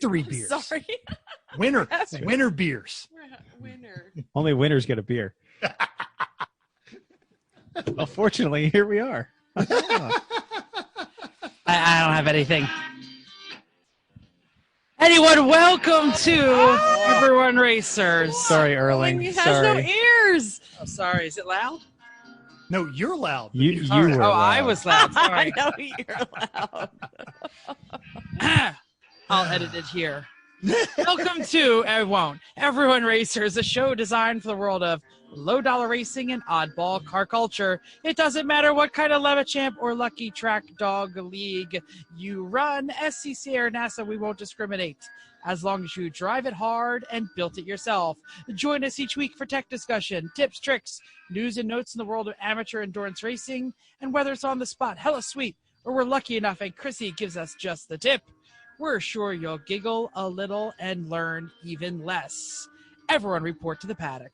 victory beers. Sorry. Winner beers. Winner. Only winners get a beer. Well, fortunately, here we are. I don't have anything. Anyone, welcome to Everyone Racers. Sorry, Erling. He has Sorry. no ears. Oh, sorry, is it loud? No, you're loud. You Sorry. were Oh, loud. I was loud. I Sorry. know you're loud. I'll edit it here. Welcome to Everyone Racers, a show designed for the world of low-dollar racing and oddball car culture. It doesn't matter what kind of Levachamp or Lucky Track Dog League you run, SCCA or NASA, we won't discriminate, as long as you drive it hard and built it yourself. Join us each week for tech discussion, tips, tricks, news and notes in the world of amateur endurance racing, and whether it's on the spot, hella sweet, or we're lucky enough and Chrissy gives us just the tip, we're sure you'll giggle a little and learn even less. Everyone report to the paddock.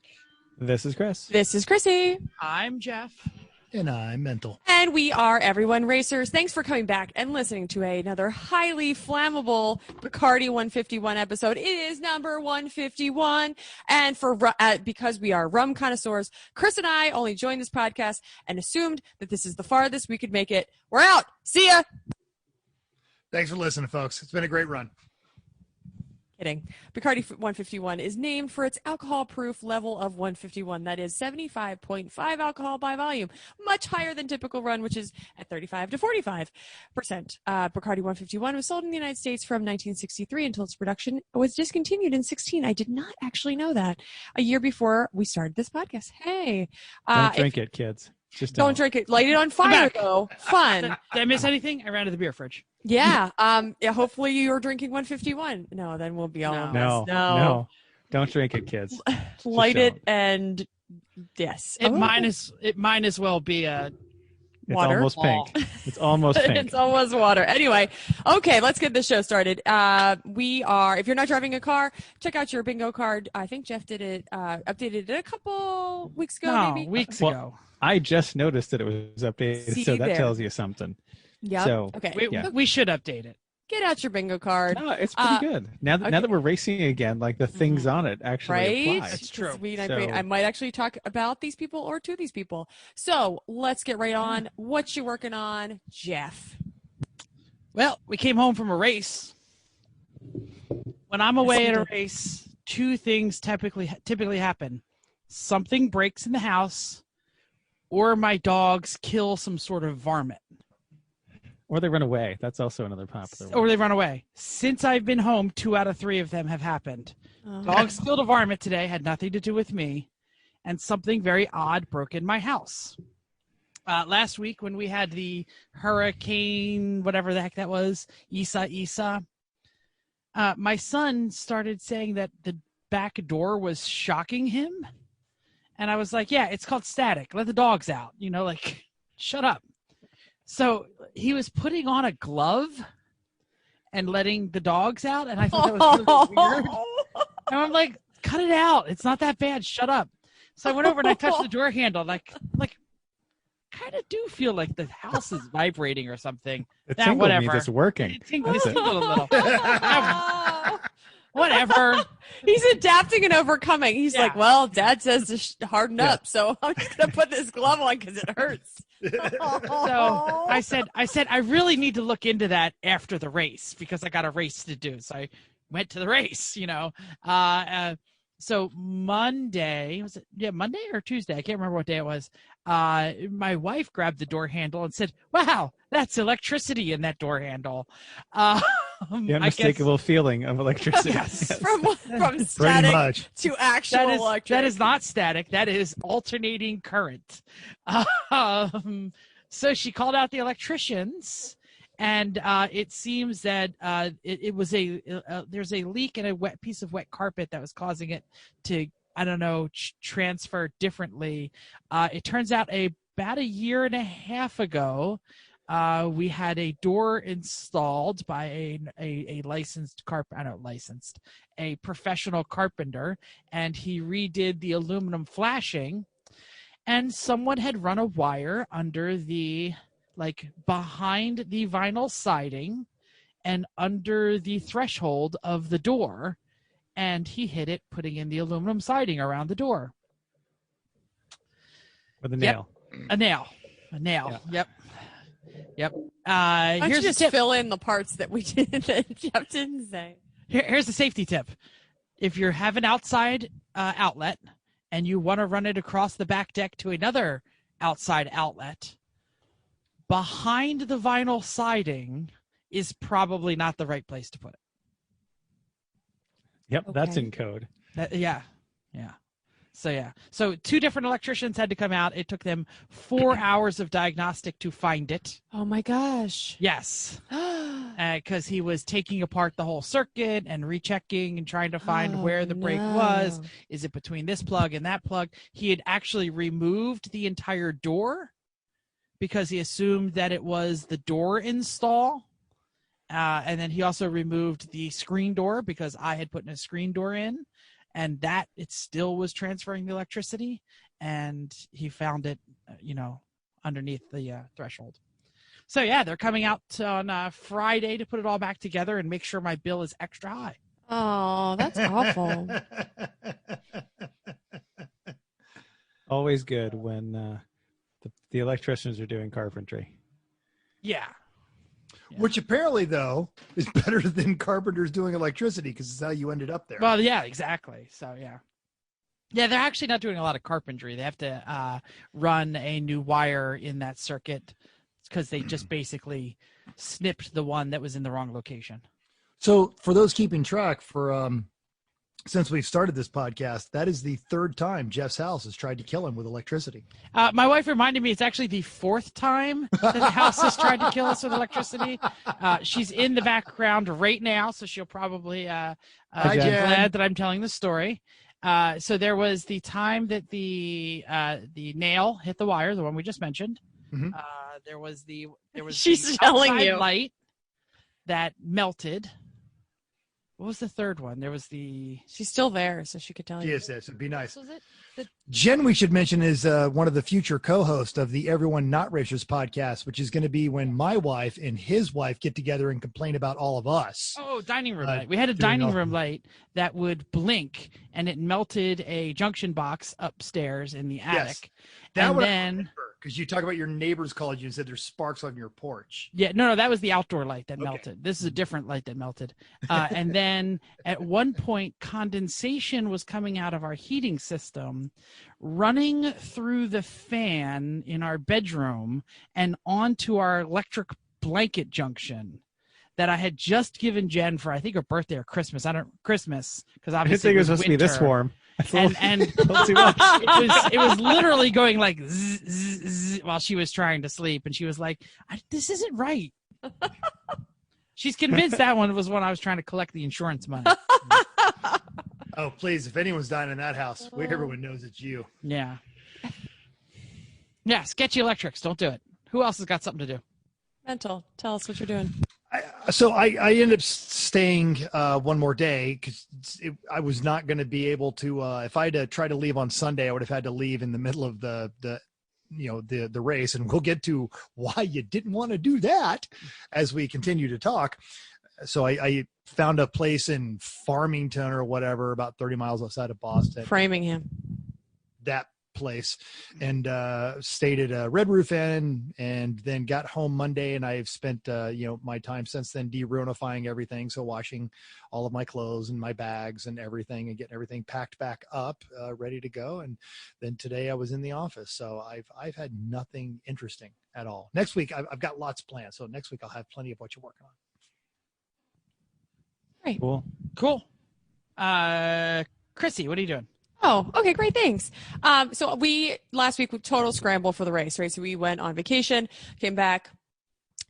This is Chris. This is Chrissy. I'm Jeff. And I'm mental. And we are Everyone Racers. Thanks for coming back and listening to another highly flammable Bacardi 151 episode. It is number 151. And because we are rum connoisseurs, Chris and I only joined this podcast and assumed that this is the farthest we could make it. We're out. See ya. Thanks for listening, folks. It's been a great run. Kidding. Bacardi 151 is named for its alcohol proof level of 151. That is 75.5 alcohol by volume, much higher than typical run, which is at 35 to 45%. Bacardi 151 was sold in the United States from 1963 until its production was discontinued in 16. I did not actually know that. A year before we started this podcast. Hey. Don't drink it, kids. Just don't drink it. Light it on fire, though. Fun. Did I miss anything? I ran to the beer fridge. Yeah. Hopefully you're drinking 151. No, then we'll be all a mess. No. Don't drink it, kids. Light it and yes. It might as well be a water. It's almost pink. It's almost pink. It's almost water. Anyway, okay, let's get the show started. If you're not driving a car, check out your bingo card. I think Jeff did it, updated it a couple weeks ago, maybe. Weeks ago. I just noticed that it was updated, so that tells you something. Yeah. So, okay. We should update it. Get out your bingo card. No, it's pretty good. Now that we're racing again, like the things on it actually apply. That's true. I might actually talk about these people or to these people. So let's get right on. What you working on, Jeff? Well, we came home from a race. When I'm away at a race, two things typically happen. Something breaks in the house, or my dogs kill some sort of varmint. Or they run away. That's also another popular one. Or they run away. Since I've been home, 2 out of 3 of them have happened. Dogs killed a varmint today, had nothing to do with me, and something very odd broke in my house. Last week when we had the hurricane, whatever the heck that was, Isa, my son started saying that the back door was shocking him. And I was like, yeah, it's called static. Let the dogs out. Shut up. So he was putting on a glove and letting the dogs out. And I thought that was really weird. And I'm like, cut it out. It's not that bad. Shut up. So I went over and I touched the door handle. Like kind of do feel like the house is vibrating or something. The tingle means it's working. It tingled a little. Whatever. He's adapting and overcoming. He's like, well, Dad says to harden up, so I'm just going to put this glove on because it hurts. So I said, I really need to look into that after the race because I got a race to do. So I went to the race, So Monday, Monday or Tuesday? I can't remember what day it was. My wife grabbed the door handle and said, wow, that's electricity in that door handle. The unmistakable feeling of electricity. Yes. From static to actual electric. That is not static. That is alternating current. So she called out the electricians. And it seems that it was there's a leak in a wet piece of wet carpet that was causing it to, transfer differently. It turns out about a year and a half ago, we had a door installed by a a professional carpenter, and he redid the aluminum flashing, and someone had run a wire under the behind the vinyl siding and under the threshold of the door, and he hit it putting in the aluminum siding around the door. With a nail. A nail. Yeah. Yep. Why don't Here's you a just tip. fill in the parts that we did that Jeff didn't say. Here's a safety tip. If you have an outside outlet and you want to run it across the back deck to another outside outlet, behind the vinyl siding is probably not the right place to put it. Yep, that's Okay. in code. Yeah. So 2 different electricians had to come out. It took them 4 hours of diagnostic to find it. Oh my gosh. Yes. Because he was taking apart the whole circuit and rechecking and trying to find where the break was. Is it between this plug and that plug? He had actually removed the entire door because he assumed that it was the door install. And then he also removed the screen door because I had put a screen door in, and that it still was transferring the electricity. And he found it, underneath the threshold. So yeah, they're coming out on Friday to put it all back together and make sure my bill is extra high. Oh, that's awful. Always good when the electricians are doing carpentry. Yeah. Which apparently, though, is better than carpenters doing electricity because it's how you ended up there. Well, yeah, exactly. So yeah. Yeah, they're actually not doing a lot of carpentry. They have to run a new wire in that circuit because they just basically snipped the one that was in the wrong location. So for those keeping track, since we've started this podcast, that is the 3rd time Jeff's house has tried to kill him with electricity. My wife reminded me it's actually the 4th time that the house has tried to kill us with electricity. She's in the background right now, so she'll probably be glad that I'm telling the story. So there was the time that the nail hit the wire, the one we just mentioned. Mm-hmm. There was She's the telling outside you. light that melted. What was the 3rd one? There was the. She's still there, so she could tell you. Yes, yes, it'd be nice. What was it? Jen, we should mention, is one of the future co-hosts of the Everyone Not Racers podcast, which is going to be when my wife and his wife get together and complain about all of us. Oh, dining room light. We had a dining room light that would blink, and it melted a junction box upstairs in the attic. That and would then, because you talk about your neighbors called you and said there's sparks on your porch. yeah, no, that was the outdoor light that Okay. melted. This is a different light that melted. And then at one point, condensation was coming out of our heating system, running through the fan in our bedroom and onto our electric blanket junction that I had just given Jen for, I think, her birthday or Christmas. Christmas, because I didn't obviously think it was supposed to be this winter. warm. And it was literally going like zzz, zzz, zzz, while she was trying to sleep, and she was like, "This isn't right." She's convinced that one was when I was trying to collect the insurance money. Oh, please! If anyone's dying in that house, everyone knows it's you. Yeah, sketchy electrics. Don't do it. Who else has got something to do? Mental. Tell us what you're doing. So I ended up staying one more day because I was not going to be able to. If I had to try to leave on Sunday, I would have had to leave in the middle of the race, and we'll get to why you didn't want to do that as we continue to talk. So I found a place in Farmington or whatever, about 30 miles outside of Boston. Framingham. That place, and stayed at a Red Roof Inn, and then got home Monday, and I've spent my time since then de-ruinifying everything, so washing all of my clothes and my bags and everything and getting everything packed back up, ready to go. And then today I was in the office, so I've had nothing interesting at all. Next week I've got lots planned, so next week I'll have plenty of what you're working on. Great. Cool. Chrissy, what are you doing? Oh, okay, great, thanks. So last week, total scramble for the race, right? So we went on vacation, came back,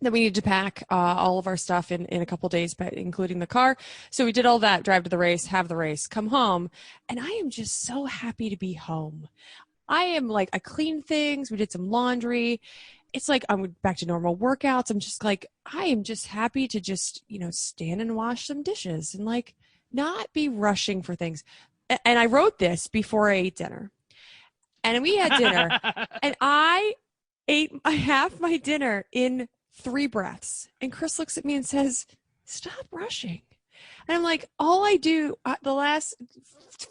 then we needed to pack all of our stuff in a couple days, but including the car. So we did all that, drive to the race, have the race, come home, and I am just so happy to be home. I cleaned things, we did some laundry. It's like I'm back to normal workouts. I'm just like, I am just happy to just, stand and wash some dishes and not be rushing for things. And I wrote this before I ate dinner. And we had dinner. And I ate half my dinner in 3 breaths. And Chris looks at me and says, stop rushing. And I'm like, all I do the last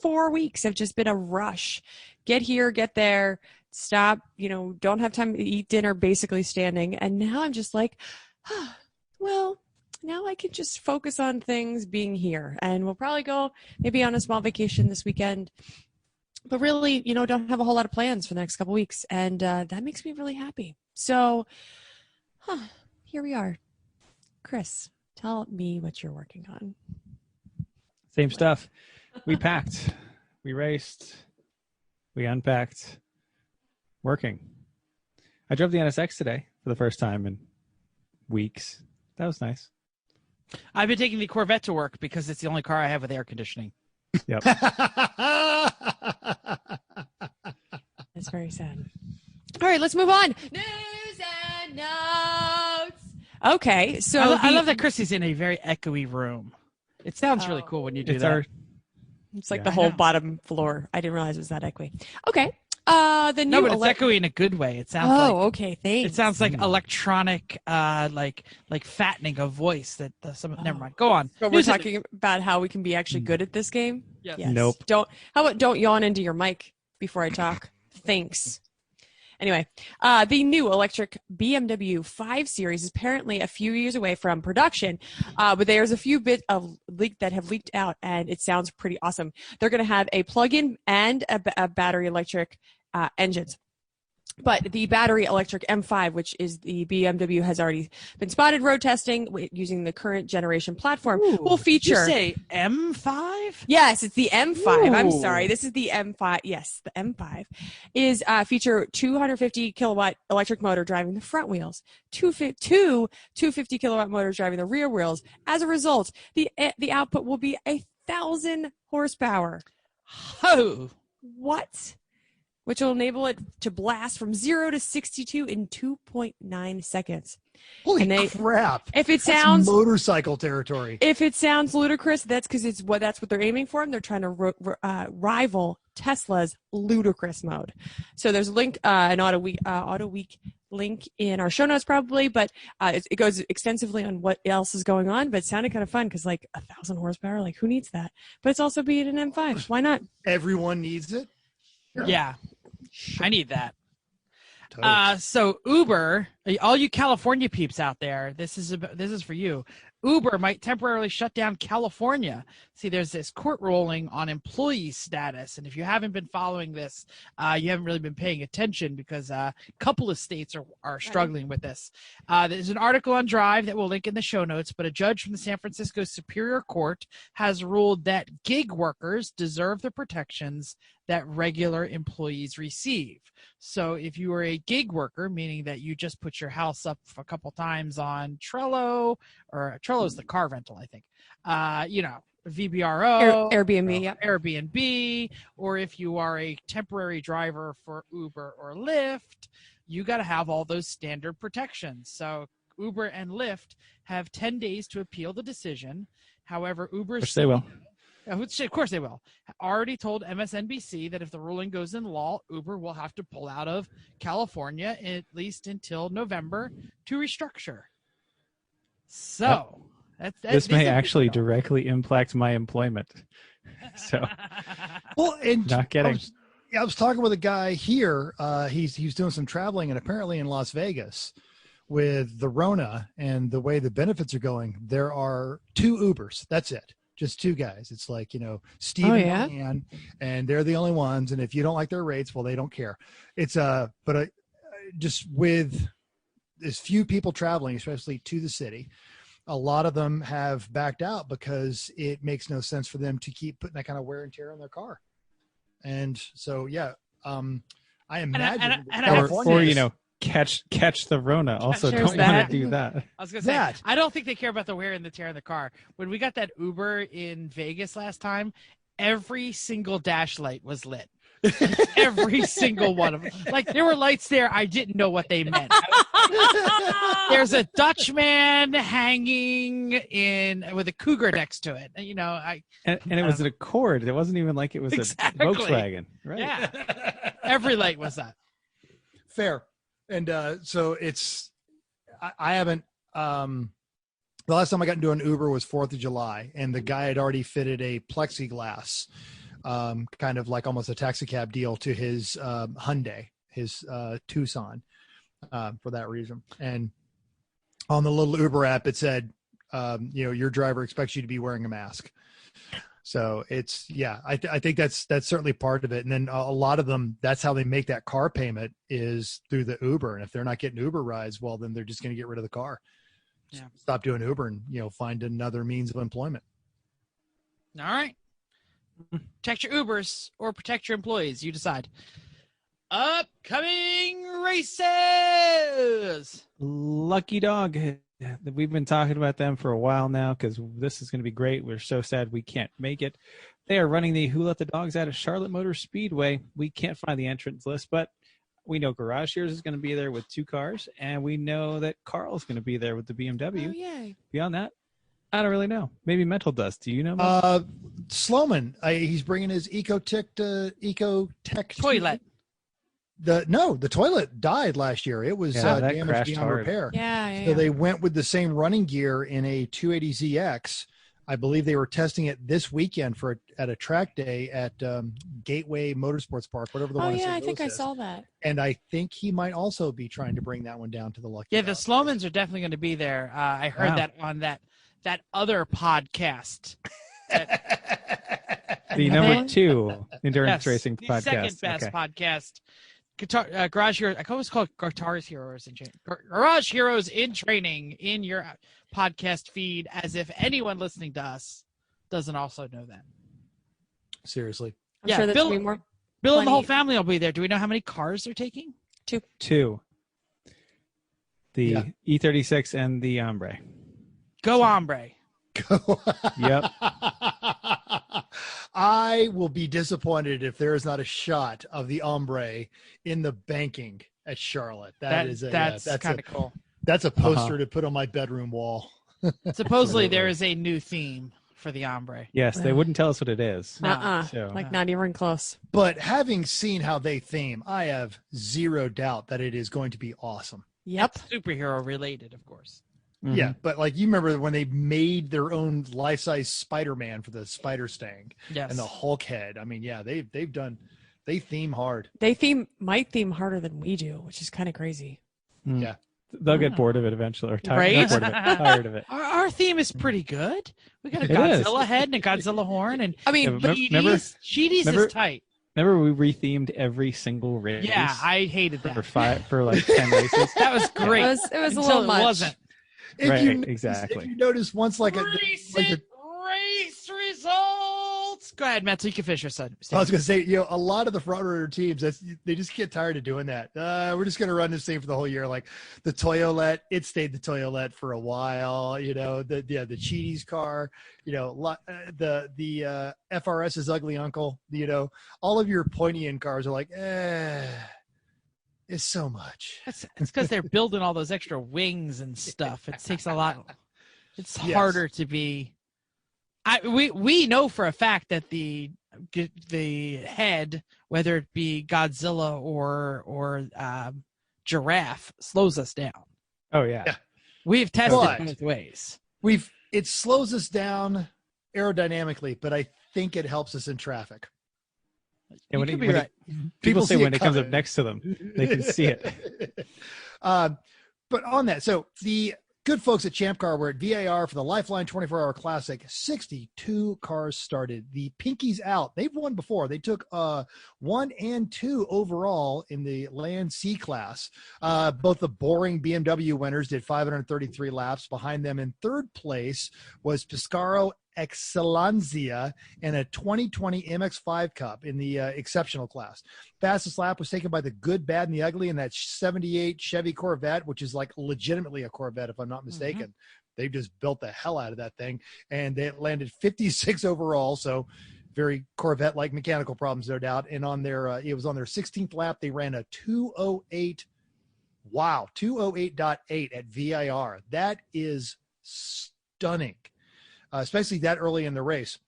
4 weeks have just been a rush. Get here, get there, stop, don't have time to eat dinner, basically standing. And now I'm just like, well, now I can just focus on things being here. And we'll probably go maybe on a small vacation this weekend. But really, don't have a whole lot of plans for the next couple weeks. And that makes me really happy. So here we are. Chris, tell me what you're working on. Same stuff. We packed. We raced. We unpacked. Working. I drove the NSX today for the first time in weeks. That was nice. I've been taking the Corvette to work because it's the only car I have with air conditioning. Yep. That's very sad. All right, let's move on. News and notes. Okay, so I love that Chrissy's in a very echoey room. It sounds really cool when you do that. It's like the whole bottom floor. I didn't realize it was that echoey. Okay. The new No, but it's echoey in a good way. It sounds okay, thanks. It sounds like electronic, like fattening of voice. That never mind. Go on. But we're talking about how we can be actually good at this game. Yes. Nope. How about don't yawn into your mic before I talk? Thanks. Anyway, the new electric BMW 5 Series is apparently a few years away from production, but there's a few bits of leak that have leaked out, and it sounds pretty awesome. They're going to have a plug-in and a battery electric engines. But the battery electric M5, which is the BMW, has already been spotted road testing using the current generation platform, will feature. Did you say M5? Yes, it's the M5. Ooh. I'm sorry. This is the M5. Yes, the M5 is feature 250 kilowatt electric motor driving the front wheels, two 250 kilowatt motors driving the rear wheels. As a result, the output will be 1,000 horsepower. Oh, what? Which will enable it to blast from 0 to 62 in 2.9 seconds. Holy crap. If it sounds that's motorcycle territory. If it sounds ludicrous, that's because that's what they're aiming for, and they're trying to rival Tesla's ludicrous mode. So there's a link, an Auto Week link in our show notes probably, but it goes extensively on what else is going on. But it sounded kind of fun because 1,000 horsepower, who needs that? But it's also being an M5. Why not? Everyone needs it. Yeah. I need that. Totally. So Uber, all you California peeps out there, this is for you. Uber might temporarily shut down California. See, there's this court ruling on employee status, and if you haven't been following this, you haven't really been paying attention because a couple of states are struggling with this. There's an article on Drive that we'll link in the show notes, but a judge from the San Francisco Superior Court has ruled that gig workers deserve the protections that regular employees receive. So if you are a gig worker, meaning that you just put your house up a couple times on Trello, or Trello's the car rental, I think, VBRO, Airbnb, yeah. Airbnb, or if you are a temporary driver for Uber or Lyft, you got to have all those standard protections. So Uber and Lyft have 10 days to appeal the decision. However, Uber's Which they will. Of course they will. Already told MSNBC that if the ruling goes in law, Uber will have to pull out of California at least until November to restructure. So this may actually directly impact my employment. So, Well, and not kidding. I was talking with a guy here. He's doing some traveling, and apparently in Las Vegas with the Rona and the way the benefits are going, there are 2 Ubers. That's it. Just 2 guys. It's Steve and Diane, and they're the only ones. And if you don't like their rates, well, they don't care. It's just with as few people traveling, especially to the city, a lot of them have backed out because it makes no sense for them to keep putting that kind of wear and tear on their car. And so, I imagine or catch the Rona. Also, don't want to do that. I was going to say, I don't think they care about the wear and the tear in the car. When we got that Uber in Vegas last time, every single dash light was lit. Every single one of them. There were lights there. I didn't know what they meant. There's a Dutchman hanging with a Cougar next to it. And it was an Accord. It wasn't even like it was exactly. a Volkswagen. Right? Yeah. Every light was that. Fair. And so I haven't The last time I got into an Uber was 4th of July, and the guy had already fitted a plexiglass, kind of like almost a taxi cab deal to his Hyundai, his Tucson, for that reason. And on the little Uber app, it said, your driver expects you to be wearing a mask. So it's, I think that's certainly part of it. And then a lot of them, that's how they make that car payment is through the Uber. And if they're not getting Uber rides, well, then they're just going to get rid of the car. Yeah. Stop doing Uber and, find another means of employment. All right. Protect your Ubers or protect your employees. You decide. Upcoming races. Lucky Dog. We've been talking about them for a while now because this is going to be great. We're so sad we can't make it. They are running the Who Let the Dogs Out of Charlotte Motor Speedway. We can't find the entrance list, but we know Garage Heroes is going to be there with 2 cars, and we know that Carl's going to be there with the BMW. Oh, yay. Beyond that, I don't really know. Maybe Mental does. Do you know? Sloman, he's bringing his Ecotech Toilet. The toilet died last year. It was damaged beyond repair. Yeah. So they went with the same running gear in a 280ZX. I believe they were testing it this weekend at a track day at Gateway Motorsports Park, whatever the one in St. I think Louis I is. saw that. And I think he might also be trying to bring that one down to the Lucky Yeah, Dog. the Slomans are definitely going to be there. I heard that on that other podcast. The number 2 endurance racing the podcast. Second best podcast. Garage Heroes. I always call it Garage Heroes in Training in your podcast feed, as if anyone listening to us doesn't also know that. Seriously. I'm sure there's be more. Bill and the whole family will be there. Do we know how many cars they're taking? 2. The E36 and the Ombre. Go Ombre. Yep. I will be disappointed if there is not a shot of the Ombre in the banking at Charlotte. That's kind of cool. That's a poster to put on my bedroom wall. Supposedly there is a new theme for the Ombre. Yes, they wouldn't tell us what it is. Not even close. But having seen how they theme, I have zero doubt that it is going to be awesome. Yep. Superhero related, of course. Mm-hmm. Yeah, but like you remember when they made their own life-size Spider-Man for the Spider Stang and the Hulk head. I mean, they theme hard. They might theme harder than we do, which is kind of crazy. Mm. Yeah. They'll get bored of it eventually, or Right? tired of it. Our theme is pretty good. We got a Godzilla head and a Godzilla horn, and I mean, Cheaties is tight. Remember we rethemed every single race? Yeah, I hated that. For like 10 races. That was great. It was a little much. It wasn't. Exactly. If you notice once race results. Go ahead, Matt. So you can finish your son. I was going to say, a lot of the front runner teams, they just get tired of doing that. We're just going to run this thing for the whole year. Like the Toyolette, it stayed the Toyolette for a while. The Cheaties car. The FRS's ugly uncle. All of your pointy-end cars are like, it's so much. It's because they're building all those extra wings and stuff. It takes a lot. It's harder to be. We know for a fact that the head, whether it be Godzilla or Giraffe, slows us down. Oh yeah. We've tested both ways. It slows us down aerodynamically, but I think it helps us in traffic. And people say when it comes up next to them, they can see it. But on that, so the good folks at Champ Car were at VAR for the Lifeline 24-hour Classic. 62 cars started. The Pinkies out. They've won before. They took 1 and 2 overall in the Land C class. Both the boring BMW winners did 533 laps. Behind them in third place was Pescaro Excelencia in a 2020 MX-5 Cup in the exceptional class. Fastest lap was taken by the good, bad, and the ugly in that 78 Chevy Corvette, which is like legitimately a Corvette, if I'm not mistaken. Mm-hmm. They've just built the hell out of that thing. And they landed 56 overall, so very Corvette-like mechanical problems, no doubt. And on their it was on their 16th lap, they ran a 208. Wow, 208.8 at VIR. That is stunning. Especially that early in the race.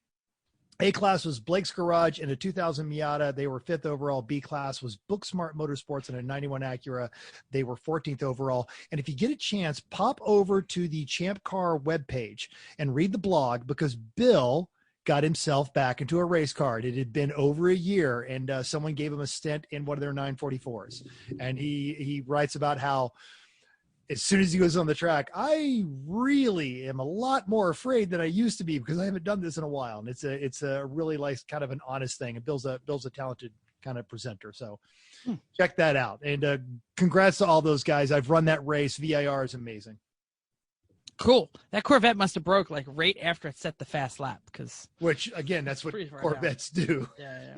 A class was Blake's Garage in a 2000 Miata. They were 5th overall. B class was Booksmart Motorsports in a 91 Acura. They were 14th overall. And if you get a chance, pop over to the Champ Car webpage and read the blog, because Bill got himself back into a race car. It had been over a year, and someone gave him a stint in one of their 944s. And he writes about how as soon as he goes on the track, I really am a lot more afraid than I used to be, because I haven't done this in a while. And it's a really like kind of an honest thing. And Bill's a talented kind of presenter. So check that out. And congrats to all those guys. I've run that race. VIR is amazing. Cool. That Corvette must have broke like right after it set the fast lap, which again, that's what Corvettes do. Yeah.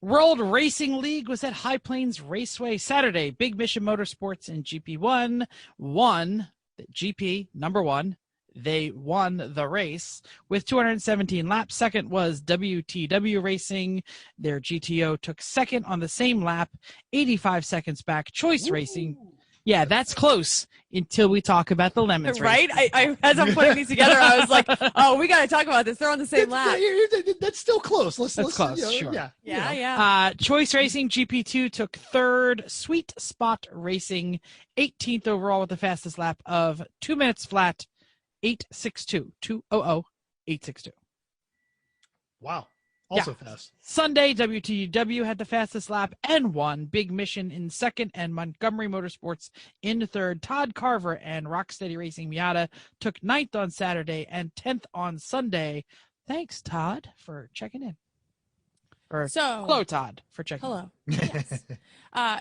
World Racing League was at High Plains Raceway Saturday. Big Mission Motorsports in GP1 won GP number 1. They won the race with 217 laps. Second was WTW Racing. Their GTO took second on the same lap, 85 seconds back. Choice Racing. Yeah, that's close until we talk about the Lemons. Right? I as I'm putting these together, I was like, oh, we got to talk about this. They're on the same lap. That's still close. Let's close, sure. Yeah. Choice Racing GP2 took third. Sweet Spot Racing 18th overall with the fastest lap of 2 minutes flat, 8:62. 8:62. Wow. Also fast. Sunday, WTW had the fastest lap and won. Big Mission in second and Montgomery Motorsports in third. Todd Carver and Rocksteady Racing Miata took ninth on Saturday and 10th on Sunday. Thanks, Todd, for checking in. Hello, Todd, for checking in. Hello. Yes.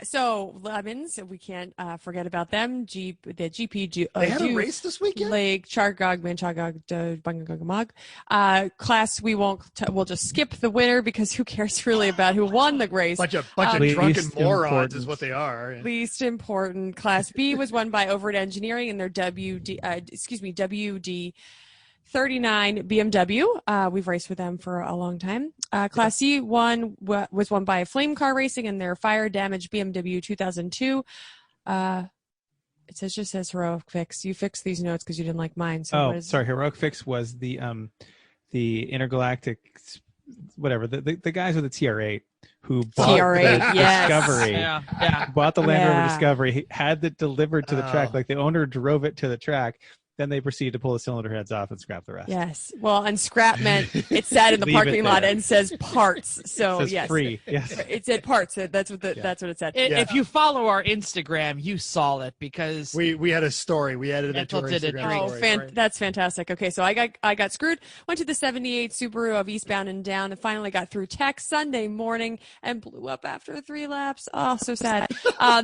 So Lemons, we can't forget about them. The GP. They had a race this weekend. Lake Chargog, Manchagog, Bangagogmog. Class. We'll just skip the winner, because who cares really about who won the race? Bunch of drunken morons is what they are. Least important. Class B was won by Overt Engineering and their WD 39 BMW. We've raced with them for a long time. Class C was won by Flame Car Racing and their Fire Damage BMW 2002. It just says Heroic Fix. You fixed these notes because you didn't like mine. So sorry. Heroic Fix was the intergalactic, whatever, the guys with the TR8 who bought the Discovery. Bought the Land Rover Discovery, had it delivered to the track. Like the owner drove it to the track. Then they proceeded to pull the cylinder heads off and scrap the rest. Yes. Well, and scrap meant it sat in the parking lot and says parts. So it says free. Yes. It said parts. That's what it said. If you follow our Instagram, you saw it, because we had a story. We added it to our Instagram story. That's fantastic. Okay, so I got screwed. Went to the 78 Subaru of Eastbound and Down, and finally got through Tech Sunday morning and blew up after 3 laps. Oh, so sad.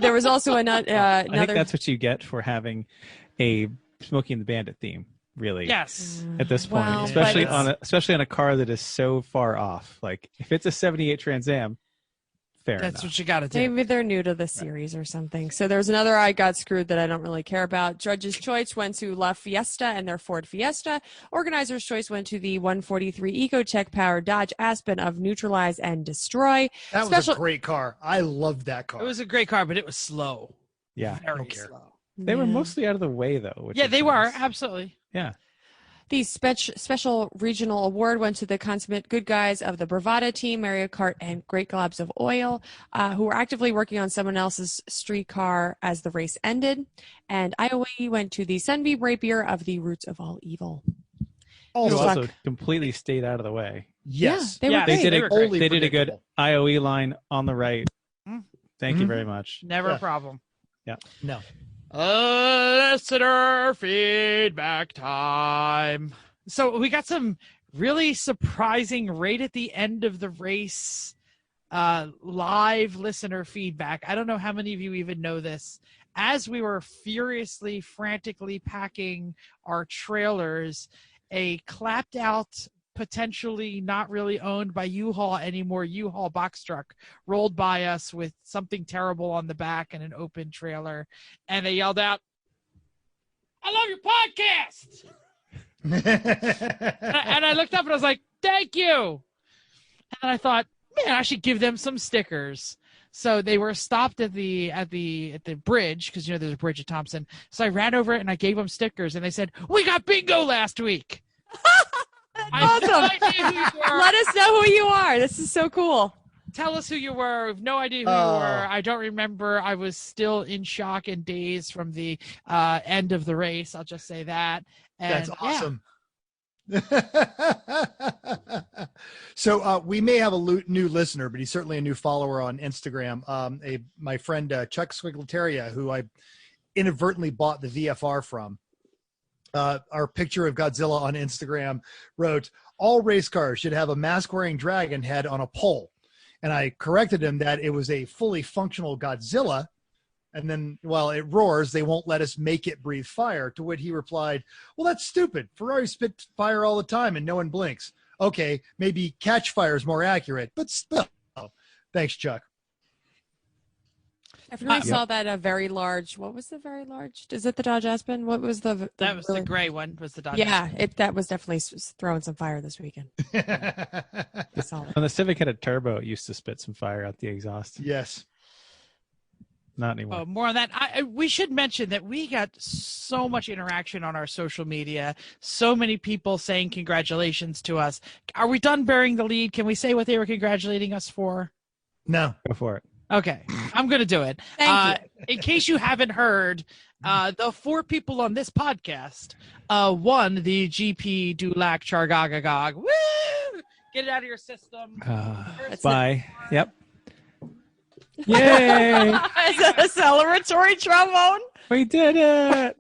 There was also another. I think that's what you get for having a Smokey and the Bandit theme, really. Yes. At this point, especially on a car that is so far off. Like if it's a 78 Trans Am, fair enough. That's what you got to do. Maybe they're new to the series or something. So there's another I got screwed that I don't really care about. Judge's Choice went to La Fiesta and their Ford Fiesta. Organizer's Choice went to the 143 EcoTech powered Dodge Aspen of Neutralize and Destroy. That was a great car. I loved that car. It was a great car, but it was slow. Yeah. Very slow. They were mostly out of the way, though. Yeah, they were. Absolutely. Yeah. The special regional award went to the consummate good guys of the Bravada team, Mario Kart, and Great Globs of Oil, who were actively working on someone else's street car as the race ended. And IOE went to the Sunbeam Rapier of the Roots of All Evil. Also completely stayed out of the way. Yes. Yeah, they did a good IOE line on the right. Thank you very much. Never a problem. Yeah. No. Listener feedback time. So we got some really surprising right at the end of the race live listener feedback. I don't know how many of you even know this. As we were furiously, frantically packing our trailers, a clapped out, potentially not really owned by U-Haul anymore, U-Haul box truck rolled by us with something terrible on the back and an open trailer, and they yelled out, "I love your podcast!" and I looked up and I was like, "Thank you!" And I thought, man, I should give them some stickers. So they were stopped at the bridge, because there's a bridge at Thompson. So I ran over it and I gave them stickers, and they said, "We got bingo last week." I have no Awesome. idea who you were. Let us know who you are. This is so cool. Tell us who you were. We have no idea who you were. I don't remember. I was still in shock and dazed from the end of the race. I'll just say that. And, That's awesome. So we may have a new listener, but he's certainly a new follower on Instagram. My friend Chuck Squigliteria, who I inadvertently bought the VFR from. Our picture of Godzilla on Instagram wrote, "All race cars should have a mask-wearing dragon head on a pole." And I corrected him that it was a fully functional Godzilla. And then, while it roars, they won't let us make it breathe fire. To which he replied, "Well, that's stupid. Ferrari spit fire all the time and no one blinks." Okay, maybe catch fire is more accurate, but still. Thanks, Chuck. I saw that very large. What was the very large? Is it the Dodge Aspen? What was the? That was the gray one. Was the Dodge? Yeah, that was definitely throwing some fire this weekend. I saw it. When the Civic had a turbo, it used to spit some fire out the exhaust. Yes. Not anymore. Oh, more on that. We should mention that we got so much interaction on our social media. So many people saying congratulations to us. Are we done bearing the lead? Can we say what they were congratulating us for? No. Go for it. Okay, I'm going to do it. Thank you. In case you haven't heard, the 4 people on this podcast won the GP Dulac Chargagagog. Woo! Get it out of your system. Bye. Yep. Yay! Is it a celebratory trombone? We did it!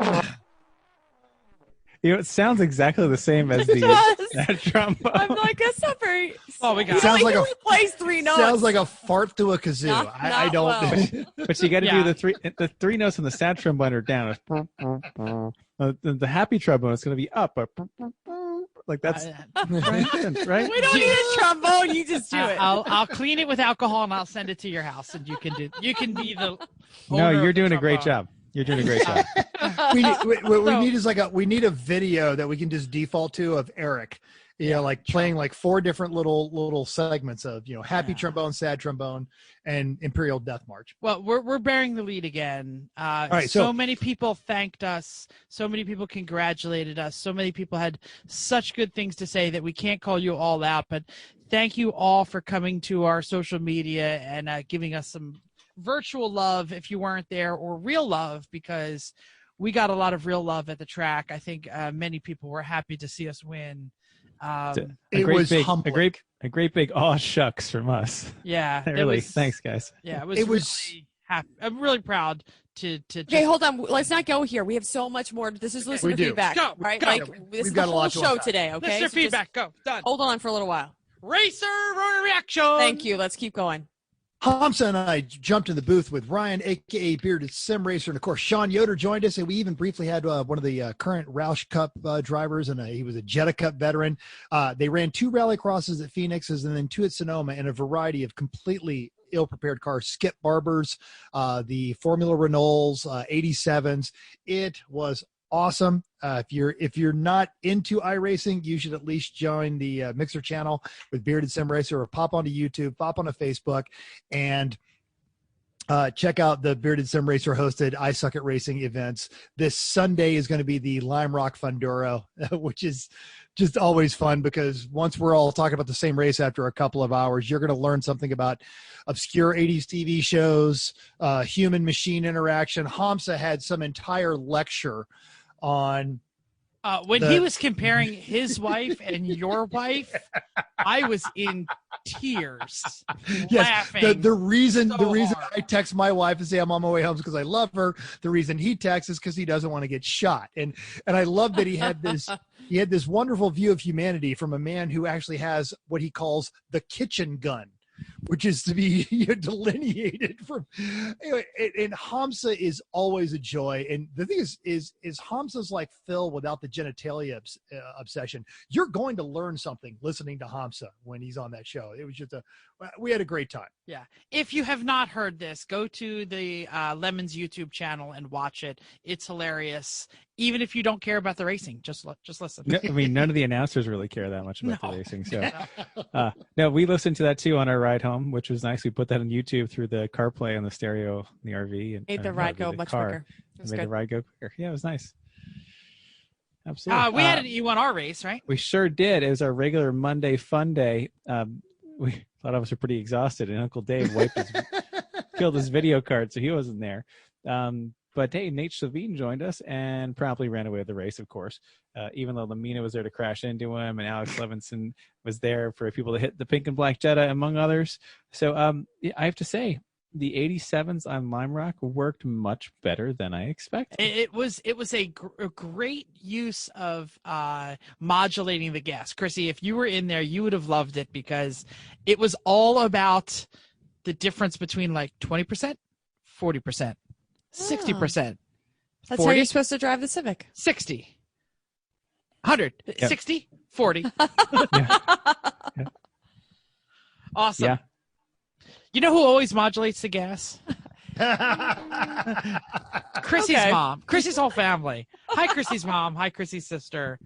You know, it sounds exactly the same as the that trombone. I'm like, that's not very. Oh, we got Sounds like only plays 3 notes. Sounds like a fart through a kazoo. I don't. Well. But you got to do the three notes on the sad trombone are down. The happy trombone is going to be up. Like that's right. We don't need a trombone. You just do it. I'll clean it with alcohol and I'll send it to your house, and you can be the. No, owner you're of the doing a great trombone. job. You're doing a great job. We need a video that we can just default to of Eric, like playing like 4 different little segments of happy trombone, sad trombone, and Imperial Death March. Well, we're bearing the lead again. All right, so many people thanked us. So many people congratulated us. So many people had such good things to say that we can't call you all out. But thank you all for coming to our social media and giving us some virtual love if you weren't there, or real love, because we got a lot of real love at the track. I think many people were happy to see us win. It was humbling. A great big aw shucks from us. Yeah, really. Thanks, guys. Yeah, it was really happy. I'm really proud to. Okay, hold on. Let's not go here. We have so much more. This is listener feedback, Go. right? Go. Like this We've is got the a whole lot to show unpack. today. Okay, Listener So feedback. Go. Done. Hold on for a little while. Racer reaction. Thank you. Let's keep going. Thompson and I jumped in the booth with Ryan, aka Bearded Sim Racer, and of course Sean Yoder joined us, and we even briefly had one of the current Roush Cup drivers, and he was a Jetta Cup veteran. They ran 2 rally crosses at Phoenix's and then 2 at Sonoma, and a variety of completely ill-prepared cars. Skip Barbers, the Formula Renaults, 87s. It was awesome. If you're not into iRacing, you should at least join the Mixer channel with Bearded Sim Racer, or pop onto YouTube, pop onto Facebook, and check out the Bearded Sim Racer hosted I Suck at Racing events. This Sunday is going to be the Lime Rock Funduro, which is just always fun, because once we're all talking about the same race after a couple of hours, you're going to learn something about obscure 80s TV shows, human machine interaction. Hamza had some entire lecture on when he was comparing his wife and your wife, I was in tears, laughing. The reason hard. I text my wife and say I'm on my way home is because I love her. The reason he texts is because he doesn't want to get shot. And I love that he had this wonderful view of humanity from a man who actually has what he calls the kitchen gun, which is to be delineated from. Anyway, and Hamza is always a joy. And the thing is Hamza's like Phil without the genitalia obsession. You're going to learn something listening to Hamza when he's on that show. It was just we had a great time. Yeah. If you have not heard this, go to the Lemons YouTube channel and watch it. It's hilarious. Even if you don't care about the racing, just listen. No, I mean, none of the announcers really care that much about the racing. So, no, we listened to that too on our ride home, which was nice. We put that on YouTube through the CarPlay on the stereo in the RV, and Made the ride go much quicker. It made the ride go quicker. Yeah, it was nice. Absolutely. We had an E1R race, right? We sure did. It was our regular Monday fun day. We a lot of us were pretty exhausted, and Uncle Dave killed his video card, so he wasn't there. But hey, Nate Shavine joined us and promptly ran away with the race, of course, even though Lamina was there to crash into him, and Alex Levinson was there for people to hit the pink and black Jetta, among others. So I have to say, the 87s on Lime Rock worked much better than I expected. It was a great use of modulating the gas. Chrissy, if you were in there, you would have loved it because it was all about the difference between like 20%, 40%, 60%. That's how you're supposed to drive the Civic. 60. 100. Yep. 60, 40. Yeah. Awesome. Yeah. You know who always modulates the gas? Chrissy's mom. Chrissy's whole family. Hi, Chrissy's mom. Hi, Chrissy's sister.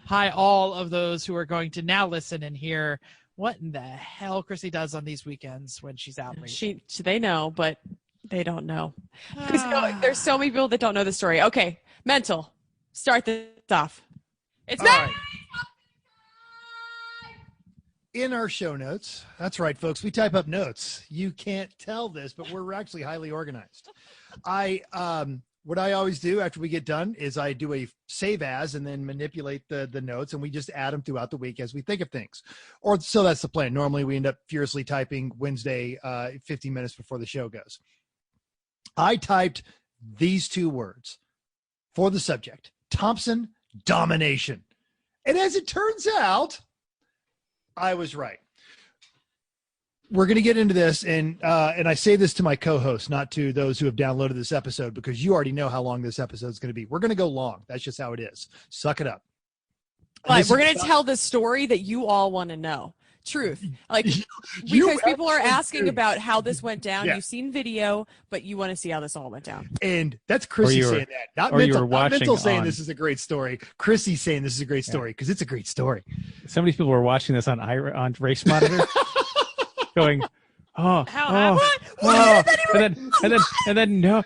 Hi, all of those who are going to now listen and hear what in the hell Chrissy does on these weekends when she's out. They know, but they don't know. There's so many people that don't know the story. Okay, Mental. Start this off. It's all right. In our show notes, that's right, folks, we type up notes. You can't tell this, but we're actually highly organized. What I always do after we get done is I do a save as and then manipulate the notes, and we just add them throughout the week as we think of things. Or so that's the plan. Normally we end up furiously typing Wednesday 15 minutes before the show goes. I typed these two words for the subject: Thompson Domination. And as it turns out, I was right. We're going to get into this, and I say this to my co-hosts, not to those who have downloaded this episode, because you already know how long this episode is going to be. We're going to go long. That's just how it is. Suck it up. But we're going to tell the story that you all want to know. Truth. Like, because people are asking about how this went down. Yeah. You've seen video, but you want to see how this all went down. And that's Chrissy saying that. Not Mental saying this is a great story. Chrissy saying this is a great story because it's a great story. Some of these people were watching this on Race Monitor going, and then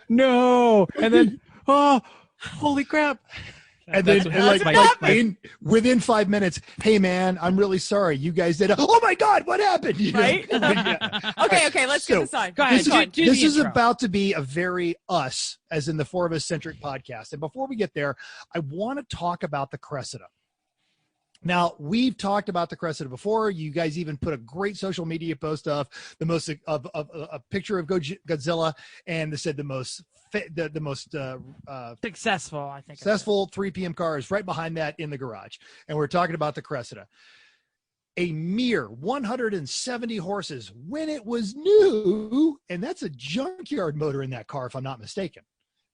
no, and then holy crap. And then within 5 minutes, hey man, I'm really sorry. You guys did. Oh my God, what happened? Right? Okay. Let's get this on. Go ahead. This is about to be a very us, as in the four of us centric podcast. And before we get there, I want to talk about the Cressida. Now, we've talked about the Cressida before. You guys even put a great social media post of a picture of Godzilla, and they said the most successful, I think. Successful 3 p.m. car is right behind that in the garage. And we're talking about the Cressida. A mere 170 horses when it was new, and that's a junkyard motor in that car, if I'm not mistaken.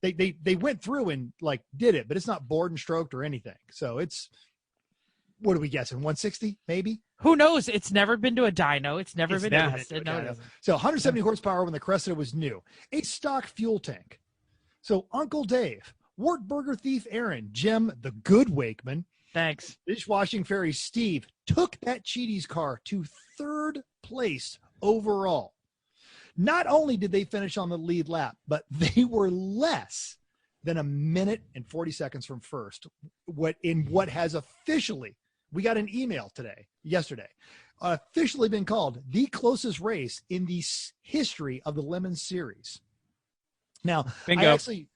They went through and did it, but it's not bored and stroked or anything. So it's, what are we guessing? 160 maybe? Who knows? It's never been to a dyno. It's never been tested. No, so 170 horsepower when the Cressida was new. A stock fuel tank. So Uncle Dave, Wartburger thief Aaron, Jim the Good Wakeman, thanks, dishwashing fairy Steve took that Cheaties car to 3rd place overall. Not only did they finish on the lead lap, but they were less than a minute and 40 seconds from first. What has officially, we got an email yesterday, officially been called the closest race in the history of the Lemons series. Now, bingo. I actually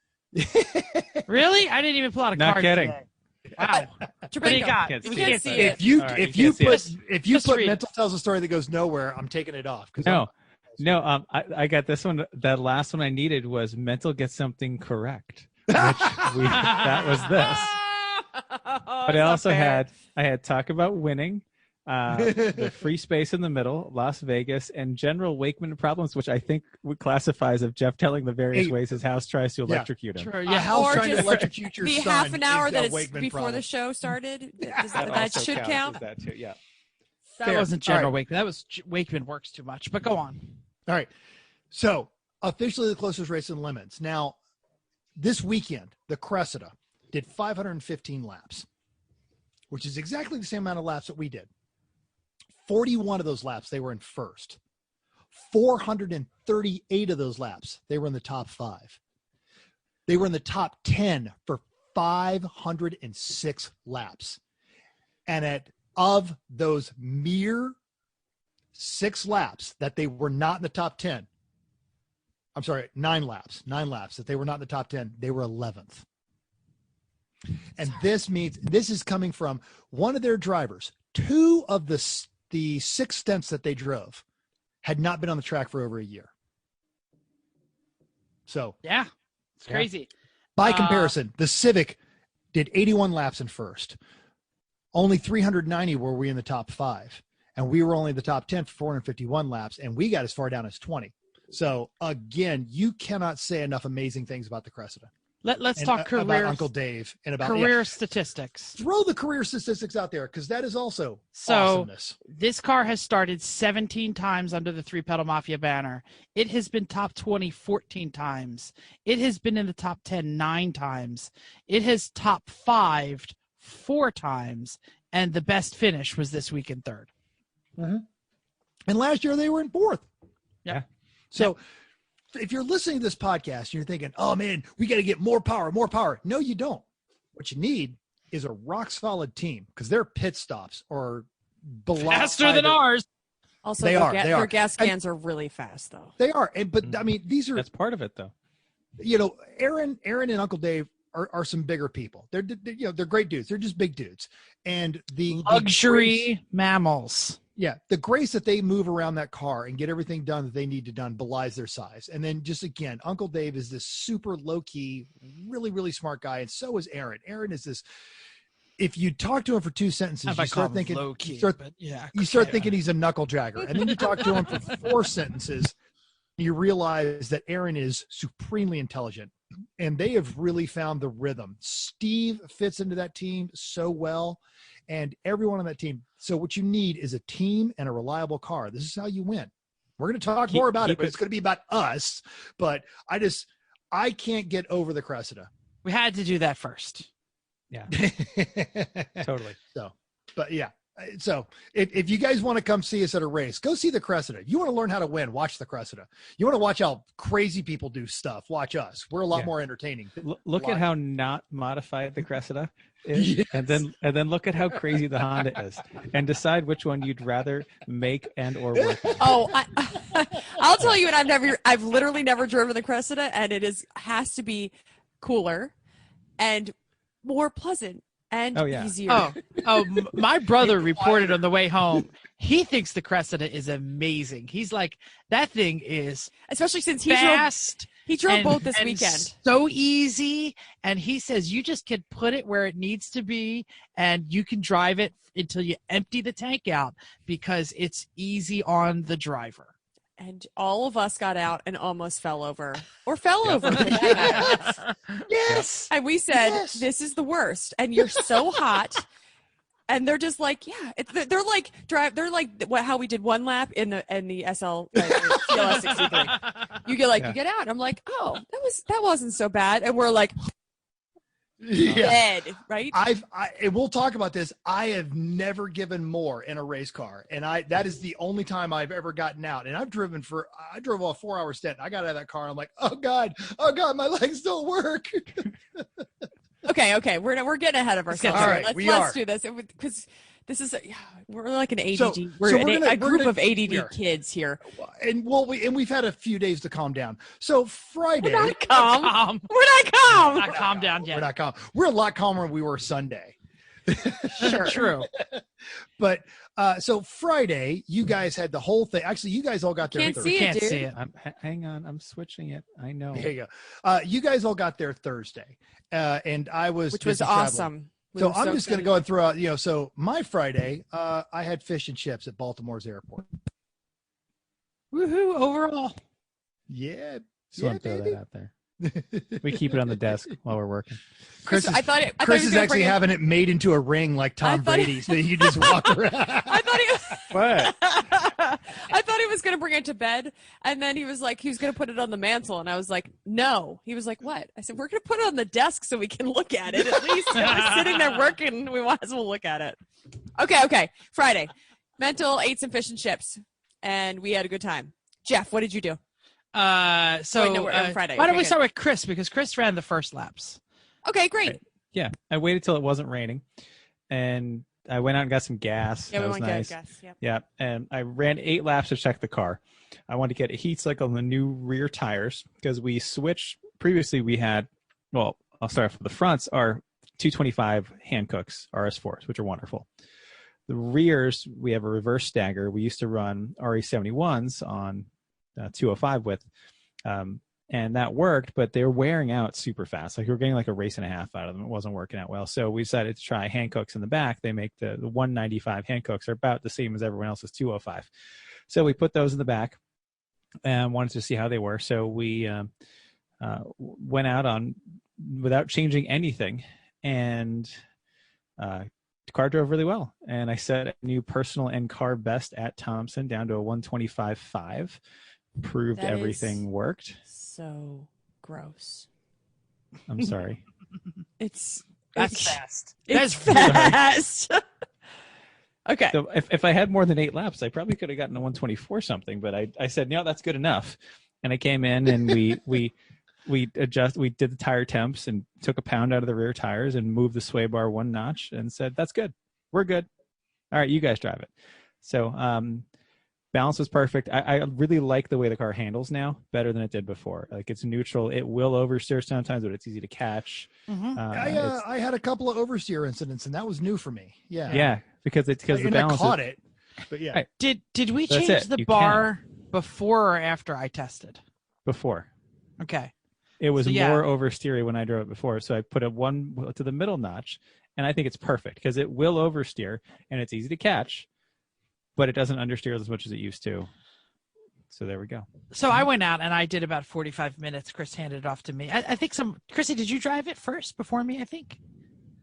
really? I didn't even pull out a card. Not kidding. Today. Wow. What do you got? We can't see it. If you put Mental tells a story that goes nowhere, I'm taking it off. No. I got this one. That last one I needed was Mental get something correct. That was this. But I also had talk about winning, the free space in the middle, Las Vegas, and general Wakeman problems, which I think would classify as of Jeff telling the various ways his house tries to electrocute him. True, yeah, house trying to electrocute your the son. Half an hour that it's Wakeman before problem. the show started. That should count. That too, yeah. That wasn't general Wakeman. That was Wakeman works too much. But go on. All right. So officially the closest race in Lemons. Now, this weekend, the Cressida did 515 laps, which is exactly the same amount of laps that we did. 41 of those laps, they were in first. 438 of those laps, they were in the top 5. They were in the top 10 for 506 laps. And of those mere 6 laps that they were not in the top 10, I'm sorry, 9 laps that they were not in the top 10, they were 11th. And this means this is coming from one of their drivers. 2 of the 6 stints that they drove had not been on the track for over a year. So yeah, it's crazy. By comparison, the Civic did 81 laps in first. Only 390 were we in the top 5. And we were only in the top 10 for 451 laps, and we got as far down as 20. So, again, you cannot say enough amazing things about the Cressida. Let's talk career, about Uncle Dave and about career statistics. Throw the career statistics out there, because that is also awesomeness. This car has started 17 times under the 3-Pedal Mafia banner. It has been top 20 14 times. It has been in the top 10 9 times. It has top 5'd 4 times, and the best finish was this week in 3rd. Mm-hmm. And last year they were in 4th. Yeah. So if you're listening to this podcast and you're thinking, oh man, we got to get more power. No, you don't. What you need is a rock solid team, because their pit stops are faster than ours. Also, they are. Their gas cans are really fast, though. They are. But I mean, that's part of it, though. You know, Aaron and Uncle Dave are some bigger people. They're great dudes. They're just big dudes. And the luxury mammals. Yeah, the grace that they move around that car and get everything done that they need to done belies their size. And then just again, Uncle Dave is this super low-key, really, really smart guy, and so is Aaron. Aaron is this. If you talk to him for 2 sentences, you start thinking thinking he's a knuckle jagger, and then you talk to him for 4 sentences, you realize that Aaron is supremely intelligent, and they have really found the rhythm. Steve fits into that team so well, and everyone on that team. So what you need is a team and a reliable car. This is how you win. We're going to talk more about it, but it's going to be about us. But I can't get over the Cressida. We had to do that first. Yeah, totally. So, but yeah. So if you guys want to come see us at a race, go see the Cressida. You want to learn how to win, watch the Cressida. You want to watch how crazy people do stuff, watch us. We're a lot more entertaining. Look at how not modified the Cressida is, yes. and then look at how crazy the Honda is, and decide which one you'd rather make and or work on. Oh, I'll tell you, and I've literally never driven the Cressida, and has to be cooler and more pleasant. And easier. My brother reported on the way home. He thinks the Cressida is amazing. He's like, that thing is especially since fast. He drove both this weekend. So easy. And he says you just can put it where it needs to be, and you can drive it until you empty the tank out, because it's easy on the driver. And all of us got out and almost fell over. Yes. And we said, This is the worst. And you're so hot. And they're just like, they're like how we did 1 lap in the SL CLS 63. You get out. I'm like, oh, that wasn't so bad. And we're like, dead, right? And we'll talk about this. I have never given more in a race car, and that is the only time I've ever gotten out. And I drove a 4-hour stint. I got out of that car, and I'm like, oh god, my legs don't work. Okay, we're getting ahead of ourselves. All right, let's do this, because this is we're like an ADD. We're a group of ADD kids here, and we've had a few days to calm down. So Friday, we're not calm. We're not calm. Not calm down yet. We're not calm. We're a lot calmer than we were Sunday. Sure, true. But so Friday, you guys had the whole thing. Actually, you guys all got there. Can't see it. Hang on, I'm switching it. I know. There you go. You guys all got there Thursday, and I was, which was awesome. So I'm just going to go and throw out, so my Friday, I had fish and chips at Baltimore's airport. Woohoo! Overall. Yeah. Just want to throw that out there. We keep it on the desk while we're working. Chris is actually having it made into a ring like Tom Brady, so you just walk around. What? I thought he was going to bring it to bed, and then he was like, he was going to put it on the mantle, and I was like, no. He was like, what? I said, we're going to put it on the desk so we can look at it. At least if we're sitting there working, we might as well look at it. Okay. Friday. Mental ate some fish and chips, and we had a good time. Jeff, what did you do? Friday. Why don't we start with Chris, because Chris ran the first laps. Okay, great. Yeah, I waited till it wasn't raining, and I went out and got some gas. Yeah, that we was want nice. gas. Yep. Yeah, and I ran 8 laps to check the car. I wanted to get a heat cycle on the new rear tires because we switched. Previously, we had, well, I'll start off with the fronts, are 225 Hancooks RS4s, which are wonderful. The rears, we have a reverse stagger. We used to run RE71s on 205 with, and that worked, but they were wearing out super fast. Like we were getting like a race and a half out of them. It wasn't working out well. So we decided to try Hancooks in the back. They make the 195 Hancooks are about the same as everyone else's 205. So we put those in the back and wanted to see how they were. So we went out on without changing anything, and the car drove really well. And I set a new personal and car best at Thompson down to a 125.5. Proved That everything worked. So gross. I'm sorry. That's fast. It's fast. Okay. So if I had more than 8 laps, I probably could have gotten a 124 something. But I said no, that's good enough. And I came in and we did the tire temps and took a pound out of the rear tires and moved the sway bar 1 notch and said that's good. We're good. All right, you guys drive it. So balance was perfect. I really like the way the car handles now better than it did before. Like it's neutral. It will oversteer sometimes, but it's easy to catch. Mm-hmm. I had a couple of oversteer incidents, and that was new for me. Yeah. Yeah, because the balance. I caught it. But yeah. Right. Did we That's change it. the You bar before or after I tested? Before. Okay. It was So, yeah. more oversteery when I drove it before. So I put a 1 to the middle notch, and I think it's perfect because it will oversteer and it's easy to catch, but it doesn't understeer as much as it used to. So there we go. So I went out and I did about 45 minutes. Chris handed it off to me. I think Chrissy, did you drive it first before me? I think.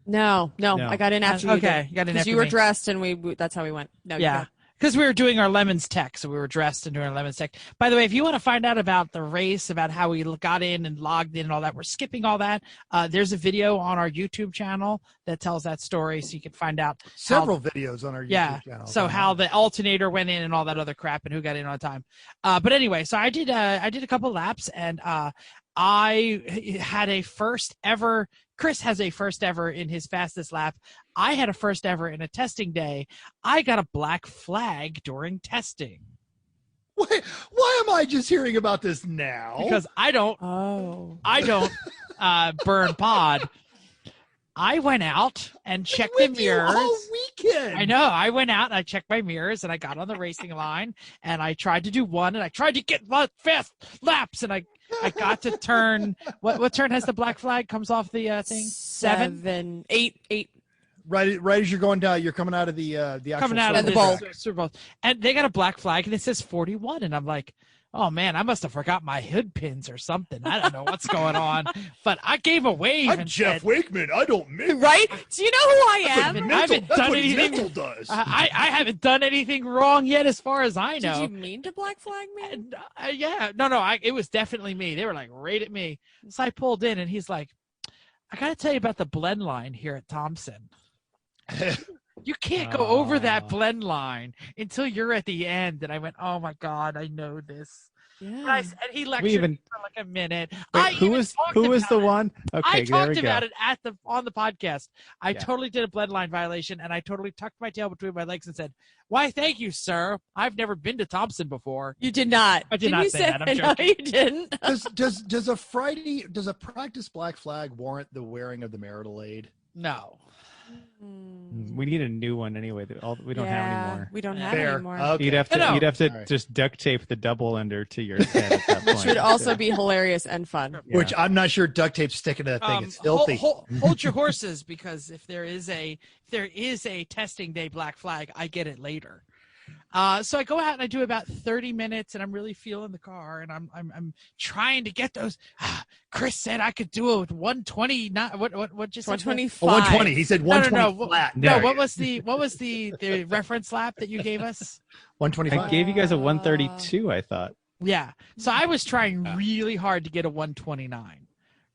No. No. I got in after you. Okay, you got in because after you were me. dressed, and we that's how we went. No, you Yeah. go. Because we were doing our Lemons Tech, so we were dressed and doing our Lemons Tech. By the way, if you want to find out about the race, about how we got in and logged in and all that, we're skipping all that. There's a video on our YouTube channel that tells that story, so you can find out Several videos on our YouTube channel. So how the alternator went in and all that other crap and who got in on time. But anyway, so I did a couple laps, and I had a first ever. Chris has a first ever in his fastest lap. I had a first ever in a testing day. I got a black flag during testing. Why am I just hearing about this now? Because I don't burn pod. I went out and checked the mirrors. All weekend. I know. I went out and I checked my mirrors and I got on the racing line and I tried to do one and I tried to get fast laps and I got to turn. What turn has the black flag comes off the thing? 7, 8. Right as you're going down, you're coming out of the actual Coming out of the the bowl. Super Bowl. And they got a black flag and it says 41 and I'm like, oh man, I must have forgot my hood pins or something. I don't know what's going on, but I gave a wave. I'm and Jeff said, Wakeman. I don't miss. Right? Do you know who I am? I haven't That's done what anything. mental does. I haven't done anything wrong yet, as far as I know. Did you mean to black flag me? And, yeah, no, it was definitely me. They were like, right at me. So I pulled in, and he's like, I got to tell you about the blend line here at Thompson. You can't go over that blend line until you're at the end. And I went, oh my God, I know this. Yeah. And he lectured me for like a minute. Wait, who was the one? Okay, I there talked we go. about it on the podcast. I Yeah. totally did a bloodline violation, and I totally tucked my tail between my legs and said, "Why, thank you, sir. I've never been to Thompson before." You did not. I did not say that. I'm no, joking. you didn't. Does a practice black flag warrant the wearing of the marital aid? No. We need a new one anyway. We don't have anymore. We don't have Fair. anymore. Okay. You'd have to All right. just duct tape the double under to your head at that point. Which would also be hilarious and fun. Yeah. Which I'm not sure duct tape's sticking to that thing. It's filthy. Hold your horses, because if there is a testing day black flag, I get it later. So I go out and I do about 30 minutes, and I'm really feeling the car, and I'm trying to get those. Chris said I could do it with 120. Not what just 125. 120. He said 120 No. flat. No, No. what was the reference lap that you gave us? 125. I gave you guys a 132, I thought. Yeah. So I was trying really hard to get a 129.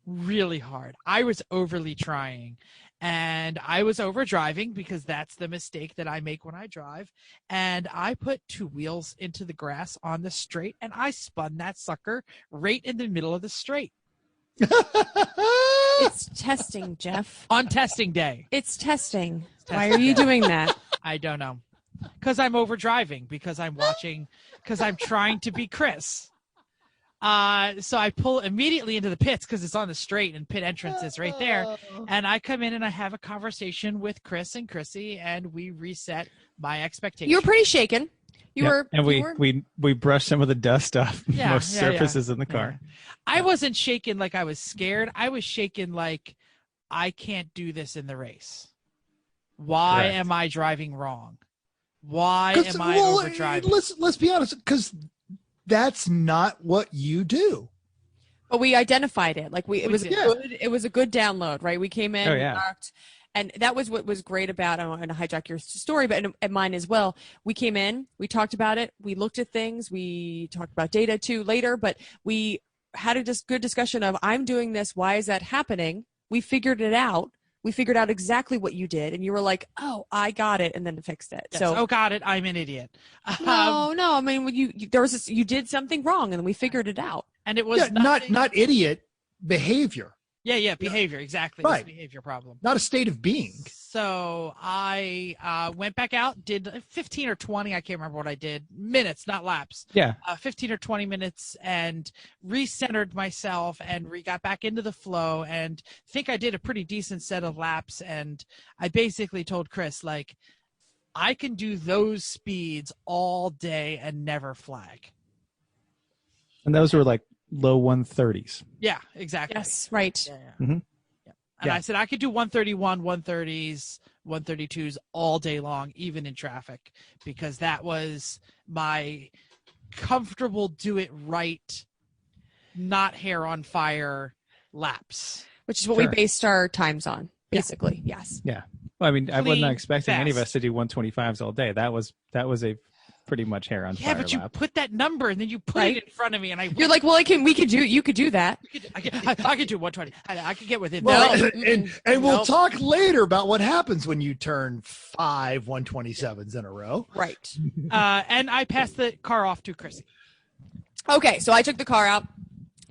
Really hard. I was overly trying. And I was over driving, because that's the mistake that I make when I drive. And I put 2 wheels into the grass on the straight, and I spun that sucker right in the middle of the straight. It's testing, Jeff. On testing day. It's testing. Why are you doing that? I don't know. Because I'm over driving, because I'm trying to be Chris. So I pull immediately into the pits because it's on the straight and pit entrance is right there. And I come in and I have a conversation with Chris and Chrissy, and we reset my expectations. You were pretty shaken. And we brushed some of the dust off most surfaces in the car. Yeah. I wasn't shaken like I was scared. I was shaken like I can't do this in the race. Why am I driving wrong? Why am I overdriving? Let's be honest, because that's not what you do. But we identified it. Like it was a good download, right? We came in, we talked, and that was what was great about. I don't want to hijack your story, but and mine as well. We came in, we talked about it, we looked at things, we talked about data too later, but we had a good discussion of I'm doing this. Why is that happening? We figured it out. We figured out exactly what you did, and you were like, "Oh, I got it," and then fixed it. Yes. So, got it. I'm an idiot. No. I mean, when you did something wrong, and we figured it out. And it was not idiot behavior. Yeah, behavior, exactly. Right. It's a behavior problem. Not a state of being. So I went back out, did 15 or 20, I can't remember what I did, minutes, not laps. Yeah. 15 or 20 minutes, and recentered myself and got back into the flow, and think I did a pretty decent set of laps. And I basically told Chris, like, I can do those speeds all day and never flag. And those were like low 130s. Yeah, exactly. Yes, right. Yeah. Mm-hmm. And I said I could do 131, 130s, 132s all day long, even in traffic, because that was my comfortable, do it right, not hair on fire laps. Which is what we based our times on, basically. Yeah. Yes. Yeah. Well, I mean, I wasn't Clean, expecting any of fast. us to do 125s all day. That was a pretty much hair on fire but you lap. put that number and then you put it in front of me, and you're like, well, you could do that. I could do 120. I could get within. Well, that. and we'll talk later about what happens when you turn 5 127s in a row. Right. And I passed the car off to Chrissy. Okay, so I took the car out.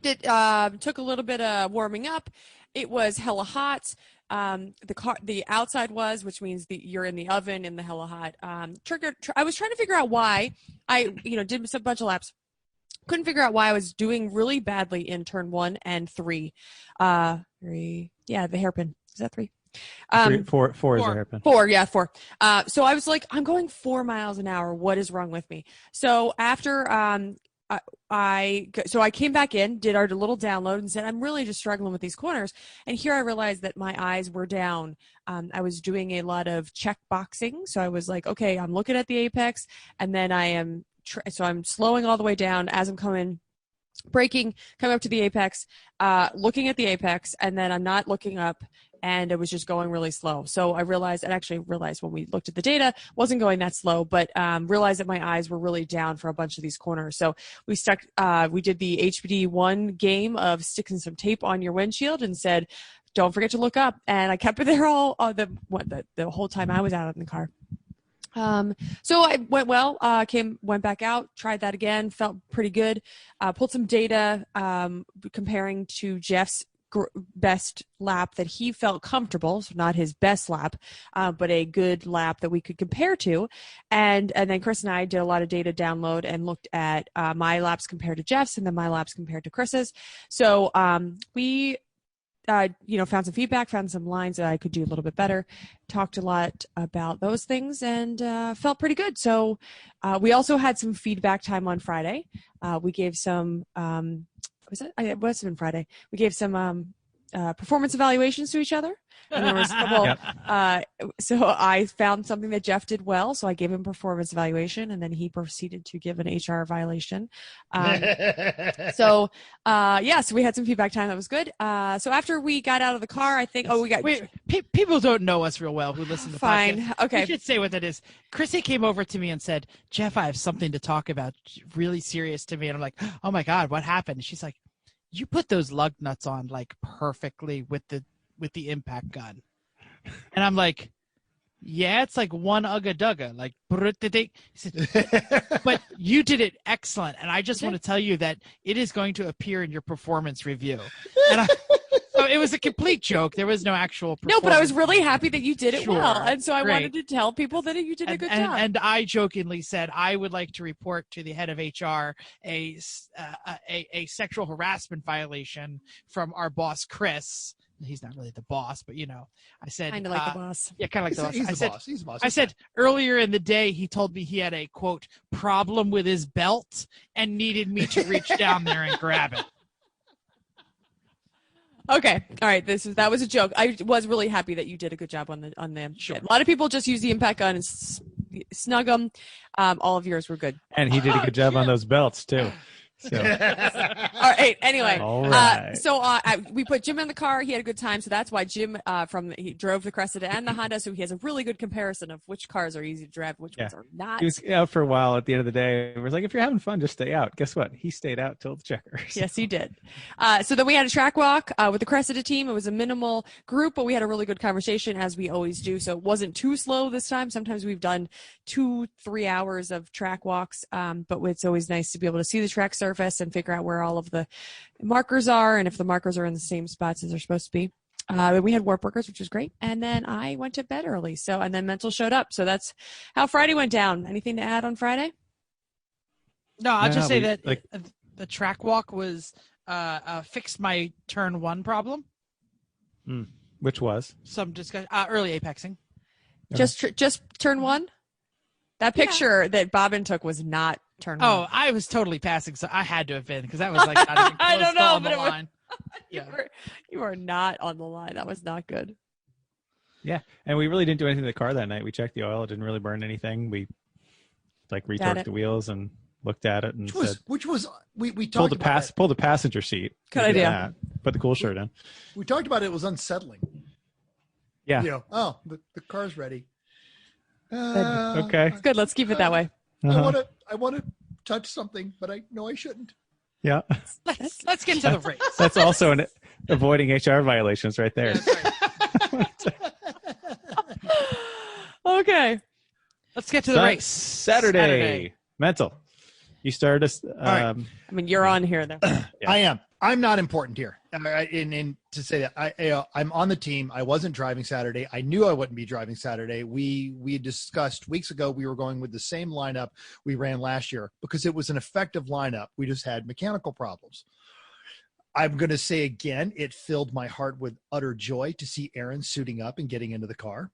Took a little bit of warming up. It was hella hot. The outside was, which means you're in the oven in the hella hot. I was trying to figure out why I, did a bunch of laps. Couldn't figure out why I was doing really badly in turn 1 and 3. 3. Yeah, the hairpin. Is that 3? 4 is a hairpin. 4. Yeah, 4. So I was like, I'm going 4 miles an hour. What is wrong with me? So after, I came back in, did our little download, and said, I'm really just struggling with these corners. And here I realized that my eyes were down. I was doing a lot of check boxing. So I was like, okay, I'm looking at the apex, and then I am, so I'm slowing all the way down as I'm braking, coming up to the apex, looking at the apex, and then I'm not looking up, and it was just going really slow. So I realized when we looked at the data, wasn't going that slow, but realized that my eyes were really down for a bunch of these corners. So we did the HBD1 game of sticking some tape on your windshield and said, don't forget to look up. And I kept it there the whole time I was out in the car. So I went went back out, tried that again, felt pretty good, pulled some data, comparing to Jeff's best lap that he felt comfortable, so not his best lap, but a good lap that we could compare to. And then Chris and I did a lot of data download and looked at my laps compared to Jeff's, and then my laps compared to Chris's. So we found some feedback, found some lines that I could do a little bit better, talked a lot about those things, and felt pretty good. So we also had some feedback time on Friday. We gave some, it must have been Friday. We gave some performance evaluations to each other. And there was a couple, so I found something that Jeff did well, so I gave him performance evaluation, and then he proceeded to give an HR violation. So we had some feedback time. That was good. So after we got out of the car, I think, people don't know us real well who listen to the podcast. Okay. We should say what that is. Chrissy came over to me and said, Jeff, I have something to talk about, really serious to me. And I'm like, oh my God, what happened? And she's like, you put those lug nuts on like perfectly with the impact gun. And I'm like, yeah, it's like one ugga dugga, like, but you did it excellent. And I just want to tell you that it is going to appear in your performance review. And so it was a complete joke. There was no actual No, but I was performance. really happy that you did it Sure. well. And so I Great. wanted to tell people that you did a good job. And I jokingly said I would like to report to the head of HR a sexual harassment violation from our boss, Chris. He's not really the boss, but I said Kind of like the boss. Yeah, kind of like the boss. He's the boss. He's the boss. I said earlier in the day he told me he had a quote problem with his belt and needed me to reach down there and grab it. Okay. All right. That was a joke. I was really happy that you did a good job on them. Sure. A lot of people just use the impact gun and snug them. All of yours were good. And he did a good job on those belts too. So All right. Anyway, all right. we put Jim in the car. He had a good time, so that's why Jim he drove the Cressida and the Honda, so he has a really good comparison of which cars are easy to drive, which ones are not. He was out for a while. At the end of the day, it was like, if you're having fun, just stay out. Guess what? He stayed out till the checkers. Yes, he did. So then we had a track walk with the Cressida team. It was a minimal group, but we had a really good conversation, as we always do. So it wasn't too slow this time. Sometimes we've done 2-3 hours of track walks, but it's always nice to be able to see the track surface and figure out where all of the markers are and if the markers are in the same spots as they're supposed to be. We had warp workers, which was great. And then I went to bed early. And then Mental showed up. So that's how Friday went down. Anything to add on Friday? No, I'll just say that the track walk was fixed my turn 1 problem. Which was Some discussion early apexing. Just turn 1? That picture that Bobbin took was not turn 1. Oh, I was totally passing, so I had to have been because that was like not even close I don't know, on but the it was- line. You were not on the line. That was not good. Yeah, and we really didn't do anything to the car that night. We checked the oil; it didn't really burn anything. We retorqued the wheels and looked at it and we pulled talked about it. pulled the passenger seat. Good We did idea. that. Put the cool shirt in. We talked about it. It was unsettling. Yeah. The car's ready. Okay. Good. Let's keep it that way. Uh-huh. I want to touch something, but I know I shouldn't. Yeah. Let's get to the race. That's also avoiding HR violations right there. Okay. Let's get to the race. Saturday. Mental. You started us. right. I mean, you're on here though. Yeah. I am. I'm not important here. And to say that I'm on the team. I wasn't driving Saturday. I knew I wouldn't be driving Saturday. We discussed weeks ago we were going with the same lineup we ran last year because it was an effective lineup. We just had mechanical problems. I'm going to say again, it filled my heart with utter joy to see Aaron suiting up and getting into the car.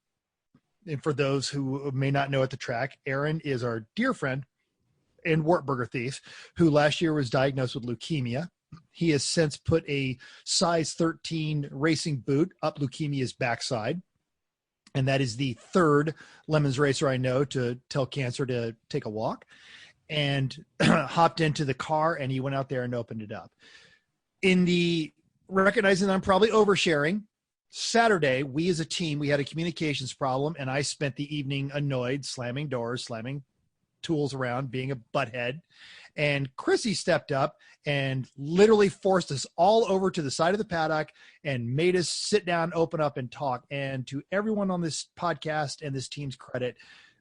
And for those who may not know at the track, Aaron is our dear friend and Wartburger thief who last year was diagnosed with leukemia. He has since put a size 13 racing boot up leukemia's backside. And that is the third Lemons racer I know to tell cancer to take a walk, and hopped into the car and he went out there and opened it up. Recognizing that I'm probably oversharing, Saturday, we as a team, we had a communications problem and I spent the evening annoyed, slamming doors, slamming tools around, being a butthead. And Chrissy stepped up and literally forced us all over to the side of the paddock and made us sit down, open up and talk. And to everyone on this podcast and this team's credit,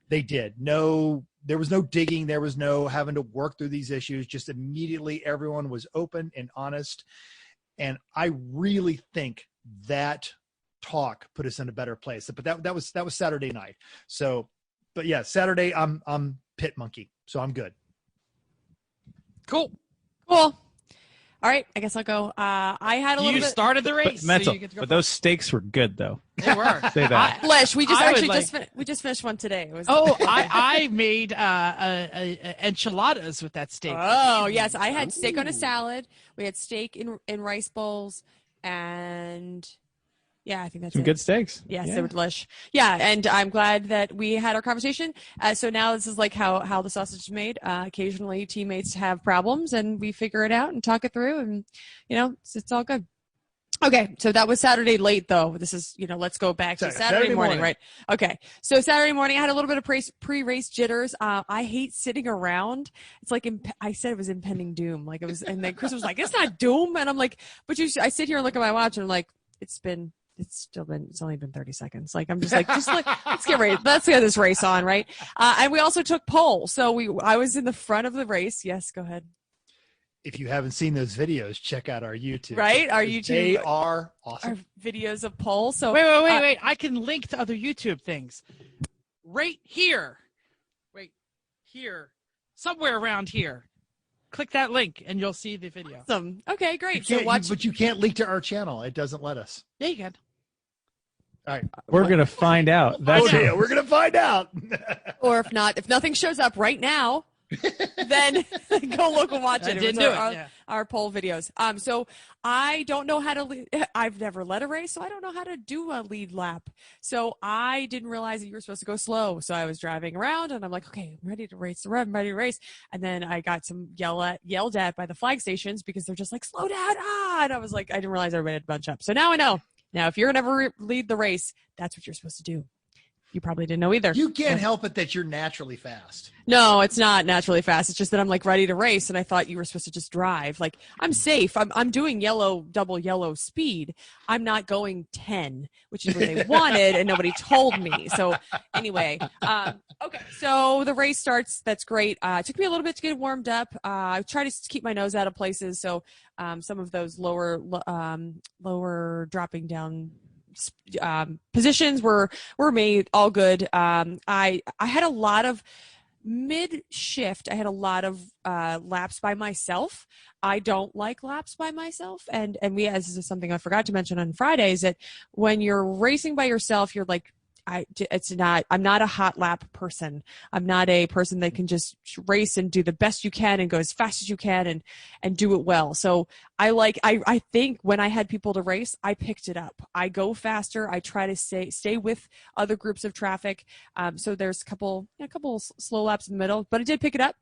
they did. There was no digging. There was no having to work through these issues. Just immediately everyone was open and honest. And I really think that talk put us in a better place. But that was Saturday night. So, but yeah, Saturday I'm pit monkey, so I'm good. Cool. All right. I guess I'll go. I had a little You bit. started the race. But mental. So you get to go But those steaks were good though. They were. Say that. Lish, we just I would actually like- we just finished one today. It was I made enchiladas with that steak. Oh, yes. I had steak on a salad. We had steak in rice bowls. And yeah, I think that's Some it. good steaks. Yes, Yeah. they were delish. Yeah, and I'm glad that we had our conversation. So now this is like how the sausage is made. Occasionally teammates have problems and we figure it out and talk it through and, it's all good. Okay, so that was Saturday late, though. This is, let's go back to Saturday morning, right? Okay, so Saturday morning, I had a little bit of pre-race jitters. I hate sitting around. It's like I said it was impending doom. Like it was, and then Chris was like, "It's not doom," and I'm like, "But I sit here and look at my watch, and I'm like, it's only been 30 seconds. Like, I'm just like, let's get this race on, right? And we also took pole. So I was in the front of the race. Yes, go ahead. if you haven't seen those videos, check out our YouTube. Right? Our YouTube. They are awesome. Our videos of polls. So Wait. I can link to other YouTube things. Right here. Wait, here. Somewhere around here. Click that link and you'll see the video. Awesome. Okay, great. But you can't link to our channel. It doesn't let us. Yeah, you can. All right. We're going to find out. That's Okay, we're going to find out. Or if not, if nothing shows up right now, then go look and watch it. I didn't do it. Our poll videos. So I don't know how to lead. I've never led a race, so I don't know how to do a lead lap. So I didn't realize that you were supposed to go slow. So I was driving around and I'm like, okay, I'm ready to race. I'm ready to race. And then I got some yelled at by the flag stations because they're just like, slow down. And I was like, I didn't realize everybody had a bunch up. So now I know. Now, if you're going to ever lead the race, that's what you're supposed to do. You probably didn't know either. You can't help it that you're naturally fast. No, it's not naturally fast. It's just that I'm like ready to race, and I thought you were supposed to just drive. Like I'm safe. I'm doing double yellow speed. I'm not going 10, which is what they wanted, and nobody told me. So anyway, okay. So the race starts. That's great. It took me a little bit to get warmed up. I try to keep my nose out of places, so some of those lower dropping down positions were made all good. I had a lot of mid shift. I had a lot of laps by myself. I don't like laps by myself. And this is something I forgot to mention on Friday, is that when you're racing by yourself, you're like, I'm not a hot lap person. I'm not a person that can just race and do the best you can and go as fast as you can and do it well. So I think when I had people to race, I picked it up. I go faster. I try to stay with other groups of traffic. So there's a couple slow laps in the middle, but I did pick it up.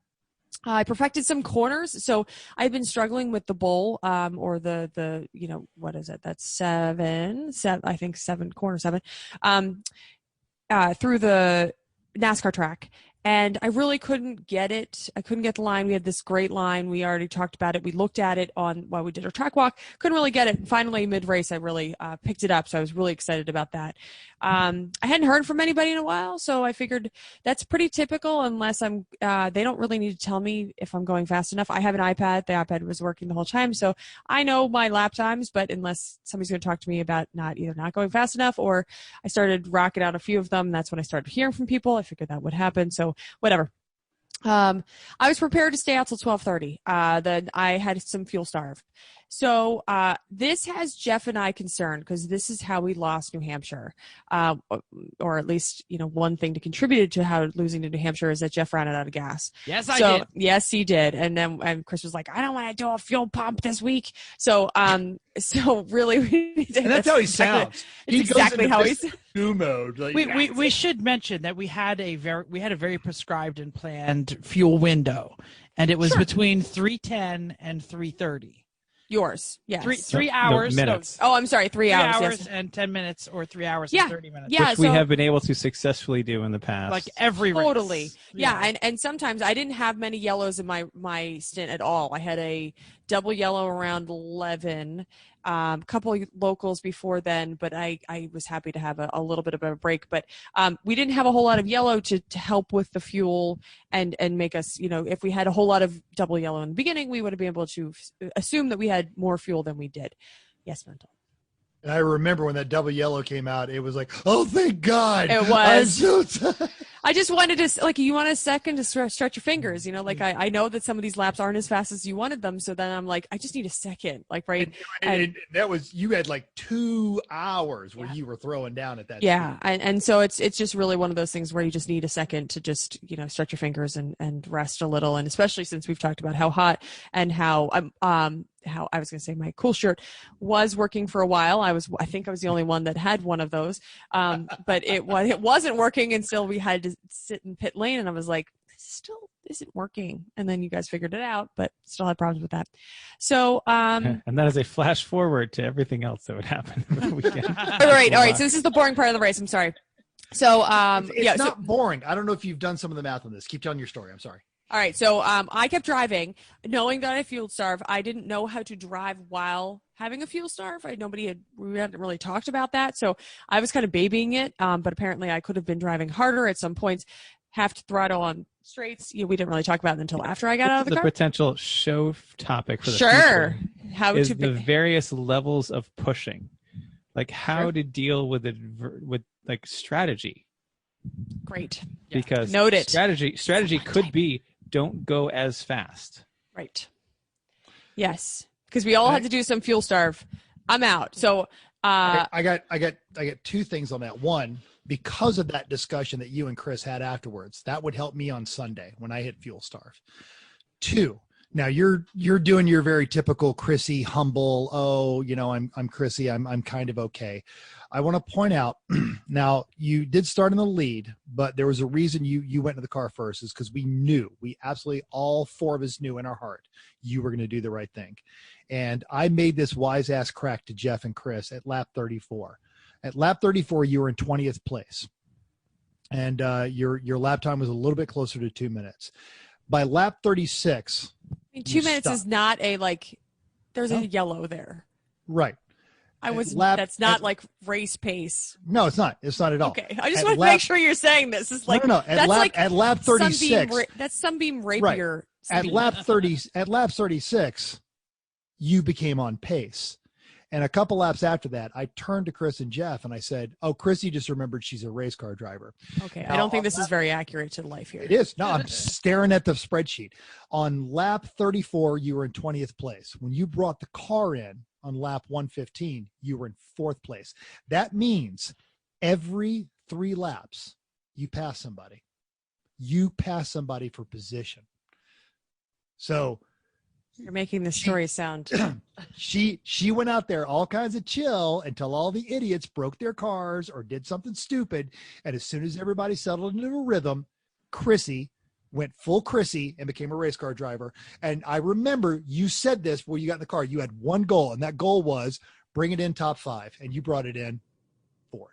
I perfected some corners. So I've been struggling with the bowl, or the what is it? That's seven, I think corner seven, through the NASCAR track. And I really couldn't get it. I couldn't get the line. We had this great line. We already talked about it. We looked at it while we did our track walk. Couldn't really get it. And finally, mid-race, I really picked it up. So I was really excited about that. I hadn't heard from anybody in a while, so I figured that's pretty typical unless they don't really need to tell me if I'm going fast enough. I have an iPad. The iPad was working the whole time, so I know my lap times, but unless somebody's going to talk to me about either not going fast enough or I started rocking out a few of them, that's when I started hearing from people. I figured that would happen, so whatever. I was prepared to stay out till 12:30. Then I had some fuel starve. So this has Jeff and I concerned because this is how we lost New Hampshire, or at least one thing to contribute to how losing to New Hampshire is that Jeff ran out of gas. Yes, I did. Yes, he did. And Chris was like, I don't want to do a fuel pump this week. So really, that's how he sounds. It's exactly how he's. Mode. Like, we should mention that we had a very prescribed and planned fuel window, and it was between 3:10 and 3:30. Yours, yes. Three hours. Minutes. Oh, I'm sorry, 3 hours. 3 hours yes. and 10 minutes, or 3 hours and 30 minutes. Yeah, which we have been able to successfully do in the past. Like every race. Totally. Yeah, and sometimes I didn't have many yellows in my stint at all. I had a double yellow around 11, couple locals before then, but I was happy to have a little bit of a break. But we didn't have a whole lot of yellow to help with the fuel and make us, if we had a whole lot of double yellow in the beginning, we would have been able to assume that we had more fuel than we did. Yes, Mental. And I remember when that double yellow came out, it was like, oh, thank God. It was. I just wanted to, you want a second to stretch your fingers, I know that some of these laps aren't as fast as you wanted them. So then I'm like, I just need a second, right. And that was, you had 2 hours where you were throwing down at that. Yeah. Speed. And so it's just really one of those things where you just need a second to just, stretch your fingers and rest a little. And especially since we've talked about how hot and how I was going to say my cool shirt was working for a while. I think I was the only one that had one of those. But it wasn't working until we had to sit in pit lane, and I was like, this still isn't working. And then you guys figured it out, but still had problems with that. So, and that is a flash forward to everything else that would happen over the weekend. All right. So this is the boring part of the race. I'm sorry. So, it's not boring. I don't know if you've done some of the math on this. Keep telling your story. I'm sorry. All right, so I kept driving, knowing that I fuel starve. I didn't know how to drive while having a fuel starve. We hadn't really talked about that, so I was kind of babying it. But apparently, I could have been driving harder at some points. have to throttle on straights. We didn't really talk about it until after I got out of the car. Potential show topic for the Sure. future How is to the various levels of pushing, like how to deal with it with like strategy. Great. Because Note it. strategy could be don't go as fast. Right. Yes, because we all had to do some fuel starve. I'm out. So I got two things on that. One, because of that discussion that you and Chris had afterwards, that would help me on Sunday when I hit fuel starve. Two, now you're doing your very typical Chrissy humble. Oh, I'm Chrissy. I'm kind of okay. I want to point out now you did start in the lead, but there was a reason you went to the car first, is because we absolutely all four of us knew in our heart you were going to do the right thing. And I made this wise ass crack to Jeff and Chris at lap 34. At lap 34, you were in 20th place, and your lap time was a little bit closer to 2 minutes. By lap 36, 2 minutes is not there's a yellow there. Right. That's not like race pace. No, it's not. It's not at all. Okay. I just want to make sure you're saying this. It's like, no. At lap 36. That's Sunbeam Rapier. Right. Speed. At lap 36, you became on pace. And a couple laps after that, I turned to Chris and Jeff and I said, "Oh, Chrissy just remembered she's a race car driver." Okay. Now, I don't think this is very accurate to life here. It is. No, I'm staring at the spreadsheet. On lap 34, you were in 20th place. When you brought the car in on lap 115, you were in 4th place. That means every 3 laps, you pass somebody. You pass somebody for position. So you're making the story sound. She went out there all kinds of chill until all the idiots broke their cars or did something stupid. And as soon as everybody settled into a rhythm, Chrissy went full Chrissy and became a race car driver. And I remember you said this when you got in the car. You had one goal, and that goal was bring it in top 5, and you brought it in 4th.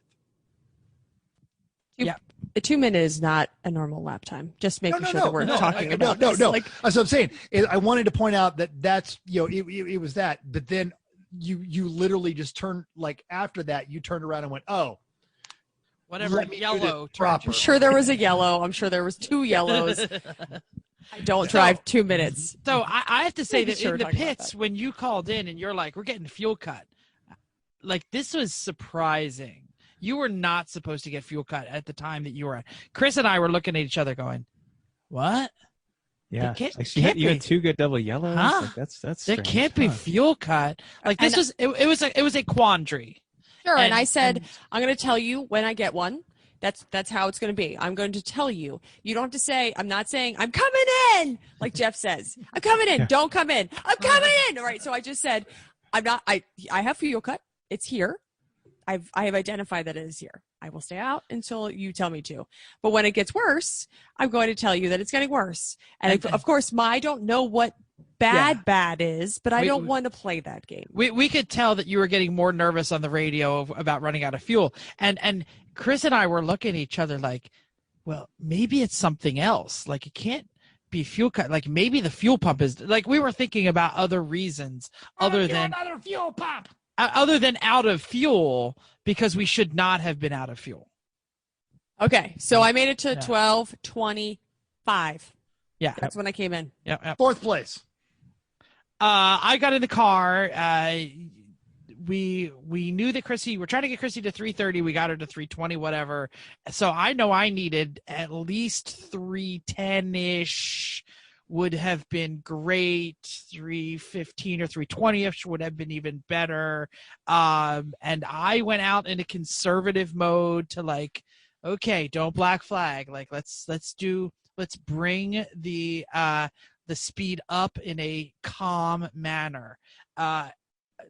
Yeah. A 2 minute is not a normal lap time. Just making sure that we're talking about this. No. That's what I'm saying. I wanted to point out that's, it was that, but then you literally just turned, like after that, you turned around and went, oh, whatever yellow. I'm sure there was a yellow. I'm sure there was 2 yellows. I don't drive 2 minutes. So I have to say that in the pits, when you called in and you're like, we're getting fuel cut, like this was surprising. You were not supposed to get fuel cut at the time that you were at. Chris and I were looking at each other going, what? Yeah. You had 2 good double yellows. Huh? Like that's there strange. can't be fuel cut. Like this was, it was a quandary. Sure. And I said, I'm going to tell you when I get one. That's how it's going to be. I'm going to tell you. You don't have to say, I'm not saying, I'm coming in, like Jeff says. I'm coming in. Don't come in. I'm coming in. All right. So I just said, I have fuel cut. It's here. I have identified that it is here. I will stay out until you tell me to. But when it gets worse, I'm going to tell you that it's getting worse. And of course, I don't know what bad is, but I don't want to play that game. We could tell that you were getting more nervous on the radio about running out of fuel. And Chris and I were looking at each other like, well, maybe it's something else. Like it can't be fuel cut. Like maybe the fuel pump is like, we were thinking about other reasons other than another fuel pump. Other than out of fuel, because we should not have been out of fuel. Okay, so I made it to 12:25. Yeah, that's when I came in. Yeah, 4th place. I got in the car. We knew that Chrissy. We're trying to get Chrissy to 3:30. We got her to 3:20, whatever. So I know I needed at least 3:10-ish. Would have been great. 3:15 or 3:20-ish would have been even better. And I went out into conservative mode to like, okay, don't black flag. Like let's bring the speed up in a calm manner. The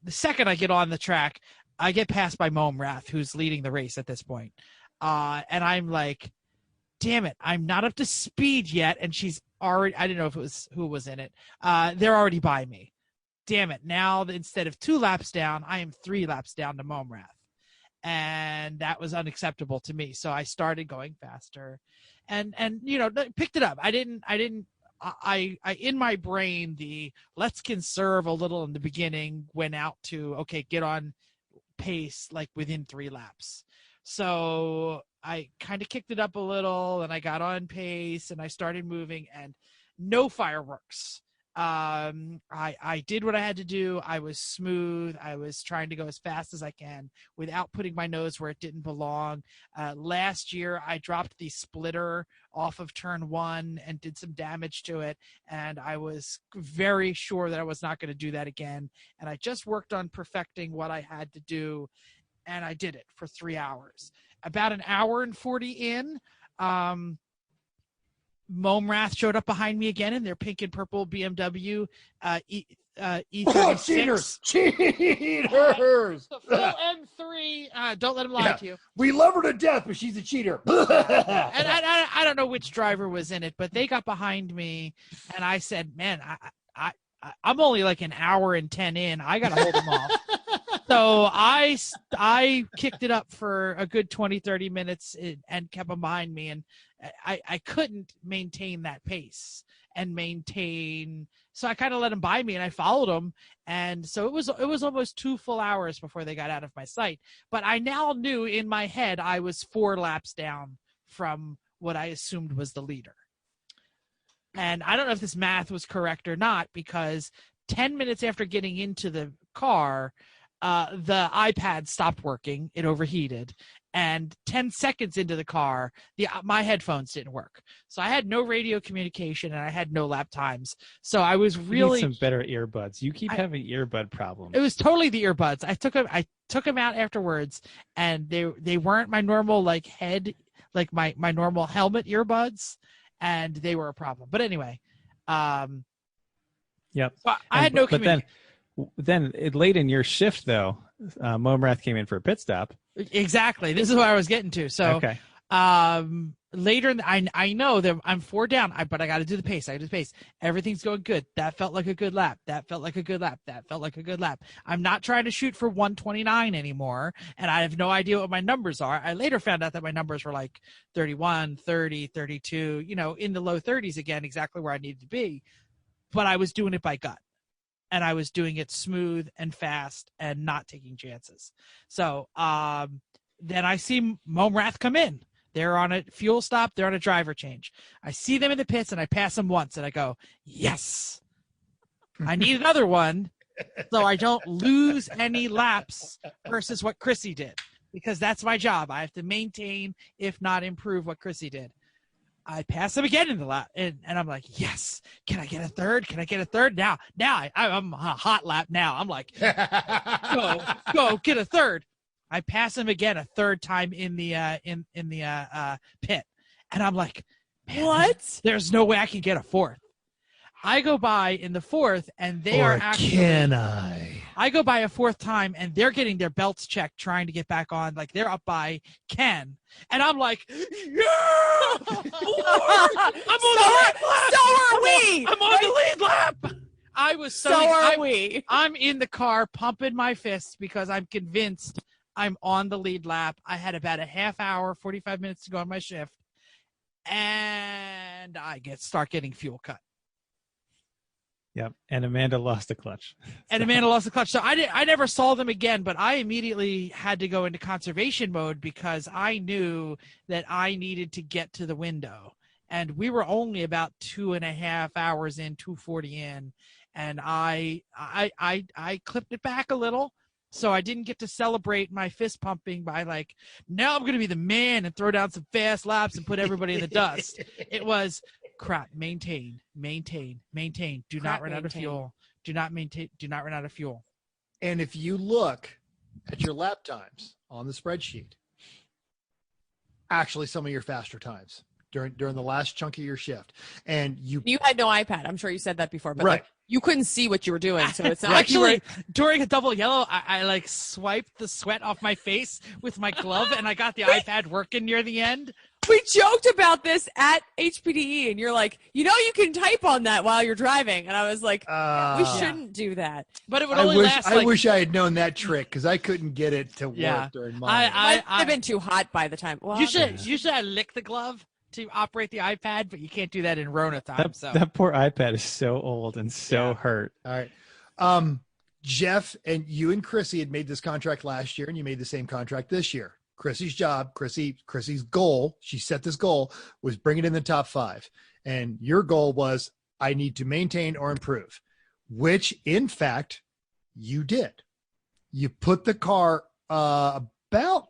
second I get on the track, I get passed by Momrath, who's leading the race at this point. And I'm like, damn it, I'm not up to speed yet. And she's already, I didn't know if it was who was in it. They're already by me. Damn it. Now, instead of 2 laps down, I am 3 laps down to Momrath. And that was unacceptable to me. So I started going faster and picked it up. I in my brain, the let's conserve a little in the beginning went out to, okay, get on pace, like within 3 laps. So I kind of kicked it up a little, and I got on pace, and I started moving, and no fireworks. I did what I had to do. I was smooth. I was trying to go as fast as I can without putting my nose where it didn't belong. Last year, I dropped the splitter off of turn 1 and did some damage to it. And I was very sure that I was not going to do that again. And I just worked on perfecting what I had to do. And I did it for 3 hours. About an hour and 40 in, Momrath showed up behind me again in their pink and purple BMW E36. Cheaters! The full M3. Don't let him lie to you. We love her to death, but she's a cheater. And I don't know which driver was in it, but they got behind me, and I said, "Man, I'm only like an hour and 10 in. I got to hold them off." So I kicked it up for a good 20, 30 minutes and kept them behind me. And I couldn't maintain that pace so I kind of let them by me and I followed them. And so it was almost 2 full hours before they got out of my sight. But I now knew in my head I was 4 laps down from what I assumed was the leader. And I don't know if this math was correct or not, because 10 minutes after getting into the car, the iPad stopped working. It overheated. And 10 seconds into the car, my headphones didn't work. So I had no radio communication and I had no lap times. So I was really you need some better earbuds. You keep having earbud problems. It was totally the earbuds. I took them out afterwards, and they weren't my normal my normal helmet earbuds, and they were a problem. But anyway, yep. So I had no communication. But then late in your shift, though, Momrath came in for a pit stop. Exactly. This is what I was getting to. So okay. Later, I know that I'm 4 down, but I got to do the pace. Everything's going good. That felt like a good lap. That felt like a good lap. That felt like a good lap. I'm not trying to shoot for 129 anymore, and I have no idea what my numbers are. I later found out that my numbers were like 31, 30, 32, in the low 30s again, exactly where I needed to be. But I was doing it by gut. And I was doing it smooth and fast and not taking chances. So then I see Momrath come in. They're on a fuel stop. They're on a driver change. I see them in the pits, and I pass them once, and I go, yes. I need another one so I don't lose any laps versus what Chrissy did, because that's my job. I have to maintain, if not improve, what Chrissy did. I pass him again in the lap, and I'm like, yes. Can I get a third? Now I'm a hot lap now. I'm like, go get a third. I pass him again a third time in the pit, and I'm like, man, what? There's no way I can get a fourth. I go by in the fourth, and they are actually. Can I? I go by a fourth time, and they're getting their belts checked, trying to get back on. Like, they're up by Ken, and I'm like, yeah! I'm on the lead lap! So are we! I'm on the lead lap! I was so are we. I'm in the car pumping my fists because I'm convinced I'm on the lead lap. I had about a half hour, 45 minutes to go on my shift, and I start getting fuel cut. Yep, and Amanda lost a clutch. So I never saw them again, but I immediately had to go into conservation mode because I knew that I needed to get to the window. And we were only about 2.5 hours in, 2:40 in, and I clipped it back a little. So I didn't get to celebrate my fist pumping by like, now I'm going to be the man and throw down some fast laps and put everybody in the dust. It was crap. Maintain. Do not run out of fuel. Do not run out of fuel. And if you look at your lap times on the spreadsheet, actually some of your faster times during the last chunk of your shift, and you had no iPad. I'm sure you said that before, but right. You couldn't see what you were doing, so it's not actually during a double yellow. I like swiped the sweat off my face with my glove, and I got the iPad working near the end. We joked about this at HPDE, and you're like, you can type on that while you're driving, and I was like, we shouldn't do that. But it would only last. I wish I had known that trick because I couldn't get it to work during mine. I've been too hot by the time. Well, you should lick the glove to operate the iPad, but you can't do that in Rona time. That poor iPad is so old and so hurt. All right. Jeff and you and Chrissy had made this contract last year, and you made the same contract this year. Chrissy's job, Chrissy's goal, she set this goal, was bring it in the top 5. And your goal was, I need to maintain or improve, which in fact you did. You put the car because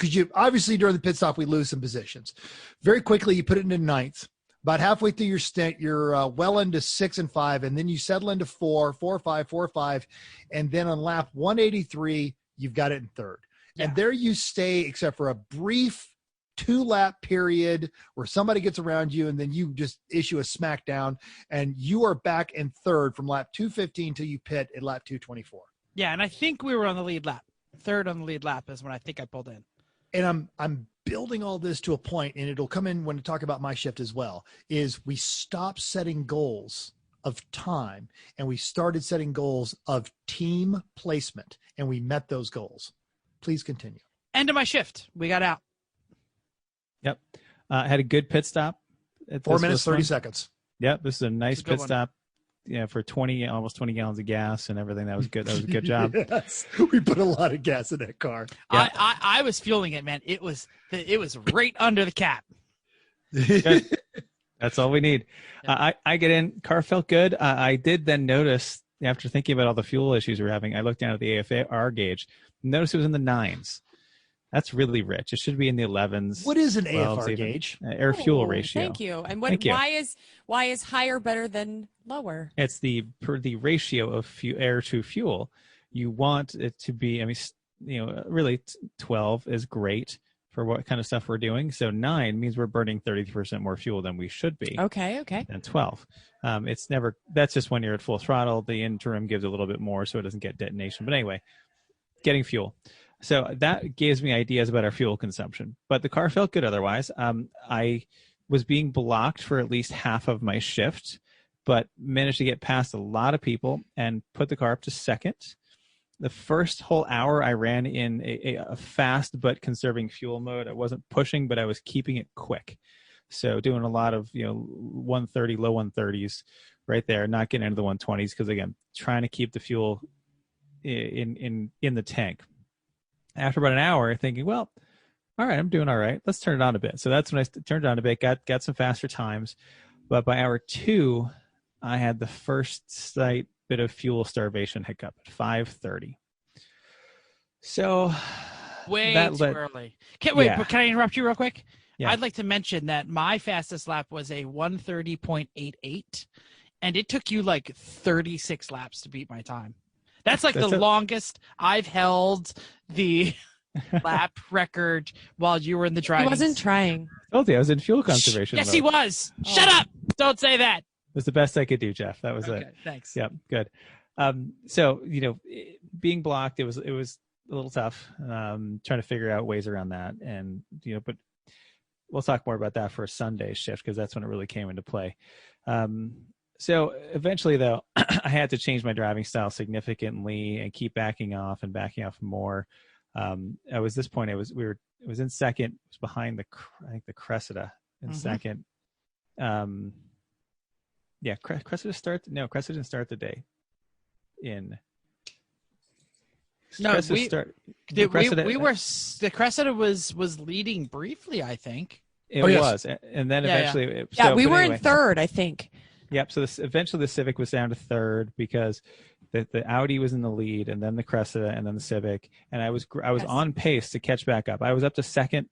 you obviously during the pit stop, we lose some positions. Very quickly, you put it into 9th. About halfway through your stint, you're well into 6 and 5, and then you settle into 4, 4, 5, 4, 5. And then on lap 183, you've got it in 3rd. Yeah. And there you stay, except for a brief 2-lap period where somebody gets around you and then you just issue a smackdown, and you are back in 3rd from lap 215 till you pit at lap 224. Yeah, and I think we were on the lead lap. 3rd on the lead lap is when I think I pulled in. And I'm building all this to a point, and it'll come in when I talk about my shift as well, is we stopped setting goals of time and we started setting goals of team placement, and we met those goals. Please continue. End of my shift. We got out. Yep. I had a good pit stop. 4 minutes, 30 seconds. Yep. This is a nice pit stop. Yeah, for almost 20 gallons of gas and everything. That was good. That was a good job. Yes. We put a lot of gas in that car. Yeah. I was fueling it, man. It was right under the cap. That's all we need. Yeah. I get in. Car felt good. I did then notice, after thinking about all the fuel issues we're having, I looked down at the AFR gauge. Noticed it was in the 9s. That's really rich. It should be in the 11s. What is an 12s, AFR gauge? Air fuel ratio. Thank you. And why is higher better than lower? It's the ratio of air to fuel. You want it to be, really 12 is great for what kind of stuff we're doing. So 9 means we're burning 30% more fuel than we should be. Okay. And 12. That's just when you're at full throttle. The interim gives a little bit more so it doesn't get detonation. But anyway, getting fuel. So that gives me ideas about our fuel consumption, but the car felt good otherwise. I was being blocked for at least half of my shift, but managed to get past a lot of people and put the car up to 2nd. The first whole hour I ran in a fast but conserving fuel mode. I wasn't pushing, but I was keeping it quick. So doing a lot of 130, low 130s right there, not getting into the 120s because, again, trying to keep the fuel in the tank. After about an hour, thinking, well, all right, I'm doing all right. Let's turn it on a bit. So that's when I turned it on a bit, got some faster times. But by hour 2, I had the first slight bit of fuel starvation hiccup at 5:30. So way too early. Can I interrupt you real quick? Yeah. I'd like to mention that my fastest lap was a 1:30.88, and it took you like 36 laps to beat my time. That's like the longest I've held the lap record while you were in the driving. He wasn't trying. I told you I was in fuel conservation Yes, mode. he was. Oh. Shut up! Don't say that. It was the best I could do, Jeff. That was it. Thanks. Yep, good. So being blocked, it was a little tough. Trying to figure out ways around that, and but we'll talk more about that for a Sunday shift because that's when it really came into play. So eventually, though, I had to change my driving style significantly and keep backing off more. It was in 2nd. It was behind the Cressida in 2nd. Cressida didn't start the day. The Cressida was leading briefly, I think. It was, and then eventually. We were in 3rd, I think. Yep. So eventually the Civic was down to 3rd because the Audi was in the lead, and then the Cressida, and then the Civic, and I was on pace to catch back up. I was up to 2nd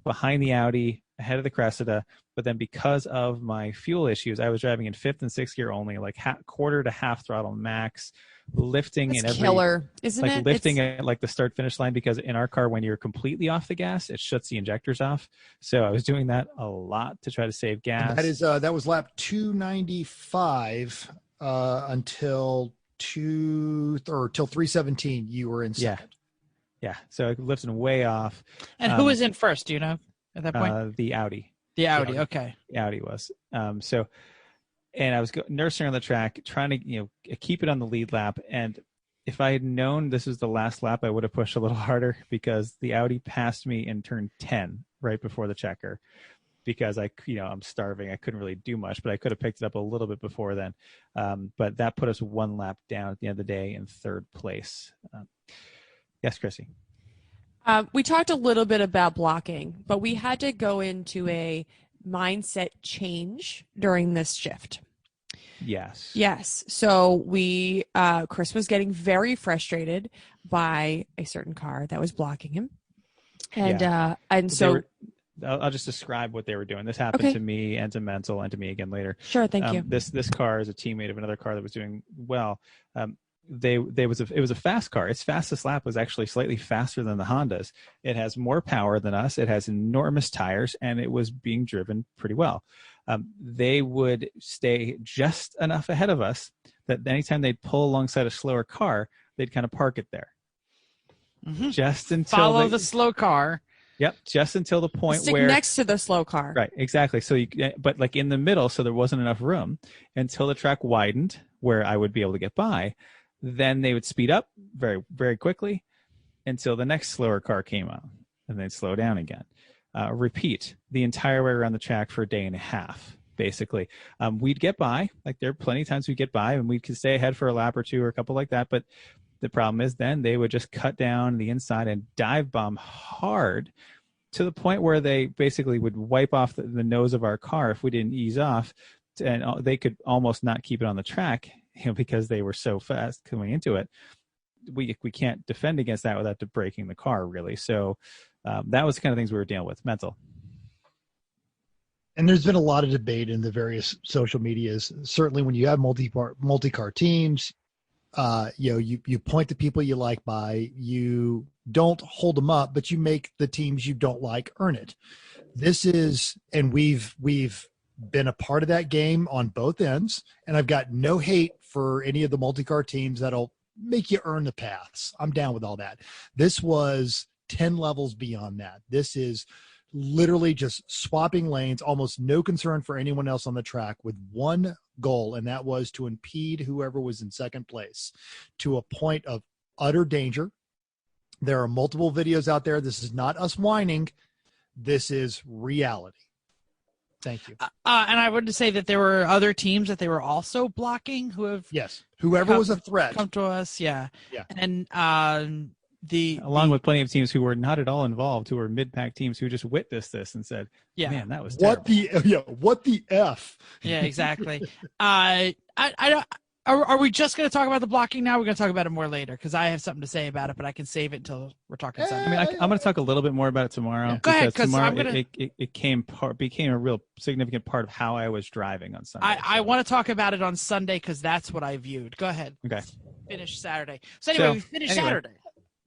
behind the Audi, ahead of the Cressida, but then because of my fuel issues, I was driving in 5th and 6th gear only, like quarter to half throttle max, lifting That's in every killer, isn't it? Lifting at like the start finish line, because in our car, when you're completely off the gas, it shuts the injectors off. So I was doing that a lot to try to save gas. That was lap 295 until 317. You were in 2nd. Yeah. So I lifted way off. And who was in first? Do you know at that point? The Audi. The Audi. Okay. The Audi was. And I was nursing on the track, trying to keep it on the lead lap. And if I had known this was the last lap, I would have pushed a little harder, because the Audi passed me in turn 10 right before the checker. Because I'm starving, I couldn't really do much, but I could have picked it up a little bit before then. But that put us 1 lap down at the end of the day in 3rd place. Yes, Chrissy. We talked a little bit about blocking, but we had to go into a mindset change during this shift. Yes. Yes. So Chris was getting very frustrated by a certain car that was blocking him. And so I'll just describe what they were doing. This happened to me and to Mental and to me again later. Sure. Thank you. This car is a teammate of another car that was doing well. It was a fast car. Its fastest lap was actually slightly faster than the Honda's. It has more power than us. It has enormous tires, and it was being driven pretty well. They would stay just enough ahead of us that anytime they'd pull alongside a slower car, they'd kind of park it there. Mm-hmm. Just until follow the slow car. Yep, just until the point Stick where next to the slow car. Right, exactly. So but like in the middle, so there wasn't enough room until the track widened where I would be able to get by. Then they would speed up very, very quickly until the next slower car came out, and they'd slow down again. Repeat the entire way around the track for a day and a half, basically. We'd get by, like there are plenty of times we'd get by, and we could stay ahead for a lap or two or a couple like that. But the problem is then they would just cut down the inside and dive bomb hard to the point where they basically would wipe off the nose of our car if we didn't ease off, and they could almost not keep it on the track. Because they were so fast coming into it, we can't defend against that without breaking the car, really. So that was the kind of things we were dealing with. Mental. And there's been a lot of debate in the various social medias. Certainly, when you have multi-car teams, you point the people you like by. You don't hold them up, but you make the teams you don't like earn it. This is, and we've been a part of that game on both ends, and I've got no hate for any of the multi-car teams that'll make you earn the paths. I'm down with all that. This was 10 levels beyond that. This is literally just swapping lanes, almost no concern for anyone else on the track, with one goal, and that was to impede whoever was in second place to a point of utter danger. There are multiple videos out there. This is not us whining. This is reality. Thank you. And I wanted to say that there were other teams that they were also blocking who have whoever was a threat come to us. Yeah. And along with plenty of teams who were not at all involved, who were mid-pack teams who just witnessed this and said, "Man, that was terrible." What the F? Yeah, exactly. Are we just going to talk about the blocking now? We're going to talk about it more later because I have something to say about it, but I can save it until we're talking Sunday. I mean, I'm going to talk a little bit more about it tomorrow. Yeah. Go ahead, because tomorrow it became a real significant part of how I was driving on Sunday. I want to talk about it on Sunday because that's what I viewed. Go ahead. Okay. Finish Saturday. So anyway, we finished Saturday.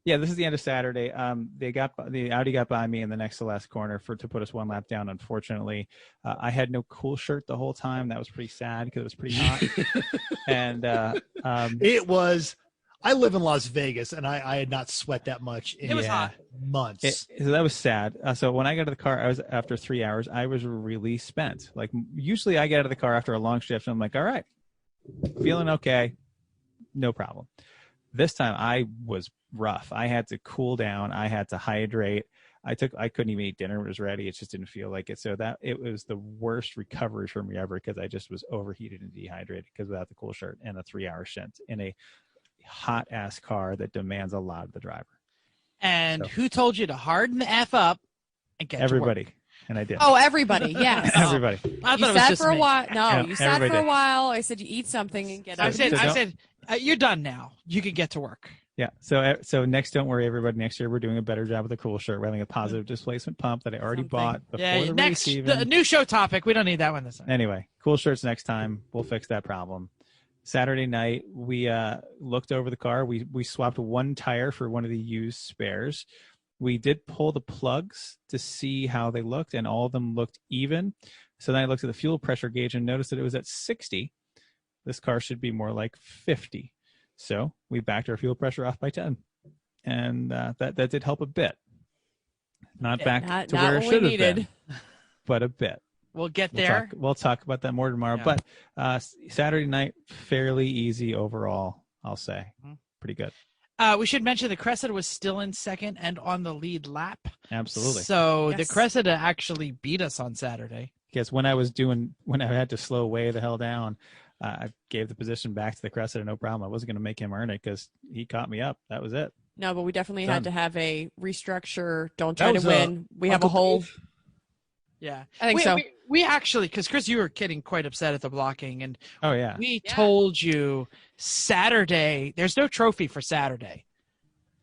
Yeah, this is the end of Saturday. The Audi got by me in the next to last corner to put us one lap down. Unfortunately, I had no cool shirt the whole time. That was pretty sad because it was pretty hot. And it was. I live in Las Vegas, and I had not sweat that much in months. So that was sad. So when I got to the car, I was after 3 hours. I was really spent. Like usually, I get out of the car after a long shift, and I'm like, all right, feeling okay, no problem. This time I was rough. I had to cool down. I had to hydrate. I couldn't even eat dinner when it was ready. It just didn't feel like it. So that it was the worst recovery for me ever because I just was overheated and dehydrated because without the cool shirt and a 3-hour stint in a hot ass car that demands a lot of the driver. And who told you to harden the F up and get everybody? To work? And I did. Oh, everybody. Yes. Everybody. I thought you it was sat just for a me. while. No, Yeah, you sat for a did. while. I said you eat something and get I out. said, you're done now. You can get to work. Yeah. So next, don't worry, everybody. Next year, we're doing a better job with the cool shirt. We're having a positive displacement pump that I already bought before the race even. The new show topic. We don't need that one this time. Anyway, cool shirts next time. We'll fix that problem. Saturday night, we looked over the car. We swapped one tire for one of the used spares. We did pull the plugs to see how they looked, and all of them looked even. So then I looked at the fuel pressure gauge and noticed that it was at 60. This car should be more like 50. So we backed our fuel pressure off by 10. And that did help a bit. Not back to where it should have been, but a bit. We'll get there. We'll talk about that more tomorrow. Yeah. But Saturday night, fairly easy overall, I'll say. Pretty good. We should mention the Cressida was still in second and on the lead lap. Absolutely. So the Cressida actually beat us on Saturday. Because when I had to slow way the hell down, I gave the position back to the Cressida, no problem. I wasn't going to make him earn it because he caught me up. That was it. No, but we definitely had to have a restructure. Don't That try to was, win. We have a Uncle whole. Dave? Yeah, I think so. We actually, because Chris, you were getting quite upset at the blocking, and Oh yeah. we told you Saturday. There's no trophy for Saturday.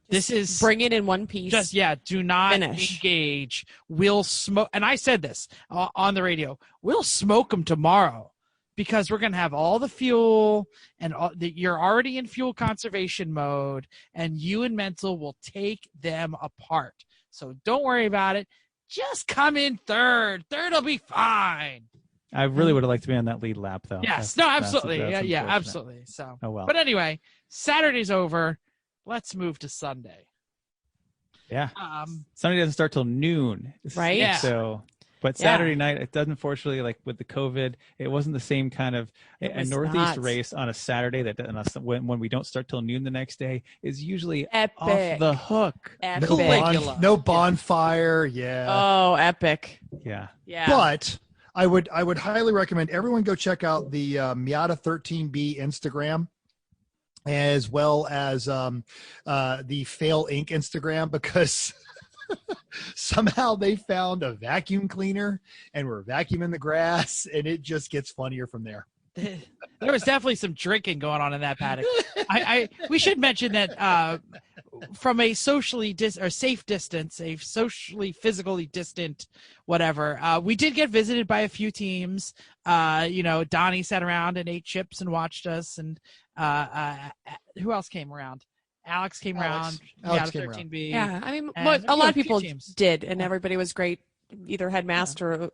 This is Bring it in one piece. just do not Finish. engage. We'll smoke, and I said this on the radio. We'll smoke them tomorrow because we're gonna have all the fuel, and you're already in fuel conservation mode, and you and Mental will take them apart. So don't worry about it. Just come in third. Third'll be fine. I really would have liked to be on that lead lap, though. Yes, That's absolutely. Yeah, unfortunate. absolutely. So, Oh well. but anyway, Saturday's over. Let's move to Sunday. Yeah. Um, Sunday doesn't start till noon. Right? Yeah. So, but Saturday night, it does, unfortunately, like with the COVID, it wasn't the same kind of a was Northeast not. race on a Saturday when we don't start till noon the next day is usually Epic. off the hook. Epic. No bonfire. Yeah. Oh, epic. Yeah. Yeah. But I would highly recommend everyone go check out the Miata 13B Instagram, as well as the Fail Inc. Instagram, because somehow they found a vacuum cleaner and we're vacuuming the grass, and it just gets funnier from there. there was definitely some drinking going on in that paddock. We should mention that from a safe distance, a socially physically distant whatever, we did get visited by a few teams. Donnie sat around and ate chips and watched us, and who else came around? Alex came around. Alex came 13B. Yeah. I mean, And, a lot of few people teams. did, and everybody was great. Either had masked or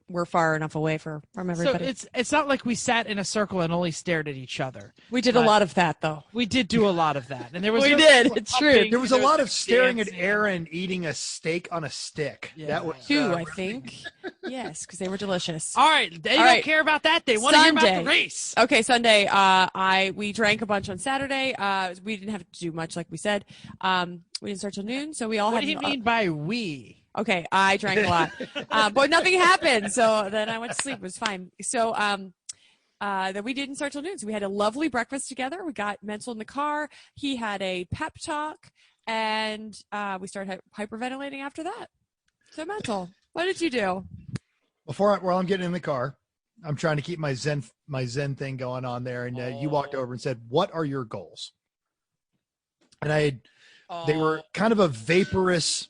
were far enough away from everybody. So it's not like we sat in a circle and only stared at each other. We did a lot of that, though. We did do a lot of that, and there was We did. It's true. There was a lot of staring at dancing. Aaron eating a steak on a stick. Yeah. That was Two, I think. Yes, because they were delicious. All right, they All don't right. care about that. They want to hear about Sunday. the race. Okay, Sunday. We drank a bunch on Saturday. We didn't have to do much, like we said. We didn't start till noon, so we all What had. do you mean by we? Okay, I drank a lot, but nothing happened. So then I went to sleep. It was fine. So then we didn't start till noon. So we had a lovely breakfast together. We got Mental in the car. He had a pep talk, and we started hyperventilating after that. So Mental, what did you do? while I'm getting in the car, I'm trying to keep my Zen thing going on there, and you walked over and said, "What are your goals?" And they were kind of a vaporous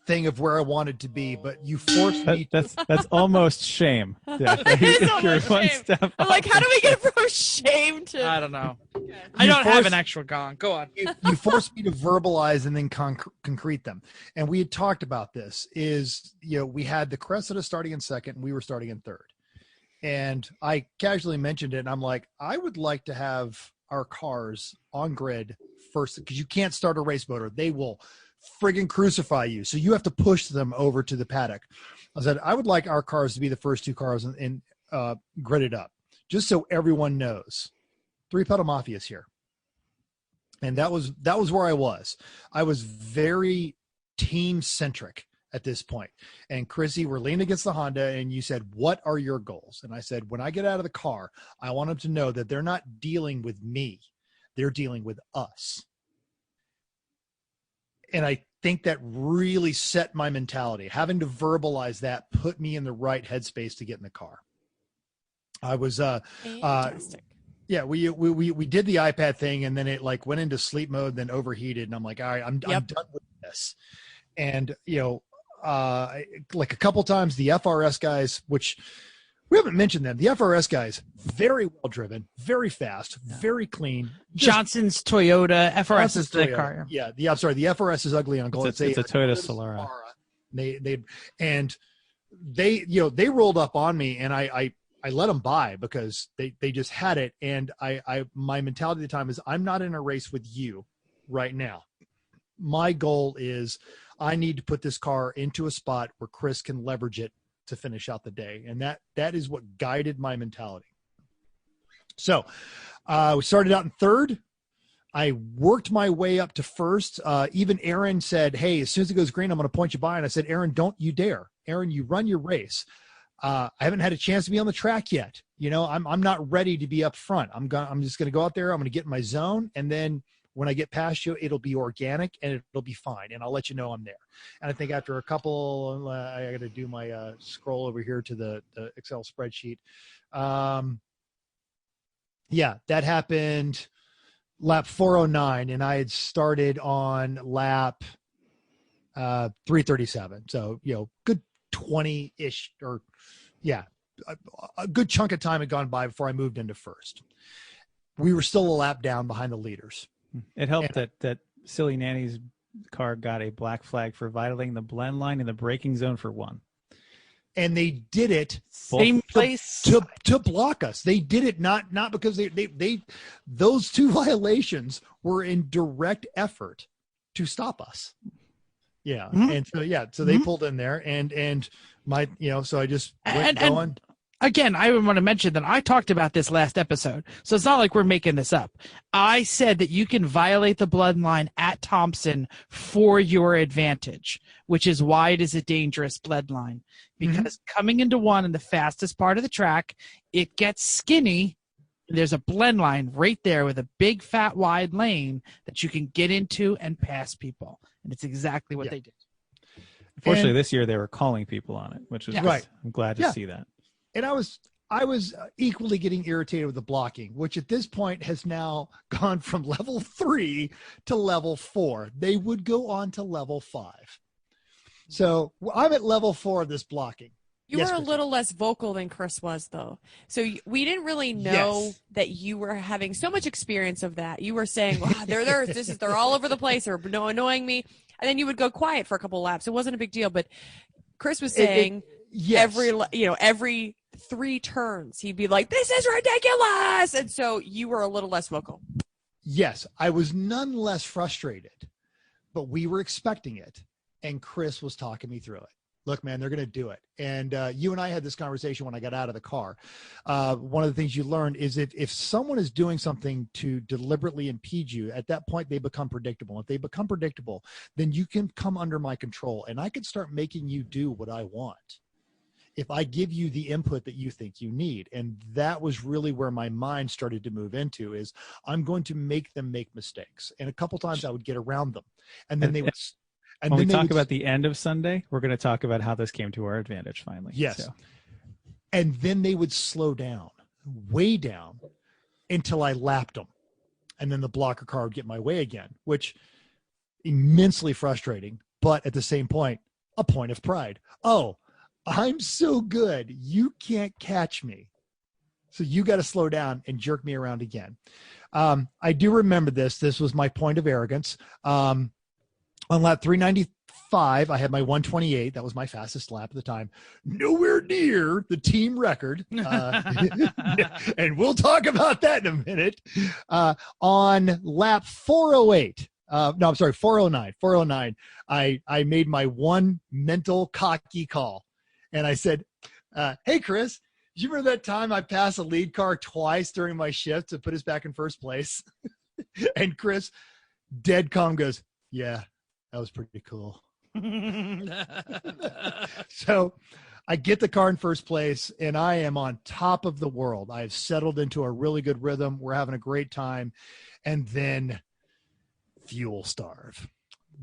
thing of where I wanted to be, but you forced me. That's almost shame. Yeah. It is You're almost one shame. step I'm like, off. how do we get from shame to? I don't know. I don't have an actual gong. Go on. You forced me to verbalize and then concrete them. And we had talked about this. We had the Cressida starting in second, and we were starting in third. And I casually mentioned it, and I'm like, I would like to have our cars on grid first, because you can't start a race motor. They will friggin' crucify you. So you have to push them over to the paddock. I said, I would like our cars to be the first two cars and gridded up, just so everyone knows. Three Pedal Mafia is here. And that was where I was. I was very team centric at this point. And Chrissy, we're leaning against the Honda, and you said, what are your goals? And I said, when I get out of the car, I want them to know that they're not dealing with me. They're dealing with us. And I think that really set my mentality. Having to verbalize that put me in the right headspace to get in the car. I was, Fantastic. yeah, we did the iPad thing, and then it like went into sleep mode, then overheated, and I'm like, all right, I'm done with this. And like a couple times the FRS guys, which we haven't mentioned them, the FRS guys, very well driven, very fast, very clean. Johnson's Toyota FRS is the Toyota. car. Yeah. I'm sorry. The FRS is ugly on gold. It's a Toyota Solara. They rolled up on me, and I let them by because they just had it. And my mentality at the time is, I'm not in a race with you right now. My goal is I need to put this car into a spot where Chris can leverage it to finish out the day. And that is what guided my mentality. So we started out in third. I worked my way up to first. Even Aaron said, hey, as soon as it goes green, I'm going to point you by. And I said, Aaron, don't you dare. Aaron, you run your race. I haven't had a chance to be on the track yet. I'm not ready to be up front. I'm just going to go out there. I'm going to get in my zone. And then When I get past you, it'll be organic and it'll be fine. And I'll let you know I'm there. And I think after a couple, I got to do my scroll over here to the Excel spreadsheet. Yeah, that happened lap 409, and I had started on lap 337. So, good 20-ish, or a good chunk of time had gone by before I moved into first. We were still a lap down behind the leaders. It helped that Silly Nanny's car got a black flag for violating the blend line in the braking zone for 1. And they did it Same place to block us. They did it not because they those 2 violations were in direct effort to stop us. Yeah. Mm-hmm. And so they pulled in there and my, so I just went going. And again, I want to mention that I talked about this last episode. So it's not like we're making this up. I said that you can violate the bloodline at Thompson for your advantage, which is why it is a dangerous bloodline. Because coming into 1 in the fastest part of the track, it gets skinny. There's a blend line right there with a big, fat, wide lane that you can get into and pass people. And it's exactly what they did. Unfortunately, this year they were calling people on it, which was right. I'm glad to see that. And I was equally getting irritated with the blocking, which at this point has now gone from level 3 to level 4. They would go on to level 5. So I'm at level 4 of this blocking. You were a little less vocal than Chris was, though. So we didn't really know that you were having so much experience of that. You were saying, wow, they're all over the place, or annoying me. And then you would go quiet for a couple of laps. It wasn't a big deal. But Chris was saying every 3 turns, he'd be like, this is ridiculous. And so you were a little less vocal. Yes, I was none less frustrated, but we were expecting it. And Chris was talking me through it. Look, man, they're going to do it. And you and I had this conversation when I got out of the car. One of the things you learn is if someone is doing something to deliberately impede you, at that point, they become predictable. If they become predictable, then you can come under my control and I can start making you do what I want. If I give you the input that you think you need. And that was really where my mind started to move into, is I'm going to make them make mistakes. And a couple times I would get around them. And then they would... And when we talk about the end of Sunday, we're going to talk about how this came to our advantage finally. Yes. So. And then they would slow down, way down, until I lapped them. And then the blocker car would get my way again, which immensely frustrating, but at the same point, a point of pride. Oh, I'm so good. You can't catch me. So you got to slow down and jerk me around again. I do remember this. This was my point of arrogance. On lap 395, I had my 128. That was my fastest lap at the time. Nowhere near the team record. And we'll talk about that in a minute. On lap 408, 409, I made my one mental cocky call. And I said, hey, Chris, do you remember that time I passed a lead car twice during my shift to put us back in first place? And Chris, dead calm, goes, yeah. That was pretty cool. So I get the car in first place and I am on top of the world. I have settled into a really good rhythm. We're having a great time. And then fuel starve,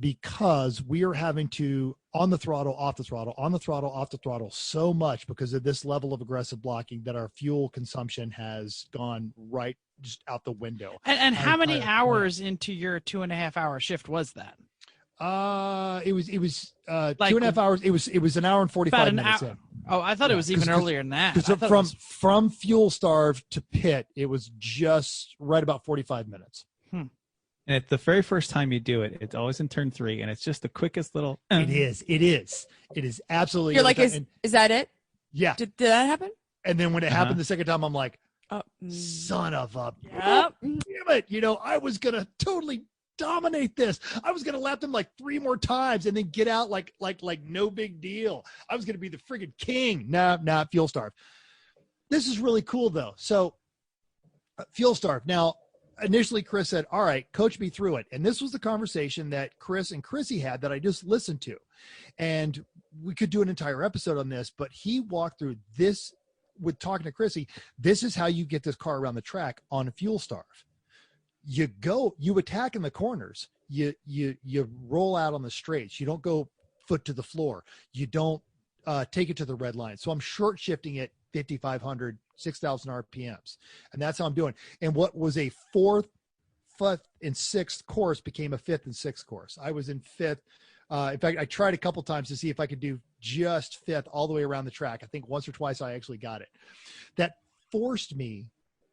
because we are having to on the throttle, off the throttle, on the throttle, off the throttle so much because of this level of aggressive blocking that our fuel consumption has gone right just out the window. And how many hours into your 2.5 hour shift was that? It was 2.5 hours. It was an hour and 45 minutes in. Oh, I thought it was even earlier than that. From fuel starve to pit, it was just right about 45 minutes. And it's the very first time you do it, it's always in turn 3, and it's just the quickest little. It is absolutely. You're like, is that it? Yeah. Did that happen? And then when it happened the second time, I'm like, son of a damn it! I was gonna totally dominate this. I was going to lap them like 3 more times and then get out like no big deal. I was going to be the friggin' king. Nah, fuel starve. This is really cool though. So fuel starve. Now, initially Chris said, all right, coach me through it. And this was the conversation that Chris and Chrissy had that I just listened to. And we could do an entire episode on this, but he walked through this with talking to Chrissy. This is how you get this car around the track on a fuel starve. you attack in the corners. You roll out on the straights. You don't go foot to the floor. You don't take it to the red line. So I'm short shifting at 5,500, 6,000 RPMs. And that's how I'm doing. And what was a fourth, fifth, and sixth course became a fifth and sixth course. I was in fifth. In fact, I tried a couple times to see if I could do just fifth all the way around the track. I think once or twice I actually got it. That forced me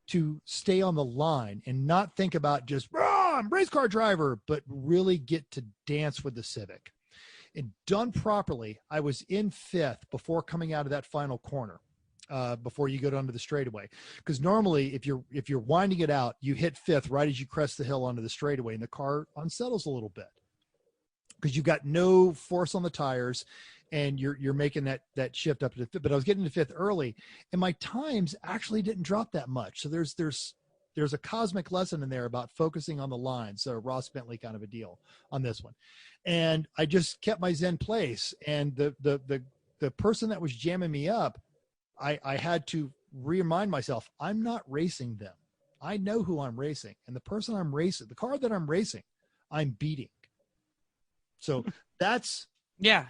to stay on the line and not think about just, I'm a race car driver, but really get to dance with the Civic. And done properly, I was in fifth before coming out of that final corner, before you go down to the straightaway. Because normally, if you're winding it out, you hit fifth right as you crest the hill onto the straightaway, and the car unsettles a little bit because you've got no force on the tires, and you're making that shift up to fifth. But I was getting to fifth early, and my times actually didn't drop that much. So there's a cosmic lesson in there about focusing on the line. So Ross Bentley kind of a deal on this one. And I just kept my Zen place. And the person that was jamming me up, I had to remind myself, I'm not racing them. I know who I'm racing. And the person I'm racing, the car that I'm racing, I'm beating. So that's, Yeah.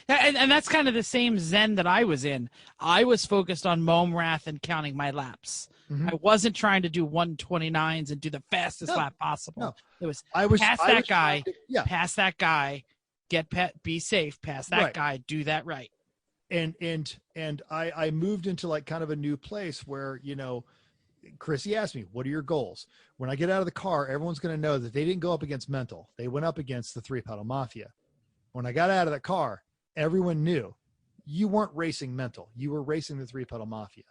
And that's kind of the same Zen that I was in. I was focused on Momrath and counting my laps. Mm-hmm. I wasn't trying to do 129s and do the fastest lap possible. No. It was pass that guy, be safe, pass that Right. guy, do that right. And I moved into like kind of a new place where, Chrissy asked me, what are your goals? When I get out of the car, everyone's going to know that they didn't go up against Mental. They went up against the 3-pedal mafia. When I got out of the car, everyone knew you weren't racing Mental. You were racing the 3-pedal mafia.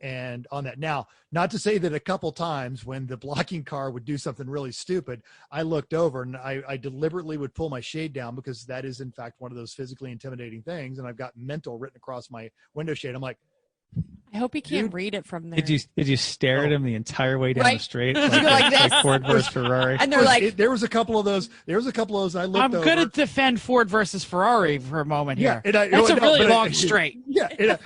And on that, now, not to say that a couple times when the blocking car would do something really stupid, I looked over and I deliberately would pull my shade down because that is in fact one of those physically intimidating things. And I've got Mental written across my window shade. I'm like, I hope he can't read it from there. Did you stare at him the entire way down Right. the straight? Like this. Like Ford versus Ferrari. And they're like, there was a couple of those. I looked I'm over. going to defend Ford versus Ferrari for a moment Yeah, here. and That's a really long straight. Yeah,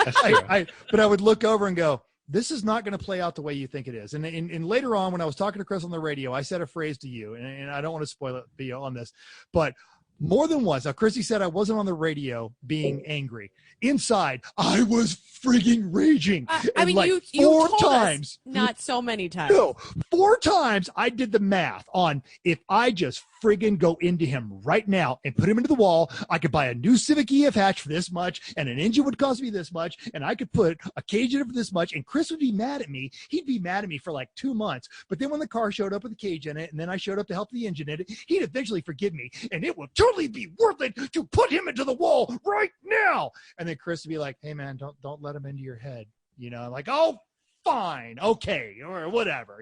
but I would look over and go, this is not going to play out the way you think it is. And later on, when I was talking to Chris on the radio, I said a phrase to you, and I don't want to spoil it on this, but more than once. Now, Chrissy said I wasn't on the radio being angry. Inside, I was frigging raging. I mean, like you four told times. us not so many times. No, 4 times I did the math on if I just friggin' go into him right now and put him into the wall, I could buy a new Civic EF hatch for this much, and an engine would cost me this much, and I could put a cage in it for this much, and Chris would be mad at me. He'd be mad at me for like 2 months. But then when the car showed up with a cage in it, and then I showed up to help the engine in it, he'd eventually forgive me, and it would totally be worth it to put him into the wall right now. And then Chris would be like, hey man, don't let him into your head. I'm like, oh, fine. Okay. Or whatever,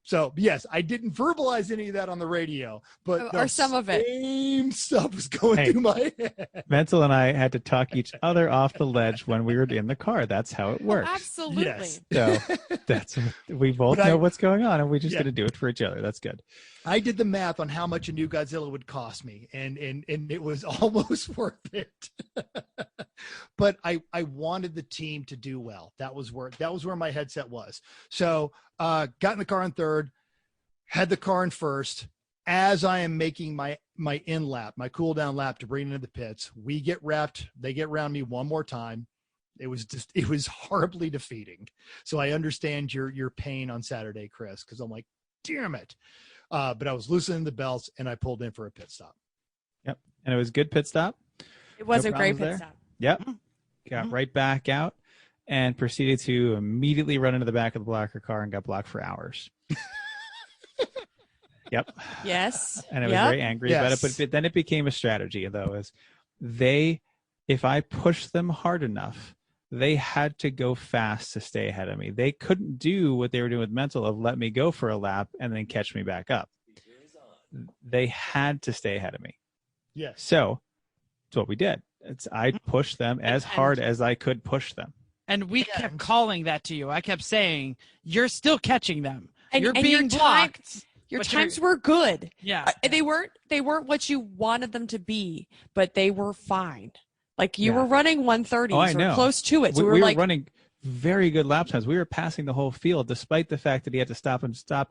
So yes, I didn't verbalize any of that on the radio, but or some of it. Same stuff was going through my head. Mental and I had to talk each other off the ledge when we were in the car. That's how it works. Absolutely. Yes. So we both know what's going on, and we just got to do it for each other. That's good. I did the math on how much a new Godzilla would cost me, and it was almost worth it. But I wanted the team to do well. That was where my headset was. So got in the car in third, had the car in first. As I am making my in lap, my cool down lap to bring into the pits, we get wrapped. They get around me one more time. It was horribly defeating. So I understand your pain on Saturday, Chris, because I'm like, damn it. But I was loosening the belts and I pulled in for a pit stop. Yep. And it was a good pit stop. It was No a great problems pit there. stop. Yep. Got right back out and proceeded to immediately run into the back of the blocker car and got blocked for hours. Yep. Yes. And I was very angry about it. But then it became a strategy, though, if I pushed them hard enough, they had to go fast to stay ahead of me. They couldn't do what they were doing with Mental of let me go for a lap and then catch me back up. They had to stay ahead of me. Yes. So that's what we did. I pushed them as hard as I could push them. And we kept calling that to you. I kept saying, you're still catching them. And You're and being blocked. Your times were good. Yeah. They weren't what you wanted them to be, but they were fine. Like you were running 130s I know. or close to it. So we we were like running very good lap times. We were passing the whole field, despite the fact that he had to stop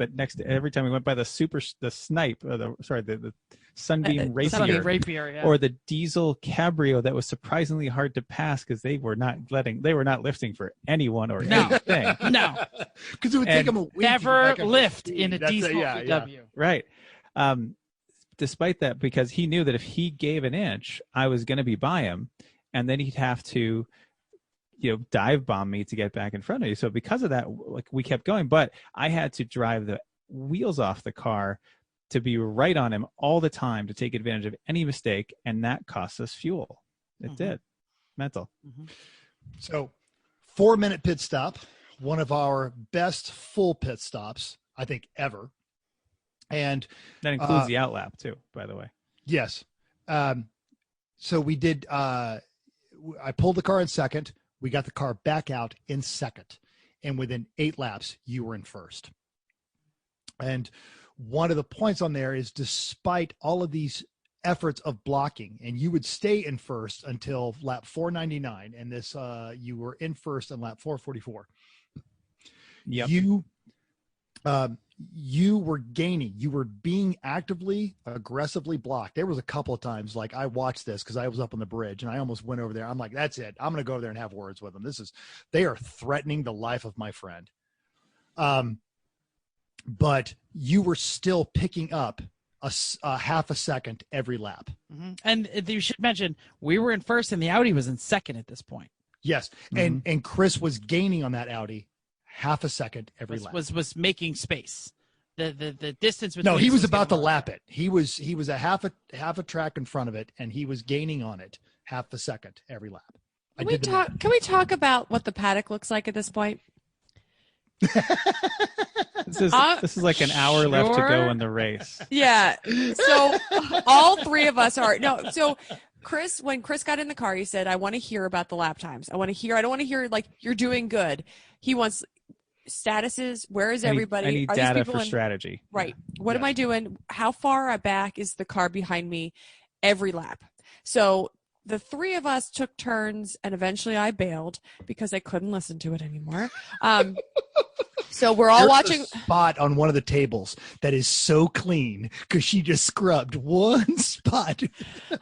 it next to every time we went by the snipe, or the Sunbeam Rapier, Sunbeam Rapier, yeah. or the diesel Cabrio that was surprisingly hard to pass because they were not lifting for anyone or anything. No, because it would take them a week. Never lift in a diesel VW. Yeah. Right. Despite that, because he knew that if he gave an inch, I was going to be by him, and then he'd have to, dive bomb me to get back in front of you. So because of that, like, we kept going, but I had to drive the wheels off the car to be right on him all the time to take advantage of any mistake, and that cost us fuel. It did. Mental. So 4-minute pit stop, one of our best full pit stops, I think, ever. And that includes the outlap too, by the way. Yes. So we did, I pulled the car in second. We got the car back out in second. And within 8 laps, you were in first. And one of the points on there is, despite all of these efforts of blocking, and you would stay in first until lap 499. And this, you were in first on lap 444. Yep. You were gaining. You were being aggressively blocked. There was a couple of times, like, I watched this because I was up on the bridge and I almost went over there. I'm like, that's it. I'm going to go over there and have words with them. They are threatening the life of my friend. But you were still picking up a half a second every lap. And you should mention, we were in first and the Audi was in second at this point. Yes. And Chris was gaining on that Audi half a second every lap. Was making space. The distance between. No, he was about to lap it. He was a half a track in front of it, and he was gaining on it half a second every lap. Can we talk about what the paddock looks like at this point? This is like an hour left to go in the race. Yeah. So all 3 of us are So Chris, when Chris got in the car, he said, "I want to hear about the lap times. I don't want to hear like you're doing good." He wants statuses. Where is everybody? I need data for strategy. Right. What am I doing? How far back is the car behind me every lap? So the 3 of us took turns, and eventually I bailed because I couldn't listen to it anymore. So we're all watching. A spot on one of the tables that is so clean because she just scrubbed one spot.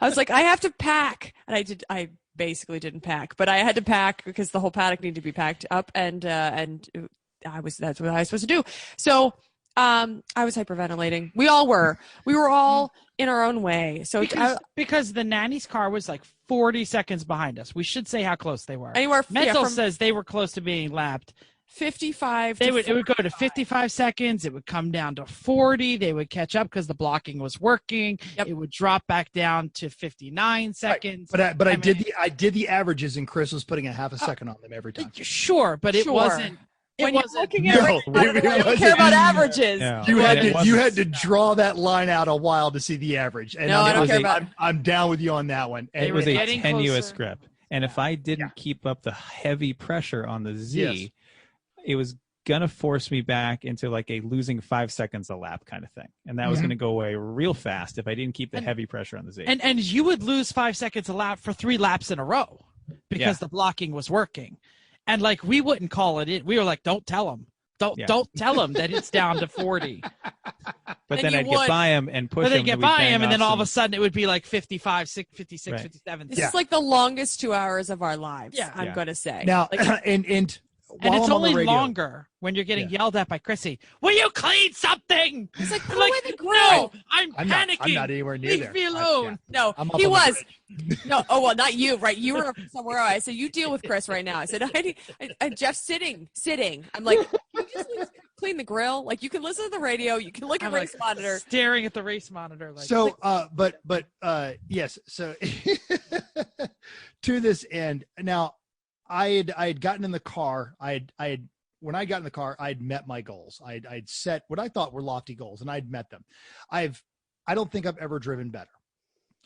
I was like, I have to pack, and I basically didn't pack, but I had to pack because the whole paddock needed to be packed up, and that's what I was supposed to do. So I was hyperventilating. We all were. We were all in our own way. So because the nanny's car was like 40 seconds behind us. We should say how close they were. Anywhere. Mental says they were close to being lapped. 55. It would go to 55 seconds. It would come down to 40. They would catch up because the blocking was working. Yep. It would drop back down to 59 seconds. Right. But I did the averages, and Chris was putting a half a second on them every time. Sure, but it wasn't. When you're looking at I don't care about averages. No. You had to draw that line out a while to see the average. And no, I don't care about. I'm down with you on that one. And it was a tenuous grip, and if I didn't keep up the heavy pressure on the Z, it was gonna force me back into like a losing 5 seconds a lap kind of thing, and that was gonna go away real fast if I didn't keep the heavy pressure on the Z. And you would lose 5 seconds a lap for 3 laps in a row because the blocking was working. And like, we wouldn't call it in. We were like, don't tell them. Don't tell them that it's down to 40. But then I'd get by him and push him. But they'd get by him, and then all of a sudden it would be like 55, 56, 57. This is like the longest 2 hours of our lives, I'm going to say. Now, and it's only longer when you're getting yelled at by Chrissy. Will you clean something? He's like, put away the grill. No, I'm panicking. I'm not anywhere near Leave there. me alone. No, he was. No, well, not you, right? You were somewhere else. I said, you deal with Chris right now. I said, Jeff's sitting. I'm like, can you just clean the grill? Like, you can listen to the radio. You can look at race monitor. Staring at the race monitor. Like, so, yes. So to this end, now, I had gotten in the car. When I got in the car, I'd met my goals. I'd set what I thought were lofty goals, and I'd met them. I don't think I've ever driven better.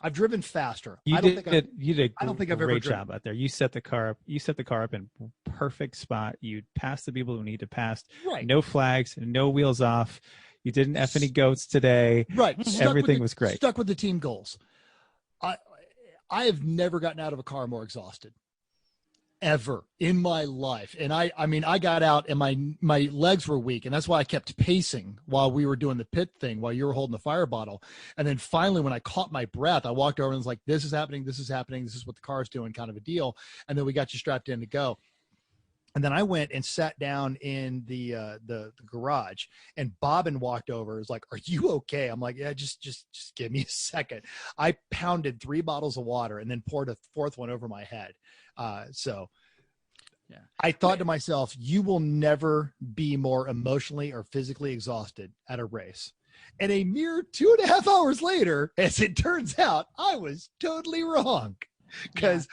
I've driven faster. You did I don't think I've ever great job out there. You set the car up. You set the car up in perfect spot. You passed the people who need to pass. Right. No flags. No wheels off. You didn't F any goats today. Right. Everything was great. Stuck with the team goals. I have never gotten out of a car more exhausted. ever in my life. And I mean, I got out and my legs were weak, and that's why I kept pacing while we were doing the pit thing, while you were holding the fire bottle. And then finally, when I caught my breath, I walked over and was like, this is happening. This is happening. This is what the car's doing, kind of a deal. And then we got you strapped in to go. And then I went and sat down in the garage, and Bobbin walked over. Was like, "Are you okay?" I'm like, "Yeah, just give me a second." I pounded 3 bottles of water and then poured a 4th one over my head. So yeah, I thought to myself, "You will never be more emotionally or physically exhausted at a race." And a mere 2.5 hours later, as it turns out, I was totally wrong, because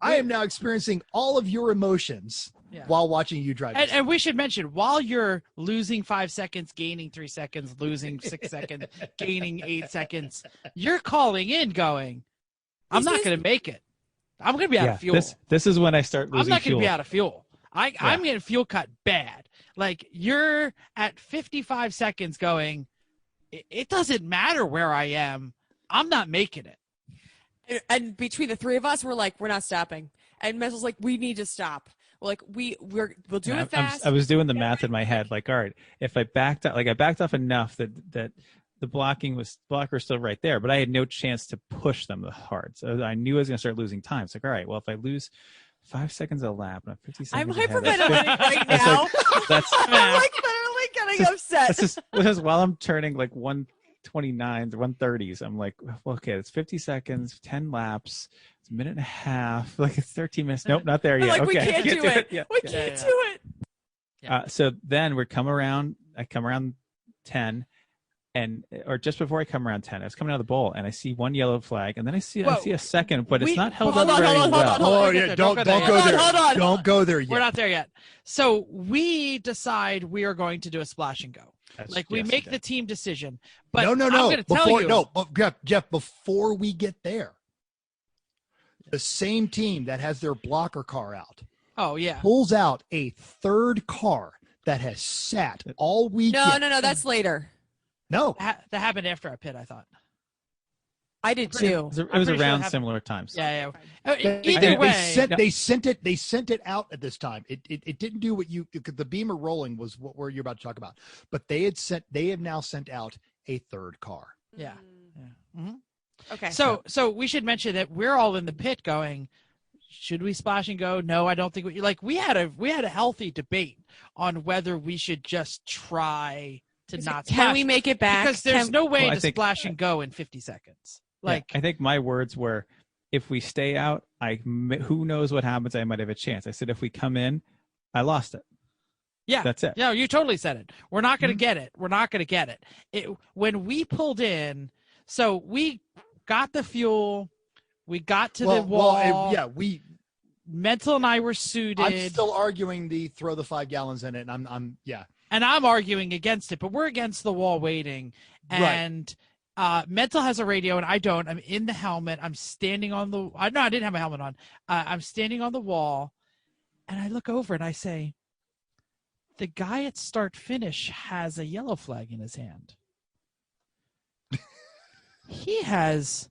I am now experiencing all of your emotions. Yeah. While watching you drive. And we should mention, while you're losing 5 seconds, gaining 3 seconds, losing 6 seconds, gaining 8 seconds, you're calling in going, I'm not going to make it. I'm going to be out of fuel. This is when I start losing fuel. I'm not going to be out of fuel. I'm getting fuel cut bad. Like, you're at 55 seconds going, it doesn't matter where I am. I'm not making it. And between the 3 of us, we're like, we're not stopping. And Mental's like, we need to stop. Like, we'll do it fast. I was doing the math in my head. Like, all right, if I backed off enough that the blocker's still right there, but I had no chance to push them hard. So I knew I was going to start losing time. It's like, all right, well, if I lose 5 seconds a lap and I'm 50 seconds I'm hyperventilating right now. I'm like literally getting upset. This is while I'm turning like 129s, 130s. I'm like, well, okay, it's 50 seconds, 10 laps. It's a minute and a half. Like, it's 13 minutes. Nope, not there yet. Like, okay. we can't do it. Yeah. We can't do it. Yeah. So then I come around 10, or just before I come awn 10, I was coming out of the bowl and I see 1 yellow flag, and then I see a second, but it's not held up very well. Oh yeah, don't go there. Hold on. Don't go there yet. We're not there yet. So we decide we are going to do a splash and go. We make the team decision. But no. I'm going to tell you. No, Jeff, before we get there, the same team that has their blocker car out, pulls out a 3rd car that has sat all weekend. No, that's later. No, that happened after our pit, I thought. I did too. It was around similar times. Yeah. Either way, they sent it out at this time. It didn't do what the beamer rolling was what you're about to talk about, but they have now sent out a 3rd car. Yeah. Mm-hmm. Okay. So we should mention that we're all in the pit going, should we splash and go? No, I don't think we had a healthy debate on whether we should just try to not splash. Can we make it back? Because there's no way to splash and go in 50 seconds. I think my words were, if we stay out, who knows what happens, I might have a chance. I said, if we come in, I lost it. Yeah. That's it. Yeah, you totally said it. We're not going to get it. We're not going to get it. When we pulled in, so we got the fuel, we got to the wall. Mental and I were suited. I'm still arguing the throw the 5 gallons in it, and I'm. And I'm arguing against it, but we're against the wall waiting. And Mental has a radio, and I don't. I'm in the helmet. I'm standing on the. I didn't have my helmet on. I'm standing on the wall, and I look over and I say, "The guy at start finish has a yellow flag in his hand. He has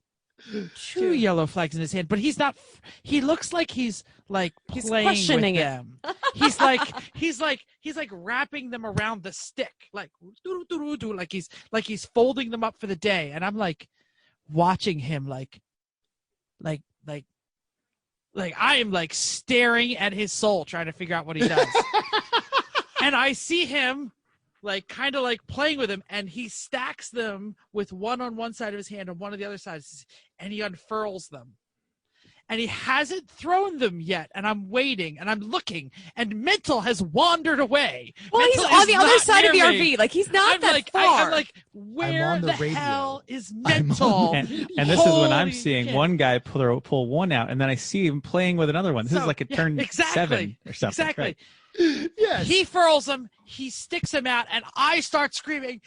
2 yellow flags in his hand, but he's not. He looks like he's playing questioning with them. He's like wrapping them around the stick, like he's folding them up for the day. And I'm like watching him, like I am like staring at his soul, trying to figure out what he does. And I see him like kind of like playing with them, and he stacks them with one on one side of his hand and one on the other side, and he unfurls them. And he hasn't thrown them yet, and I'm waiting, and I'm looking, and Mental has wandered away. Well, Mental he's on the other side of the me. RV. Like, he's not far. I'm like, where the hell is Mental? And this is when I'm seeing one guy pull one out, and then I see him playing with another one. This is like a turn 7 or something. Exactly. Right? Yes. He furls them, he sticks him out, and I start screaming,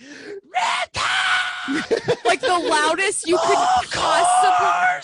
Mental! Like the loudest you could possibly.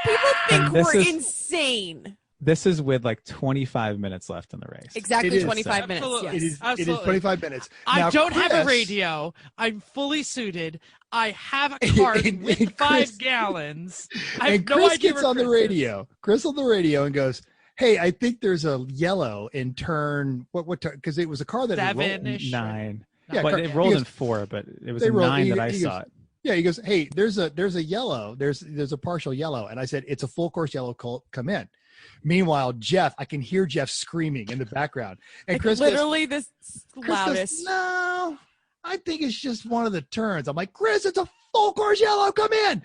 People think we're insane. This is with like 25 minutes left in the race. Exactly It is. 25 minutes. Absolutely. Yes. It is 25 minutes. I Now, don't have a Chris- radio. I'm fully suited. I have a cart with and 5 Chris- gallons. I have And no Chris idea gets where on the Chris is. radio. Chris on the radio and goes, "Hey, I think there's a yellow in turn what turn? Because it was a car that had rolled." 7-ish. 9. Yeah, Well, car- it rolled he in goes- 4, but it was They a rolled- 9 he- that I he saw goes- it. Yeah, he goes, "Hey, there's a yellow. There's a partial yellow." And I said, "It's a full course yellow. Come in." Meanwhile, Jeff, I can hear Jeff screaming in the background, and Like, Chris goes, literally the Chris loudest. goes, "No, I think it's just one of the turns." I'm like, "Chris, it's a full course yellow. Come in."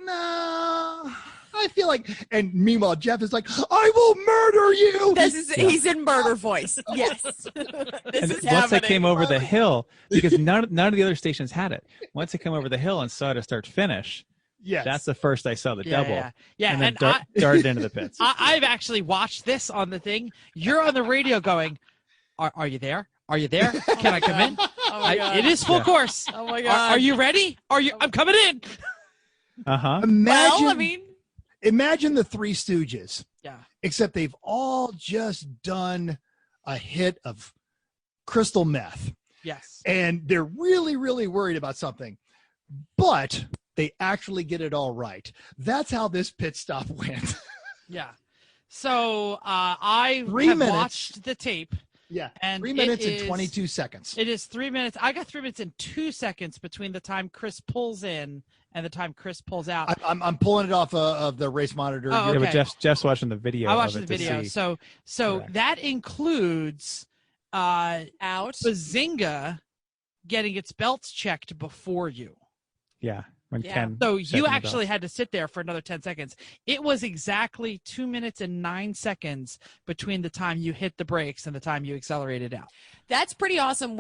No, I feel like. And meanwhile, Jeff is like, "I will murder you." He's in murder voice. Yes. This And is once I happening. came over the hill, because none of the other stations had it. Once I came over the hill and saw it start finish, Yes, that's the first I saw the double. Yeah. And then And darted into the pits. I've actually watched this on the thing. You're on the radio going, "Are you there? Are you there? Can I come in? Oh my God. It is full Yeah. course. Oh my God. Are you ready? I'm coming in." Uh-huh. Imagine, Well, I mean, imagine the Three Stooges, Yeah. except they've all just done a hit of crystal meth, Yes. and they're really, really worried about something, but they actually get it all right. That's how this pit stop went. Yeah. So I 3 have minutes. watched the tape. Yeah, And 3 it minutes and is- 22 seconds. It is 3 minutes. I got 3 minutes and 2 seconds between the time Chris pulls in and the time Chris pulls out. I'm pulling it off of the race monitor. Oh, Yeah, okay. but Jeff's watching the video. I watched of the it to video. see. So Correct. that includes out. Bazinga getting its belts checked before you. Yeah, when Yeah. Ken. So checking you the actually belts. had to sit there for another 10 seconds. It was exactly 2 minutes and 9 seconds between the time you hit the brakes and the time you accelerated out. That's pretty awesome.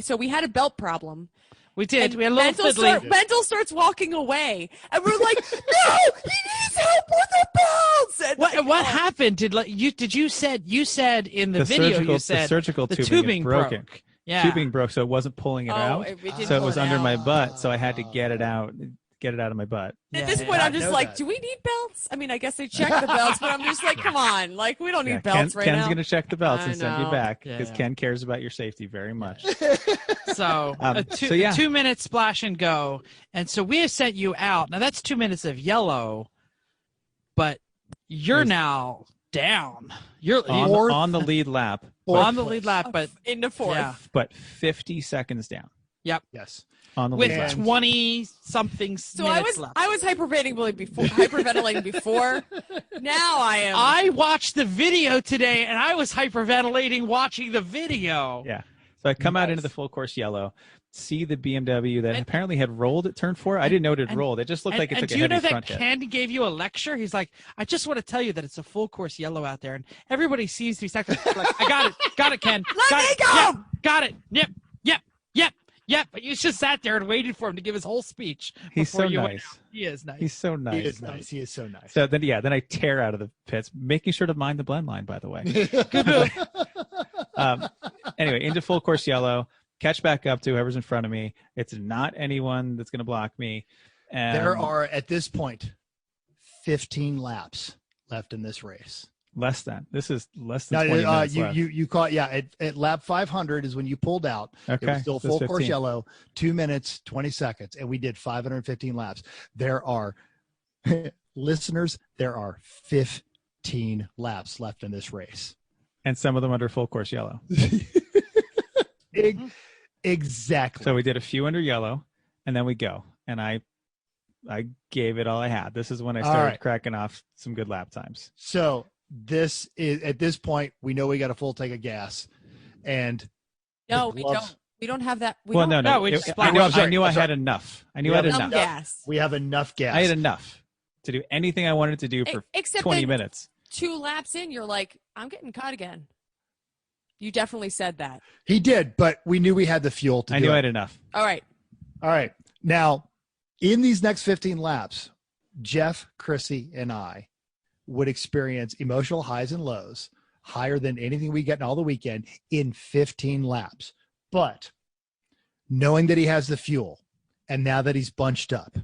So we had a belt problem. We did. And We had a little fiddly. Mental starts walking away, and we're like, "No, he needs help with the belts." And What happened? You said in the video surgical, you said the surgical the tubing, tubing is broken. broke. Yeah. Tubing broke, so it wasn't pulling it out. it didn't So it pull was under out. my butt, so I had to get it out of my butt. At this Yeah, point, yeah. I'm just I know like, that. "Do we need belts?" I mean, I guess they check the belts, but I'm just like, "Come on, like we don't need Yeah, belts right Ken's now." going to check the belts I and send you know. back Yeah, because yeah. Ken cares about your safety very much. So, So, yeah. 2 minutes splash and go. And so we have sent you out. Now that's 2 minutes of yellow, but you're There's- now down. You're on the lead lap, on the lead lap, but Into fourth. yeah, but 50 seconds down Yes. on the lead with lap. 20 something So minutes left. I was hyperventilating before. Now I am. I watched the video today, and I was hyperventilating watching the video. Yeah. So I come out Nice. into the full course yellow, see the BMW that And- apparently had rolled at turn 4. I didn't know it had and- rolled. It just looked like it and took do a you know heavy that front hit. Ken gave you a lecture? He's like, "I just want to tell you that it's a full course yellow out there, and everybody sees these sectors." Like, "I got it, Ken. Let got me it. go!" Yep, got it. Yep. But you just sat there and waited for him to give his whole speech. He's before so you went nice. out. He is nice. He's so nice. He is nice. He is so nice. So then I tear out of the pits, making sure to mind the blend line, by the way. Good move. Anyway, into full course yellow, catch back up to whoever's in front of me. It's not anyone that's going to block me. There are, at this point, 15 laps left in this race. less than. This is less than Now, 20 minutes left. you caught, at lap 500 is when you pulled out. It Okay, was still so full it's course 15. yellow, 2 minutes, 20 seconds, and we did 515 laps. There are, listeners, there are 15 laps left in this race. And some of them under full course yellow. Exactly. So we did a few under yellow, and then we go. And I gave it all I had. This is when I All started right. cracking off some good lap times. So this is, at this point, we know we got a full tank of gas, and No, the we gloves- don't. We don't have that. We Well, don't no. No, we just I splashed. knew, I'm sorry, I, knew I I'm sorry. had enough. I knew I We had have have enough. gas. we have enough gas. I had enough to do anything I wanted to do for Except 20 then minutes. 2 laps in, you're like, I'm getting caught again. You definitely said that. He did, but we knew we had the fuel to I do knew I it. had enough. All right. All right. Now, in these next 15 laps, Jeff, Chrissy, and I would experience emotional highs and lows higher than anything we get in all the weekend in 15 laps. But knowing that he has the fuel, and now that he's bunched up,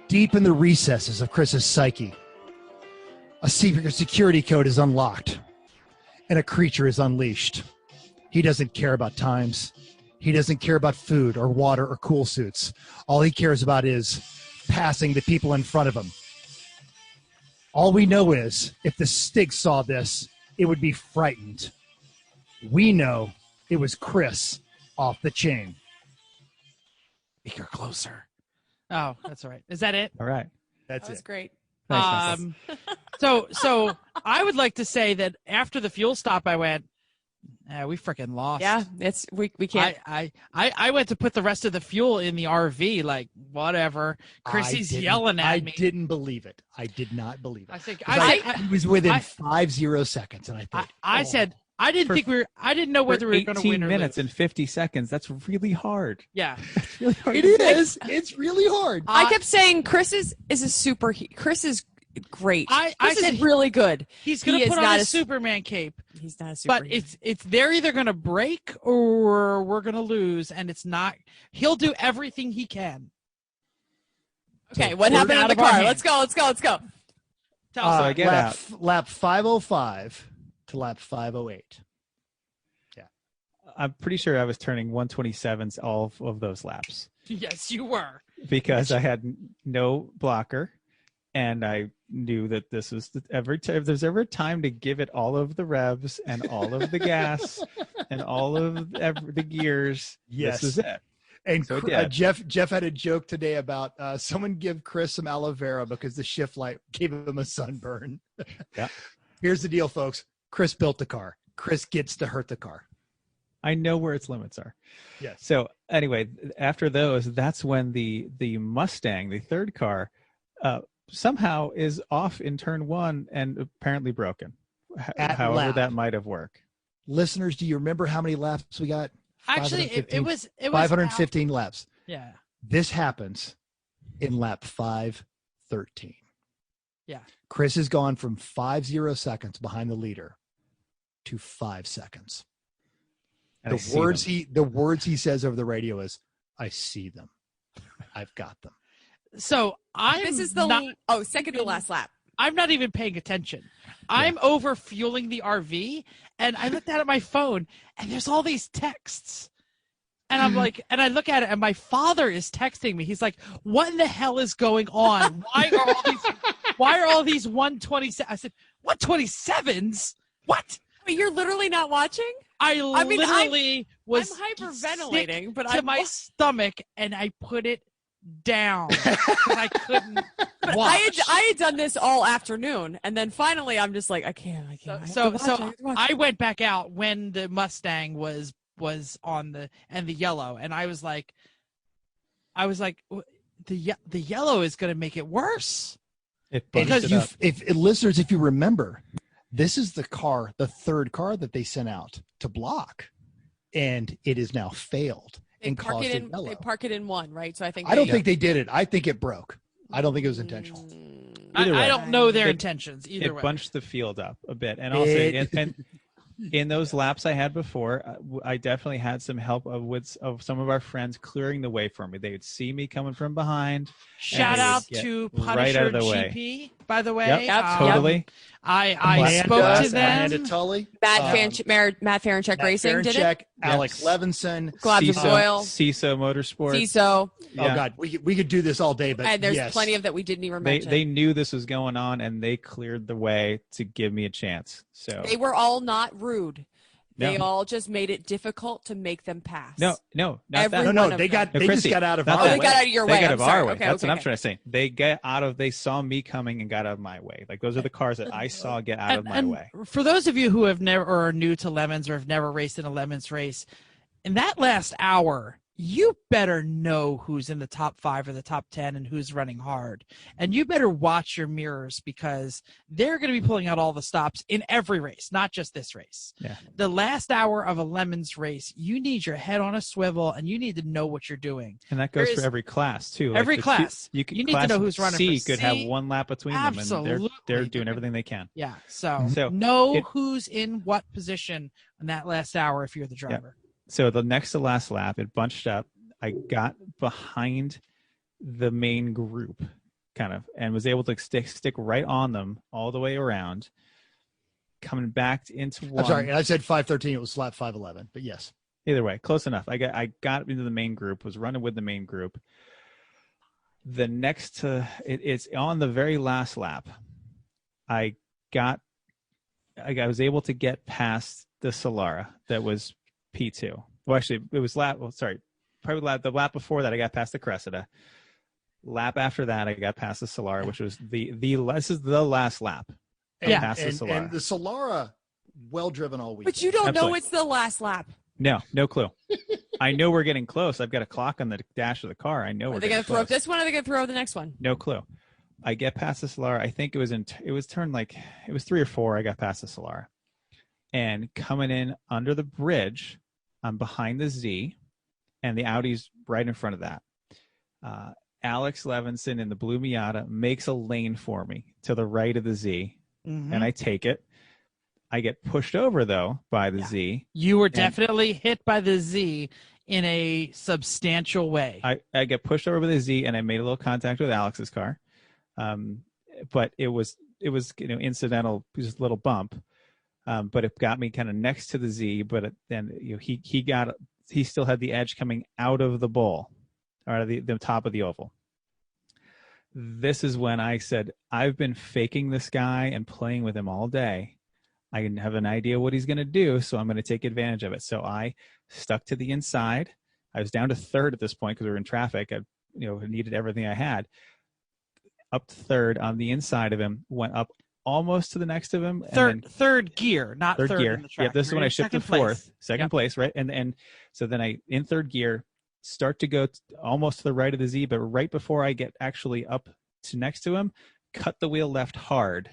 deep in the recesses of Chris's psyche, A secret security code is unlocked, and a creature is unleashed. He doesn't care about times. He doesn't care about food or water or cool suits. All he cares about is passing the people in front of him. All we know is if the Stig saw this, it would be frightened. We know it was Chris off the chain. Make her closer. Oh, that's all right. Is that it? All right. That's That was it. great. Thanks, So I would like to say that after the fuel stop, I went, we freaking lost. Yeah, we can't. I went to put the rest of the fuel in the RV, like whatever. Chrissy's yelling at me. I didn't believe it. I did not believe it. He was within 50 seconds, and I thought. I said I didn't think I didn't know whether we were going to win or 18 minutes lose. and 50 seconds. That's really hard. Yeah, It's really hard. It is. It's really hard. I kept saying Chris is a super. Chris is great. I Chris said is really good. he's going He to is put on not a a- Superman cape. He's not a super. But it's they're either going to break or we're going to lose, and it's not. He'll do everything he can. okay. What We're happened in out the of our car? hands. Let's go. Tell us. So I get lap 505 to lap 508. I'm pretty sure I was turning 127s all of those laps Yes, you were. because I had no blocker, and I knew that this was if there's ever time to give it all of the revs and all of the gas and all of the gears. Yes. This is it. And So it did. Jeff had a joke today about someone give Chris some aloe vera because the shift light gave him a sunburn. Yeah. Here's the deal, folks. Chris built the car. Chris gets to hurt the car. I know where its limits are. Yes. So anyway, after those, that's when the Mustang, the third car, somehow is off in turn one and apparently broken. However lap. that might have worked. Listeners, do you remember how many laps we got? Actually, it was 515 laps. Yeah. This happens in lap 513. Yeah. Chris has gone from 50 seconds behind the leader to 5 seconds. And I see The words he says over the radio is, "I see them. I've got them." So This is the second to last lap. I'm not even paying attention. I'm over fueling the RV, and I looked at my phone, and there's all these texts. And I'm like, and I look at it, and my father is texting me. He's like, "What in the hell is going on? Why are all these 127?" I said, "127s? What?" Wait, you're literally not watching? I literally was I'm hyperventilating, but to my stomach, and I put it down because I couldn't watch. I had done this all afternoon, and then finally I'm just like, I can't. I have to watch. I went back out when the Mustang was on the yellow, and I was like, the yellow is going to make it worse. Because listeners, if you remember, this is the third car that they sent out to block, and it is now failed and caused a yellow. They park it in one, right? So I think I don't think they did it. I think it broke. I don't think it was intentional. I don't know their intentions either way. It bunched the field up a bit, and also in those laps I had before, I definitely had some help of some of our friends clearing the way for me. They would see me coming from behind. Shout out to Punisher right out of the GP, way. by the way. Yep. Totally. I spoke to them. Amanda Tully, Matt Ferenchek Racing did it. Alec Levinson, Globs of Oil, CISO Motorsports. CISO. Oh God, we could do this all day, but And there's yes. plenty of that we didn't even mention. They knew this was going on, and they cleared the way to give me a chance. So They were all not rude. They No. all just made it difficult to make them pass. No, not Every that. one No, of they them. they Chrissy, just got out of not our that. they way. got out of your They way. got out I'm of our sorry. way. Okay, That's okay, what I'm okay. trying to say. They saw me coming and got out of my way. Like those are the cars that I saw get out of my way. For those of you who have never or are new to Lemons or have never raced in a Lemons race, in that last hour, you better know who's in the top 5 or the top 10 and who's running hard. And you better watch your mirrors because they're going to be pulling out all the stops in every race, not just this race. Yeah. The last hour of a Lemons race, you need your head on a swivel and you need to know what you're doing. And that goes for every class too. Like Every class. You You need to class know who's running C for could C. have one lap between them, and Absolutely. they're doing everything they can. Yeah. So So know it- who's in what position in that last hour if you're the driver. So the next to last lap, it bunched up. I got behind the main group, kind of, and was able to stick right on them all the way around, coming back into one. I'm sorry, I said 513. It was lap 511, but yes. Either way, close enough. I got into the main group, was running with the main group. The next to it's on the very last lap. I was able to get past the Solara that was P2. Well, actually, it was probably the lap before that I got past the Cressida. Lap after that I got past the Solara, which was this is the last lap. Past the Solara. And the Solara, well driven all week. But you don't Absolutely. know it's the last lap. No clue. I know we're getting close. I've got a clock on the dash of the car. I know Are we're they getting going to throw close. this one or are they going to throw the next one? No clue. I get past the Solara. I think it was 3 or 4. I got past the Solara, and coming in under the bridge, I'm behind the Z, and the Audi's right in front of that. Alex Levinson in the blue Miata makes a lane for me to the right of the Z, and I take it. I get pushed over, though, by the Z. You were definitely hit by the Z in a substantial way. I get pushed over by the Z, and I made a little contact with Alex's car. But it was incidental, just a little bump. But it got me kind of next to the Z, but then he still had the edge coming out of the bowl, or the top of the oval. This is when I said, I've been faking this guy and playing with him all day. I have an idea what he's going to do, so I'm going to take advantage of it. So I stuck to the inside. I was down to third at this point because we were in traffic. I needed everything I had. Up to third on the inside of him, went up almost to the next of him. Third gear, not third gear. in the track. Yeah, this is when I shifted fourth. Second place, right? And so then I, in third gear, start to go almost to the right of the Z, but right before I get actually up to next to him, cut the wheel left hard.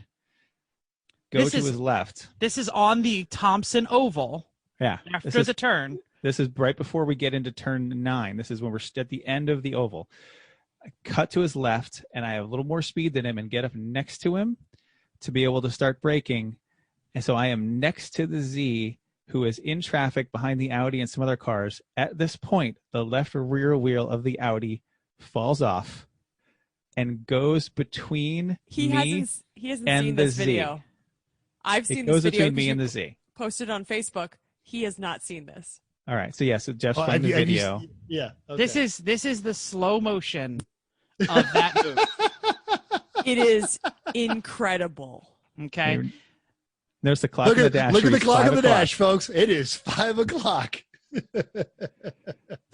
Go to his left. This is on the Thompson Oval. Yeah. After the turn. This is right before we get into turn 9. This is when we're at the end of the oval. I cut to his left, and I have a little more speed than him and get up next to him to be able to start braking. And so I am next to the Z, who is in traffic behind the Audi and some other cars. At this point, the left rear wheel of the Audi falls off and goes between he me hasn't and seen the this Z. video. I've seen It goes this video between me and the Z. posted on Facebook. He has not seen this. All right. So so Jeff's playing the video. Yeah. Okay. This is the slow motion of that move. It is incredible. Okay. There's the clock on the dash. Look at the reads clock 5 on the o'clock. dash, folks. It is 5 o'clock.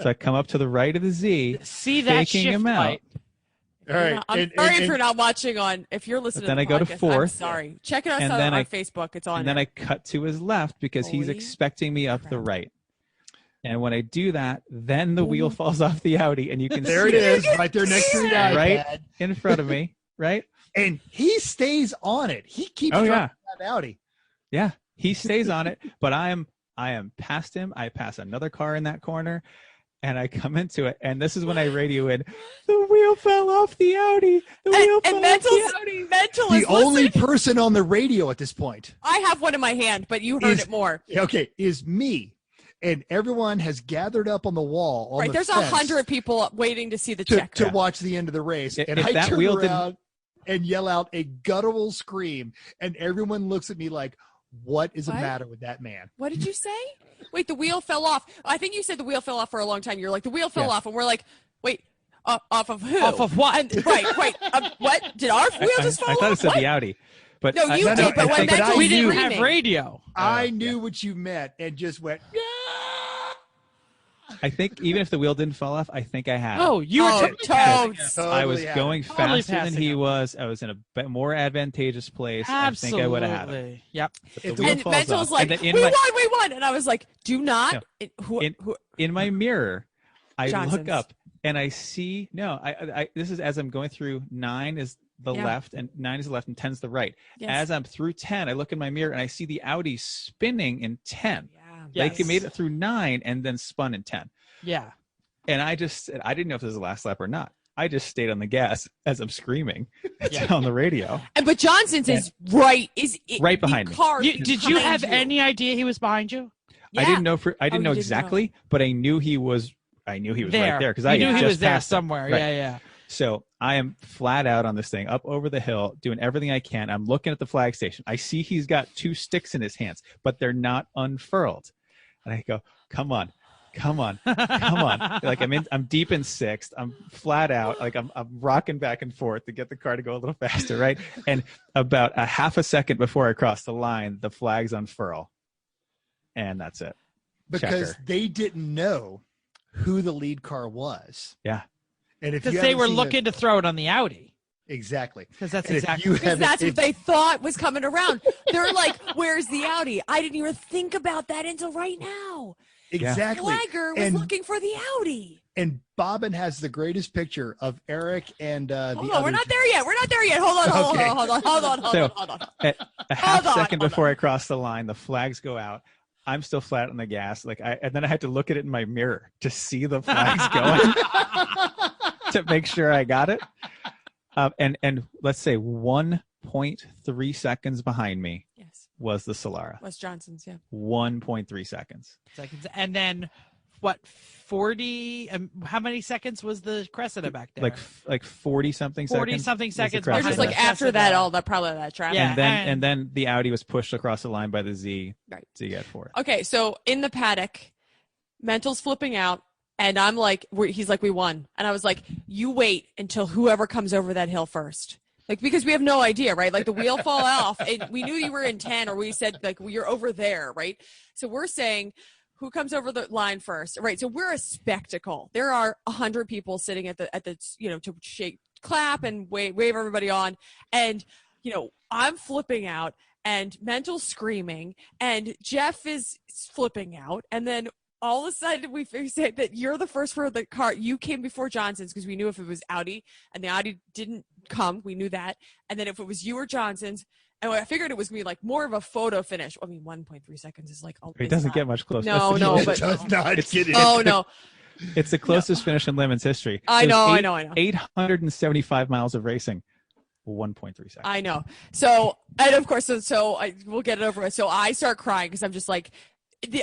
So I come up to the right of the Z, See that faking shift him out. light. All right. I'm sorry if you're not watching on. If you're listening, Then to I the go to podcast, I'm fourth. sorry. Check it out And on then our I- Facebook. It's on. And then I cut to his left because he's Holy expecting me up the crap. right. And when I do that, then the wheel falls off the Audi, and you can There see it is, right there next to the iPad. Right in front of me, right? And he stays on it. He keeps Oh, driving that Audi. Yeah, he stays on it, but I am past him. I pass another car in that corner, and I come into it, and this is when I radio in, the wheel fell off the Audi. The wheel fell off the Audi. Mental The is only listening. person on the radio at this point, I have one in my hand, but you heard it more. okay, is me. And everyone has gathered up on the wall. On Right, the there's fence 100 people waiting to see the to, check. to watch the end of the race. If And I that turn wheel didn't- around and yell out a guttural scream. And everyone looks at me like, what is the What? matter with that man? What did you say? Wait, the wheel fell off. I think you said the wheel fell off for a long time. You're like, the wheel fell Yeah. off. And we're like, wait, off of who? Off of what? And, right. What? Did our wheel just fall I off? thought it said What? the Audi. But No, you I did, but when think- Mental We was didn't screaming. have radio. I knew what you meant and just went, yeah. I think even if the wheel didn't fall off, I think I had it. Oh, you were Oh, totally totes. I was Totally had going it. Totally faster than passing he him. was. I was in a more advantageous place. Absolutely. I think I would have had it. Yep. But the And wheel And falls Mental's off. like, And we then won. And I was like, do not. No. in my mirror, I look Johnson's. up and I see, this is as I'm going through 9 is the Yeah. left and 9 is the left and 10 is the right. Yes. As I'm through 10, I look in my mirror and I see the Audi spinning in 10. Yeah. Like it made it through 9 and then spun in 10. Yeah. And I just said, I didn't know if this was the last lap or not. I just stayed on the gas as I'm screaming Yeah. on the radio. But Johnson's is right. Right behind the me. car Did you behind have you. any idea he was behind you? Yeah. I didn't know Oh, you know didn't exactly, but I knew he was right there because You I knew had he just was there passed him. somewhere. Right. Yeah, yeah. So I am flat out on this thing, up over the hill, doing everything I can. I'm looking at the flag station. I see he's got 2 sticks in his hands, but they're not unfurled. And I go, come on. Like I'm deep in 6th. I'm flat out. Like I'm rocking back and forth to get the car to go a little faster, right? And about a half a second before I cross the line, the flags unfurl. And that's it. Because Checker. they didn't know who the lead car was. Yeah. And if Because they were looking to throw it on the Audi. Exactly. Because that's And exactly Because that's what they thought was coming around. They're like, where's the Audi? I didn't even think about that until right now. Exactly. Flagger was looking for the Audi. And Bobbin has the greatest picture of Eric and Hold on, we're not there yet. Hold on. A half second before I cross the line, the flags go out. I'm still flat on the gas. And then I had to look at it in my mirror to see the flags going to make sure I got it. And let's say 1.3 seconds behind me was the Solara. Wes Johnson's, yeah. 1.3 seconds. And then what, 40, how many seconds was the Cressida back there? Like 40 something seconds. 40 something seconds. Or just like after that, probably that traffic. Yeah, and then the Audi was pushed across the line by the Z. Right. Z at 4. Okay, so in the paddock, Mental's flipping out, and I'm like, he's like, we won. And I was like, you wait until whoever comes over that hill first. Like, because we have no idea, right? Like the wheel fall off. We knew you were in 10, or we said like, well, you're over there, right? So we're saying, who comes over the line first, right? So we're a spectacle. There are 100 people sitting at the to shake, clap, and wave everybody on, and I'm flipping out, and Mental's screaming, and Jeff is flipping out, and then all of a sudden we say that you're the first for the car. You came before Johnson's because we knew if it was Audi, and the Audi didn't come, we knew that, and then if it was you or Johnson's. And I figured it was going to be like more of a photo finish. I mean, 1.3 seconds is like... It doesn't get much closer. No, but... It does not get it. Oh, no. It's the closest finish in Lemons history. I know. 875 miles of racing, 1.3 seconds. I know. So, and of course, we'll get it over with. So I start crying because I'm just like...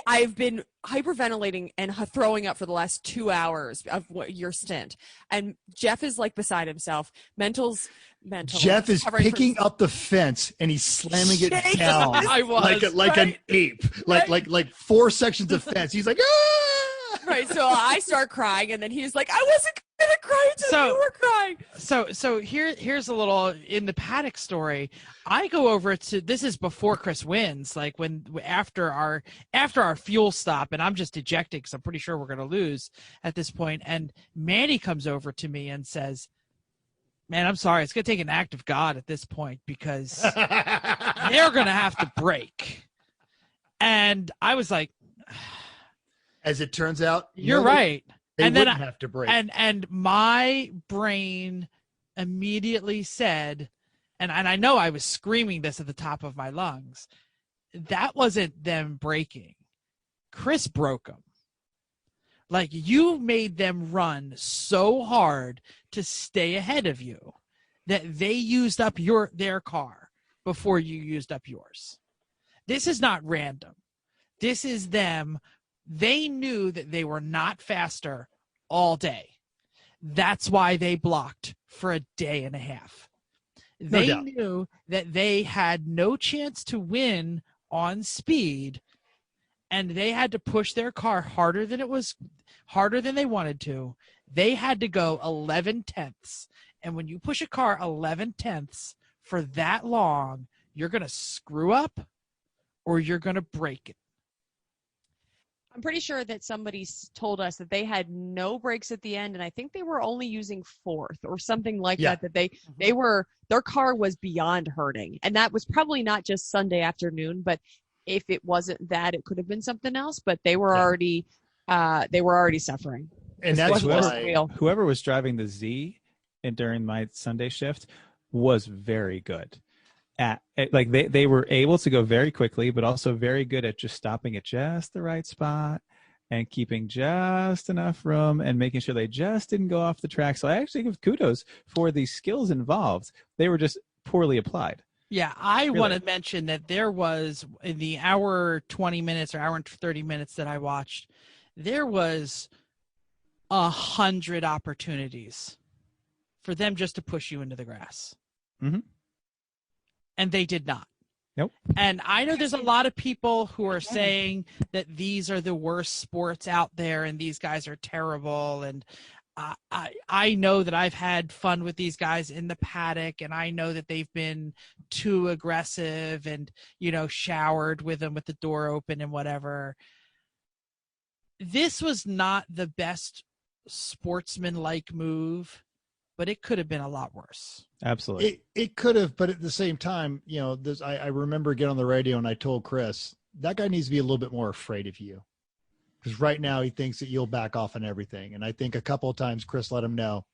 I've been hyperventilating and throwing up for the last 2 hours of your stint. And Jeff is like beside himself. Mental. Jeff is picking up the fence and he's slamming it down like an ape, like 4 sections of fence. He's like, ah! Right. So I start crying, and then he's like, I wasn't going to cry until you were crying. So here's a little in the paddock story. I go over to, this is before Chris wins, like after our fuel stop, and I'm just ejected because I'm pretty sure we're going to lose at this point. And Manny comes over to me and says, man, I'm sorry. It's going to take an act of God at this point because they're going to have to brake. And I was like, as it turns out, you're right. They and wouldn't then have to brake. And my brain immediately said, and I know I was screaming this at the top of my lungs, that wasn't them braking. Chris broke them. Like, you made them run so hard to stay ahead of you that they used up their car before you used up yours. This is not random. This is them. They knew that they were not faster all day. That's why they blocked for a day and a half. They knew that they had no chance to win on speed, and they had to push their car harder than they wanted to. They had to go 11 tenths. And when you push a car 11 tenths for that long, you're going to screw up or you're going to break it. I'm pretty sure that somebody told us that they had no brakes at the end, and I think they were only using fourth or something like that. That their car was beyond hurting, and that was probably not just Sunday afternoon. But if it wasn't that, it could have been something else. But they were already suffering. And that's why whoever was driving the Z during my Sunday shift was very good. They were able to go very quickly, but also very good at just stopping at just the right spot and keeping just enough room and making sure they just didn't go off the track. So I actually give kudos for the skills involved. They were just poorly applied. Yeah, I want to mention that there was, in the hour 20 minutes or hour and 30 minutes that I watched, there was 100 opportunities for them just to push you into the grass. Mm-hmm. And they did not. Nope. And I know there's a lot of people who are saying that these are the worst sports out there and these guys are terrible. And I know that I've had fun with these guys in the paddock, and I know that they've been too aggressive and, showered with them with the door open and whatever. This was not the best sportsman-like move, but it could have been a lot worse. Absolutely. It could have, but at the same time, I remember getting on the radio and I told Chris, that guy needs to be a little bit more afraid of you. Because right now he thinks that you'll back off on everything. And I think a couple of times Chris let him know,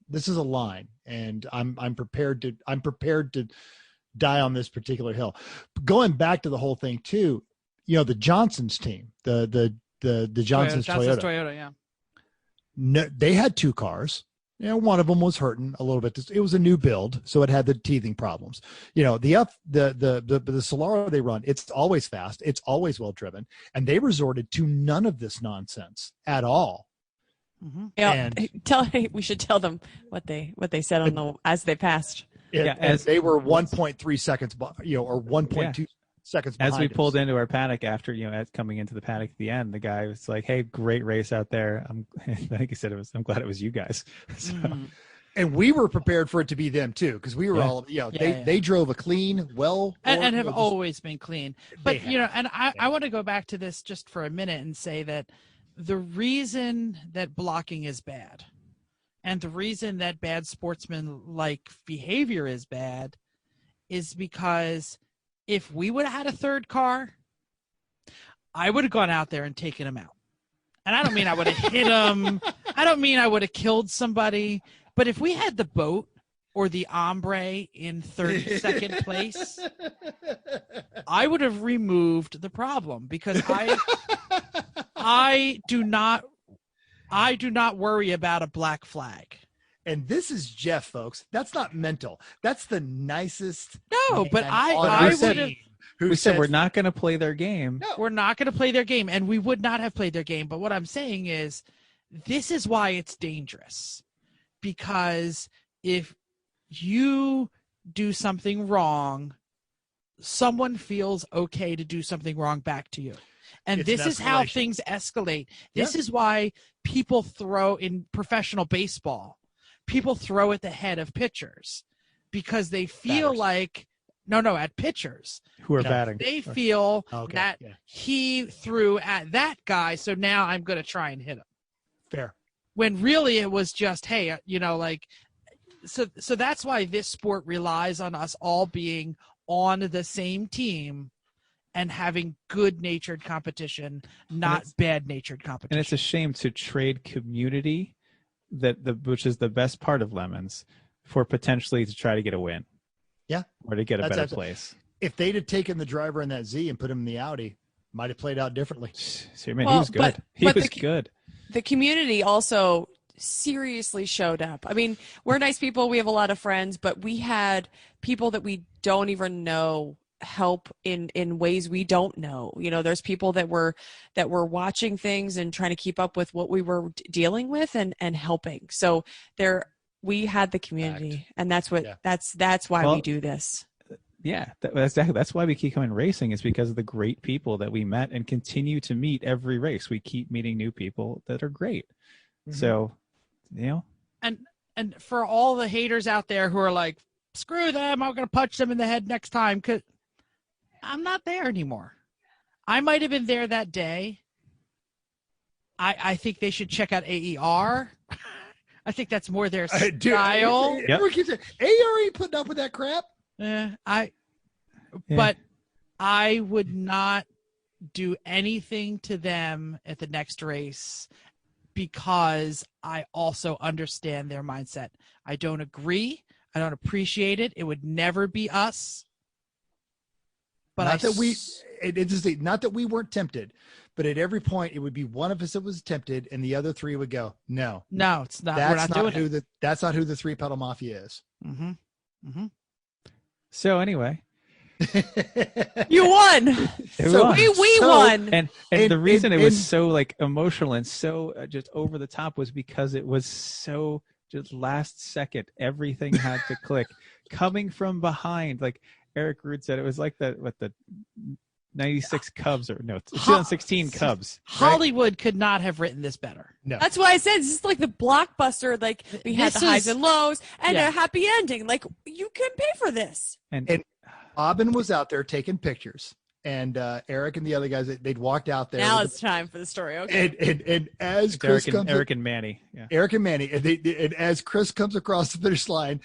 this is a line, and I'm prepared to die on this particular hill. But going back to the whole thing too, the Johnson's team, the Johnson's Toyota. Yeah. No, they had two cars. One of them was hurting a little bit. It was a new build, so it had the teething problems. The Solara they run, it's always fast, it's always well driven, and they resorted to none of this nonsense at all. Mm-hmm. Yeah, we should tell them what they said on as they passed. As they were 1.3 seconds, or 1.2 seconds behind as we us. pulled into our paddock after, coming into the paddock at the end, the guy was like, "Hey, great race out there." I think he said I'm glad it was you guys. So. Mm-hmm. And we were prepared for it to be them too, because we were all, they drove a clean, and have always been clean. But and I want to go back to this just for a minute and say that the reason that blocking is bad, and the reason that bad sportsman-like behavior is bad, is because if we would have had a third car, I would have gone out there and taken him out. And I don't mean I would have hit him. I don't mean I would have killed somebody. But if we had the boat or the hombre in 32nd place, I would have removed the problem, because I do not worry about a black flag. And this is Jeff, folks. That's not mental. That's the nicest. No, but I would have. We said we're not going to play their game. No. We're not going to play their game, and we would not have played their game. But what I'm saying is, this is why it's dangerous. Because if you do something wrong, someone feels okay to do something wrong back to you. And this is how things escalate. This is why people throw in professional baseball. People throw at the head of pitchers because they feel like at pitchers who are batting. They feel that he threw at that guy, so now I'm going to try and hit him. Fair. When really it was just, hey, so that's why this sport relies on us all being on the same team and having good-natured competition, not bad-natured competition. And it's a shame to trade community, which is the best part of Lemons, for potentially to try to get a win. Yeah. Or to get a better place. If they'd have taken the driver in that Z and put him in the Audi, might have played out differently. See, man, he was good. He was good. The community also seriously showed up. I mean, we're nice people. We have a lot of friends, but we had people that we don't even know help in ways we don't know. There's people that were watching things and trying to keep up with what we were dealing with and helping. So we had the community, and that's why we do this. Yeah, that's why we keep coming racing, is because of the great people that we met and continue to meet every race. We keep meeting new people that are great. Mm-hmm. So, and for all the haters out there who are like, screw them, I'm going to punch them in the head next time, because I'm not there anymore. I might have been there that day. I think they should check out AER. I think that's more their style. AER ain't putting up with that crap. But I would not do anything to them at the next race, because I also understand their mindset. I don't agree. I don't appreciate it. It would never be us. But not that we weren't tempted, but at every point it would be one of us that was tempted, and the other three would go, no, it's not. We're not doing it. That's not who the Three Pedal Mafia is. Mm-hmm. Mm-hmm. So anyway, you won. We won. And the reason it was so emotional and so just over the top was because it was so just last second, everything had to click. Coming from behind, like Eric Root said, it was like the 96 Cubs, or no, 2016 Cubs. Hollywood could not have written this better. No. That's why I said this is like the blockbuster. Like we had the highs and lows and a happy ending. Like you can pay for this. And Bobbin was out there taking pictures, and Eric and the other guys, they'd walked out there. Now it's time for the story. Okay. And as Chris Eric and Manny, yeah. Eric and Manny, and as Chris comes across the finish line,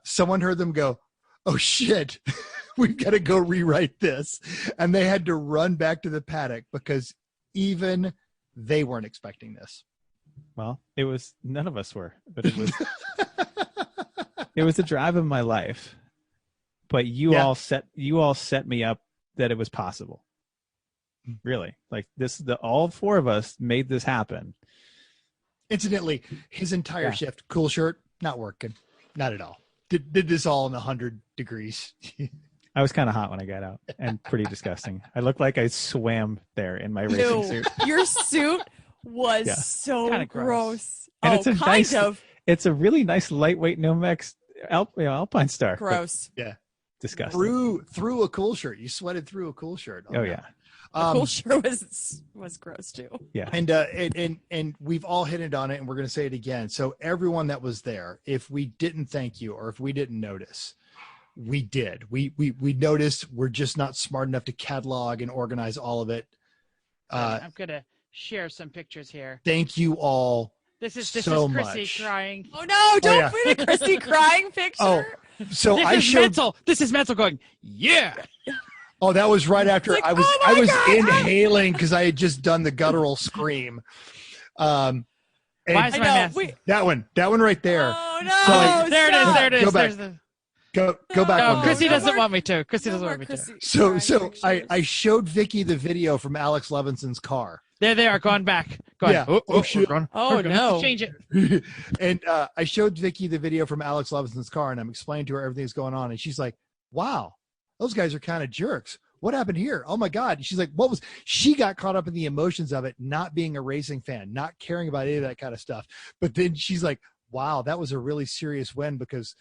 someone heard them go, "Oh shit, we've got to go rewrite this," and they had to run back to the paddock because even they weren't expecting this. Well, none of us were, but it was the drive of my life. But you all set me up that it was possible. Really, like all four of us made this happen. Incidentally, his entire shift, cool shirt, not working, not at all. Did this all in 100 degrees. I was kind of hot when I got out and pretty disgusting. I looked like I swam there in my racing suit. Your suit was so Kinda gross. And it's a really nice lightweight Nomex Alpine Star. Gross. Yeah. Disgusting. Through a cool shirt. You sweated through a cool shirt. Oh yeah. The cool shirt was gross too. Yeah. And we've all hinted on it, and we're going to say it again. So everyone that was there, if we didn't thank you or if we didn't notice, we did. We noticed. We're just not smart enough to catalog and organize all of it. I'm gonna share some pictures here. Thank you all. This is so Chrissy much. crying. Oh no! Don't put a Chrissy crying picture. Oh, so This is mental going. Yeah. Oh, that was right after like, I was God, inhaling because I had just done the guttural scream. Why is my mask? That one right there. Oh no! So, there it is. Go back. Go back. No, one Chrissy more. doesn't want me to. Chrissy doesn't want me to. So I showed Vicky the video from Alex Levinson's car. There they are, going back. Yeah. Oh shit. Oh no! Change it. And I showed Vicky the video from Alex Levinson's car, and I'm explaining to her everything that's going on, and she's like, "Wow, those guys are kind of jerks. What happened here? Oh my God." She's like, she got caught up in the emotions of it, not being a racing fan, not caring about any of that kind of stuff. But then she's like, wow, that was a really serious win because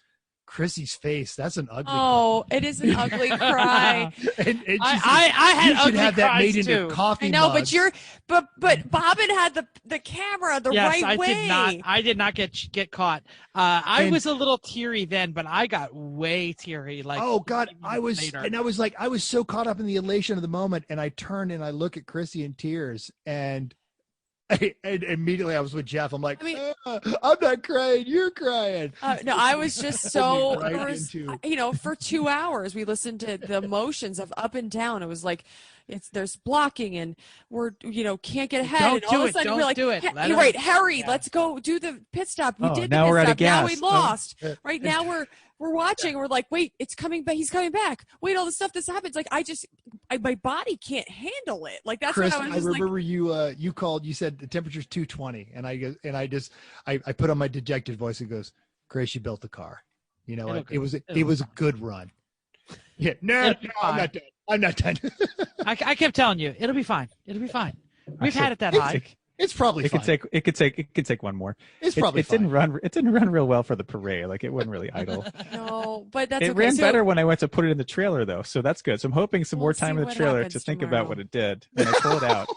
Chrissy's face, that's an ugly cry. It is an ugly cry. and I had you should ugly have that made cries, into too. coffee I know, mugs. but Bobbin had the camera the right way. I did not get caught. I was a little teary then, but I got way teary. Like, oh God, I was so caught up in the elation of the moment, and I turned and I look at Chrissy in tears, and immediately I was with Jeff. I'm like, I'm not crying, you're crying. No, I was just so, right for 2 hours we listened to the emotions of up and down. It was like, there's blocking and we're, can't get ahead. Don't and all do of a it. sudden Don't we're like, do it. You're right, Harry, let's go do the pit stop. We did the now pit we're out stop. of gas. Now we lost. Right now we're watching. We're like, wait, it's coming back. He's coming back. Wait, all the stuff that's happens. Like my body can't handle it. Like that's Chris, what I was just remember you called. You said the temperature's 220, and I put on my dejected voice and goes, Chris, you built the car. It was a good run. Yeah, no, I'm not done. I kept telling you, it'll be fine. It'll be fine. We've had it that high. It's probably fine. It could take one more. It's probably fine. It didn't run real well for the parade. Like it wasn't really idle. No, but that's it ran better when I went to put it in the trailer though, so that's good. So I'm hoping some more time in the trailer to think about what it did when I pull it out.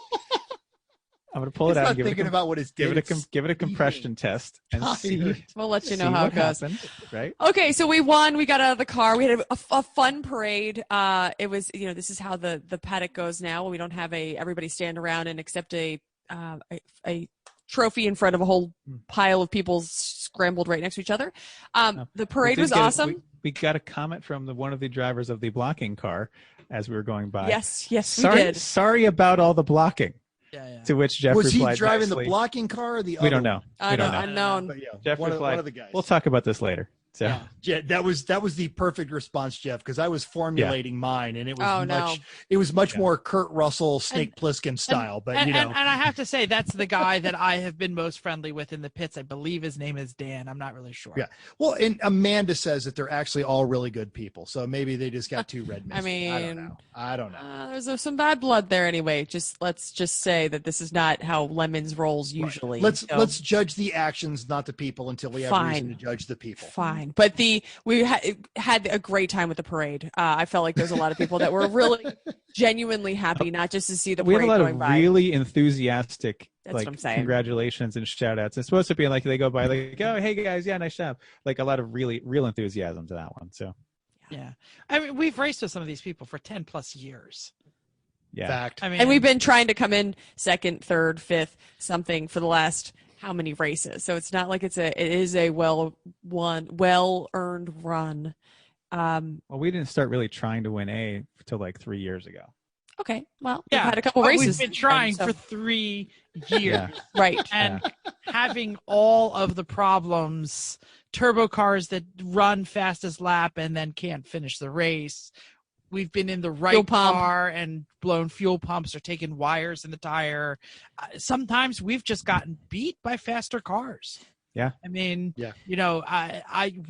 I'm gonna pull it out and give it a compression test and see. We'll let you know how it goes. Happened, right? Okay, so we won. We got out of the car. We had a fun parade. It was, this is how the paddock goes now. We don't have everybody stand around and accept a trophy in front of a whole pile of people scrambled right next to each other. The parade was awesome. We got a comment from one of the drivers of the blocking car as we were going by. Yes, we did. Sorry about all the blocking. Yeah. To which Jeff was replied, he driving nicely, the blocking car or the other? We don't know. Unknown. But yeah, Jeff replied, one of the guys. We'll talk about this later. So Yeah. Yeah, that was the perfect response, Jeff, because I was formulating mine, and it was much Yeah. more Kurt Russell, Snake Plissken style. But and I have to say that's the guy that I have been most friendly with in the pits. I believe his name is Dan. I'm not really sure. Yeah. Well, and Amanda says that they're actually all really good people, so maybe they just got too red. I mean, I don't know. There's some bad blood there anyway. Let's just say that this is not how Lemons rolls usually. Right. So. Let's judge the actions, not the people, until we have reason to judge the people. Fine. But we had a great time with the parade. I felt like there's a lot of people that were really genuinely happy, not just to see the we parade have a lot going of by. really enthusiastic That's what I'm saying. congratulations and shout outs. It's supposed to be like they go by like, oh, hey guys, yeah, nice job. Like a lot of real enthusiasm to that one. So Yeah. I mean, we've raced with some of these people for 10 plus years. yeah. Fact. I mean, And we've been trying to come in second, third, fifth, something for the last how many races. So it's not like it is a well earned run. Well, we didn't start really trying to win A until like 3 years ago. Okay. Well, yeah, we've had a couple races. We've been trying so- for 3 years. Yeah. right. And having all of the problems, turbo cars that run fastest lap and then can't finish the race. We've been in the right Fuel pump. car and blown fuel pumps or taken wires in the tire. Sometimes we've just gotten beat by faster cars. Yeah. I mean, Yeah. you know,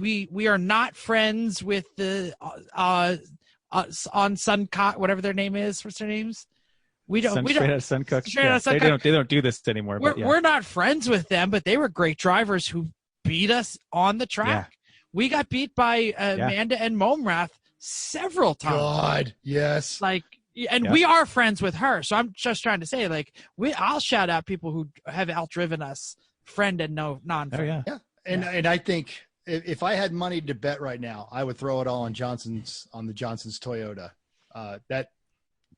we are not friends with the on Suncock, whatever their name is. What's their names? We don't. Straight out of Suncook. Straight out of They Suncook. don't do this anymore. But yeah. We're not friends with them, but they were great drivers who beat us on the track. We got beat by Amanda and Momrath several times. God, yes. Like, and we are friends with her. So I'm just trying to say, like, I'll shout out people who have outdriven us, friend and non-friend. Oh yeah. Yeah. And I think if I had money to bet right now, I would throw it all on the Johnson's Toyota. That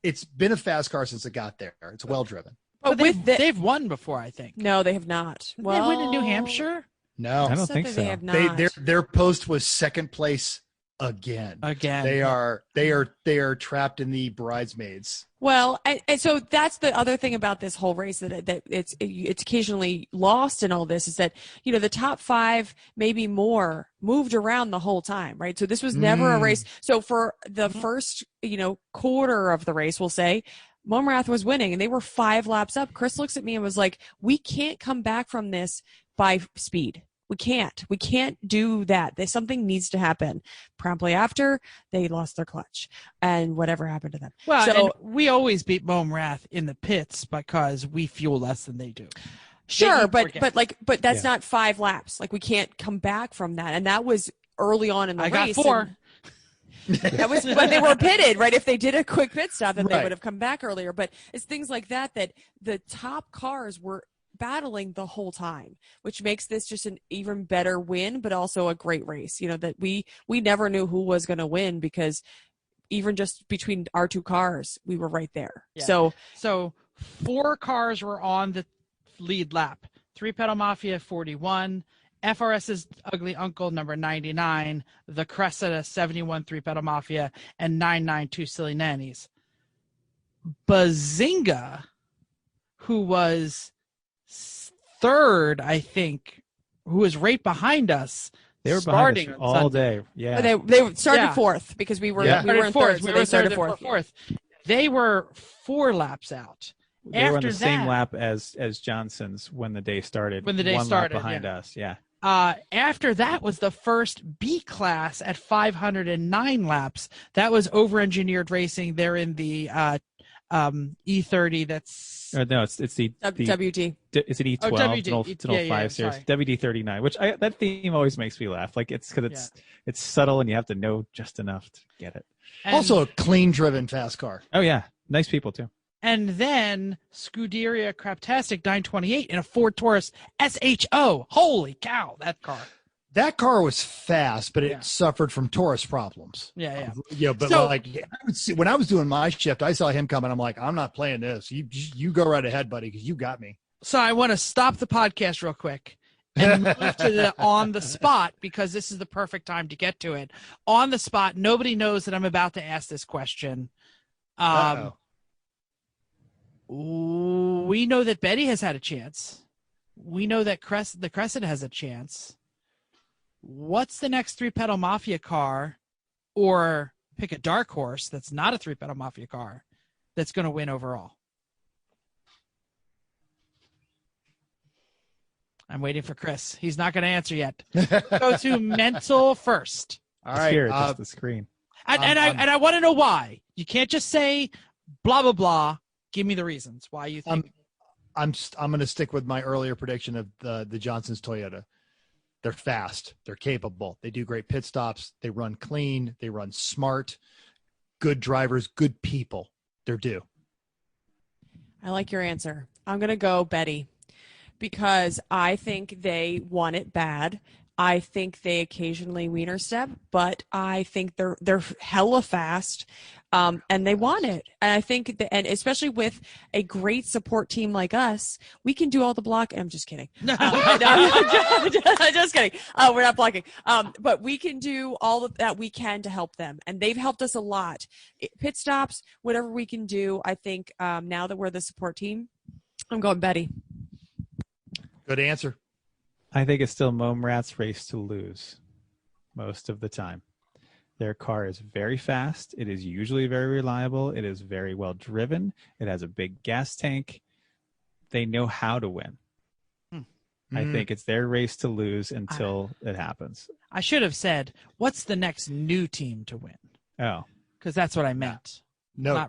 it's been a fast car since it got there. It's well driven. But they've won before, I think. No, they have not. Did they win in New Hampshire? No, I don't think They so. have not. their post was second place again. They are trapped in the bridesmaids. Well, and so that's the other thing about this whole race that it's occasionally lost in all this is that, you know, the top five, maybe more, moved around the whole time, right? So this was never a race. So for the first, you know, quarter of the race, we'll say, Momrath was winning and they were 5 laps up. Chris looks at me and was like, we can't come back from this by speed. We can't do that. Something needs to happen. Promptly after, they lost their clutch and whatever happened to them. Well, so and we always beat Momrath in the pits because we fuel less than they do. Sure, but that's not 5 laps. Like, we can't come back from that. And that was early on in the race. I got 4. That was when they were pitted, right? If they did a quick pit stop, then they Right. would have come back earlier. But it's things like that the top cars were battling the whole time, which makes this just an even better win, but also a great race. You know, that we never knew who was going to win because even just between our 2 cars, we were right there. Yeah. So 4 cars were on the lead lap. 3 Pedal Mafia 41, FRS's Ugly Uncle number 99, the Cressida 71 3 Pedal Mafia, and 992 Silly Nannies. Bazinga, who was third, I think, who was right behind us. They were starting behind us on all Sunday. day. Yeah. They started Yeah. 4th because we were Yeah. we were in third. We So were they started third, fourth. fourth. They were 4 laps out. They were on the After same that- lap as Johnson's when the day started. When the day One started, lap behind us. Yeah. After that was the first B class at 509 laps. That was over-engineered racing. They're in the E30. That's No, it's the WD. Is it E12? Oh, WD. It's an old 5 series. sorry. WD39, which that theme always makes me laugh. Like it's because it's subtle and you have to know just enough to get it. and, Also a clean driven fast car. Oh yeah, nice people too. and then Scuderia Craptastic 928 in a Ford Taurus SHO. Holy cow, that car! That car was fast, but it Yeah. suffered from Taurus problems. Yeah. Yeah, but So- when I was doing my shift, I saw him coming. I'm like, I'm not playing this. You go right ahead, buddy, because you got me. So I want to stop the podcast real quick and move to the on the spot because this is the perfect time to get to it. On the spot, nobody knows that I'm about to ask this question. Uh-oh. We know that Betty has had a chance. We know that the Crescent has a chance. what's the next three-pedal Mafia car, or pick a dark horse that's not a three-pedal Mafia car that's going to win overall? I'm waiting for Chris. He's not going to answer yet. Go to mental first. All It's right. here, just the screen. And I want to know why. You can't just say blah, blah, blah. Give me the reasons why you think. I'm going to stick with my earlier prediction of the Johnson's Toyota. They're fast. They're capable. They do great pit stops. They run clean. They run smart. Good drivers, good people. They're due. I like your answer. I'm going to go Betty because I think they want it bad. I think they occasionally wiener step, but I think they're hella fast, and they want it. And I think and especially with a great support team like us, we can do all the block. I'm just kidding. No, just kidding. We're not blocking. But we can do all of that we can to help them, and they've helped us a lot. Pit stops, whatever we can do. I think now that we're the support team, I'm going Betty. Good answer. I think it's still Mome Rat's race to lose most of the time. Their car is very fast. It is usually very reliable. It is very well driven. It has a big gas tank. They know how to win. I think it's their race to lose until it happens. I should have said, what's the next new team to win? Oh. Because that's what I meant. No.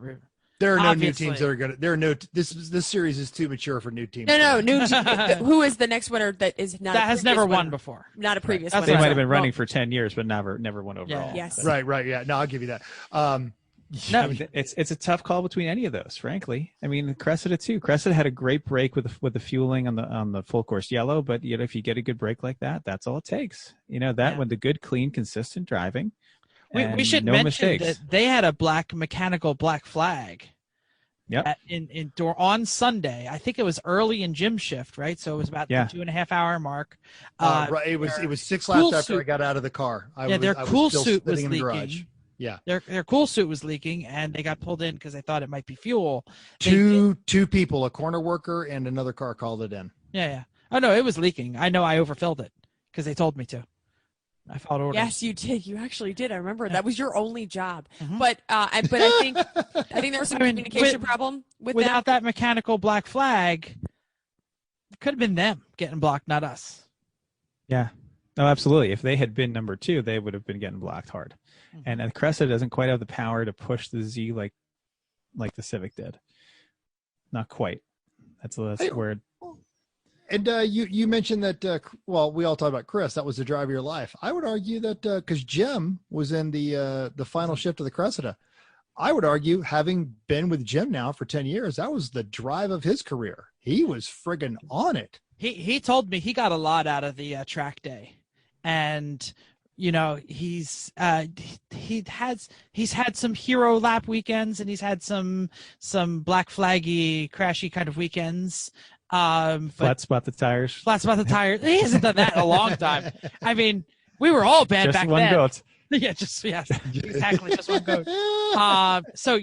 There are no new teams that are going to. There are no. This series is too mature for new teams. No, new team. Who is the next winner that is not? That has never won before. Not a previous. Right. Winner. They might have been running for 10 years, but never won overall. Yeah. Yes. Right. Yeah. No, I'll give you that. No, I mean, it's a tough call between any of those, frankly. I mean, Cressida too. Cressida had a great break with the fueling on the full course yellow, but if you get a good break like that, that's all it takes. When the good, clean, consistent driving. We should no mention mistakes. that they had a mechanical black flag. Yep. On Sunday. I think it was early in gym shift, right? So it was about the 2.5 hour mark. Right. It was 6 laps after I got out of the car. Their cool suit was leaking. Yeah. Their cool suit was leaking, and they got pulled in because they thought it might be fuel. Two people, a corner worker and another car, called it in. Yeah. Oh no, it was leaking. I know I overfilled it because they told me to. I followed orders. Yes, you did. You actually did. I remember that was your only job. Mm-hmm. But I think there was some communication problem without that mechanical black flag. It could have been them getting blocked, not us. Yeah. No, absolutely. If they had been number 2, they would have been getting blocked hard. Mm-hmm. And Cressida doesn't quite have the power to push the Z like the Civic did. Not quite. That's where. And you mentioned that, we all talked about Chris. That was the drive of your life. I would argue that because Jim was in the final shift of the Cressida, I would argue, having been with Jim now for 10 years, that was the drive of his career. He was friggin' on it. He told me he got a lot out of the track day. And, he's had some hero lap weekends, and he's had some black flaggy, crashy kind of weekends. Flat spot the tires. He hasn't done that in a long time. I mean, we were all bad just back one then. Goat. Exactly, just one goat. So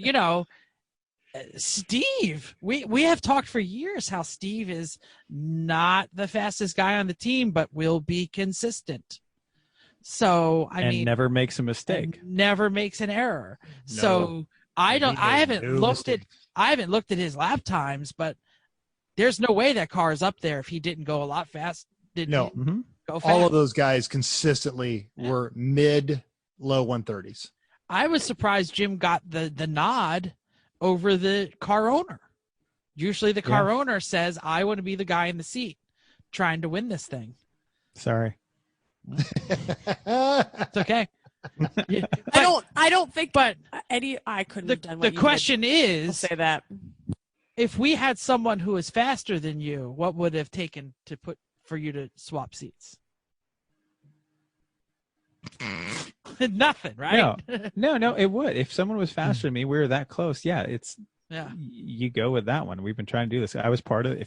Steve, we have talked for years how Steve is not the fastest guy on the team, but will be consistent. So I mean, never makes a mistake. Never makes an error. No. So I haven't looked at his lap times, but there's no way that car is up there if he didn't go a lot fast. Go fast. All of those guys consistently were mid-low 130s. I was surprised Jim got the nod over the car owner. Usually the car owner says, I want to be the guy in the seat trying to win this thing. Sorry. It's okay. I don't think, but Eddie, I couldn't have done what the question is, I'll say that. If we had someone who was faster than you, what would it have taken for you to swap seats? Nothing, right? No, it would. If someone was faster than me, we were that close. You go with that one. We've been trying to do this. If I was part of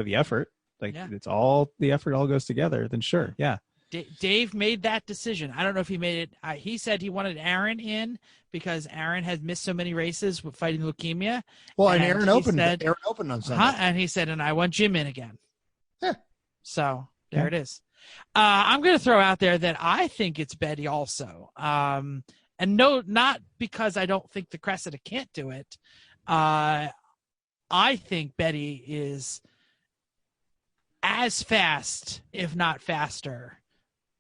the effort, it's all the effort all goes together, then sure. Yeah. Dave made that decision. I don't know if he made it. He said he wanted Aaron in because Aaron had missed so many races with fighting leukemia. Well, and Aaron opened on Sunday. And he said, and I want Jim in again. Yeah. So there it is. I'm going to throw out there that I think it's Betty also. And no, not because I don't think the Cressida can't do it. I think Betty is as fast, if not faster,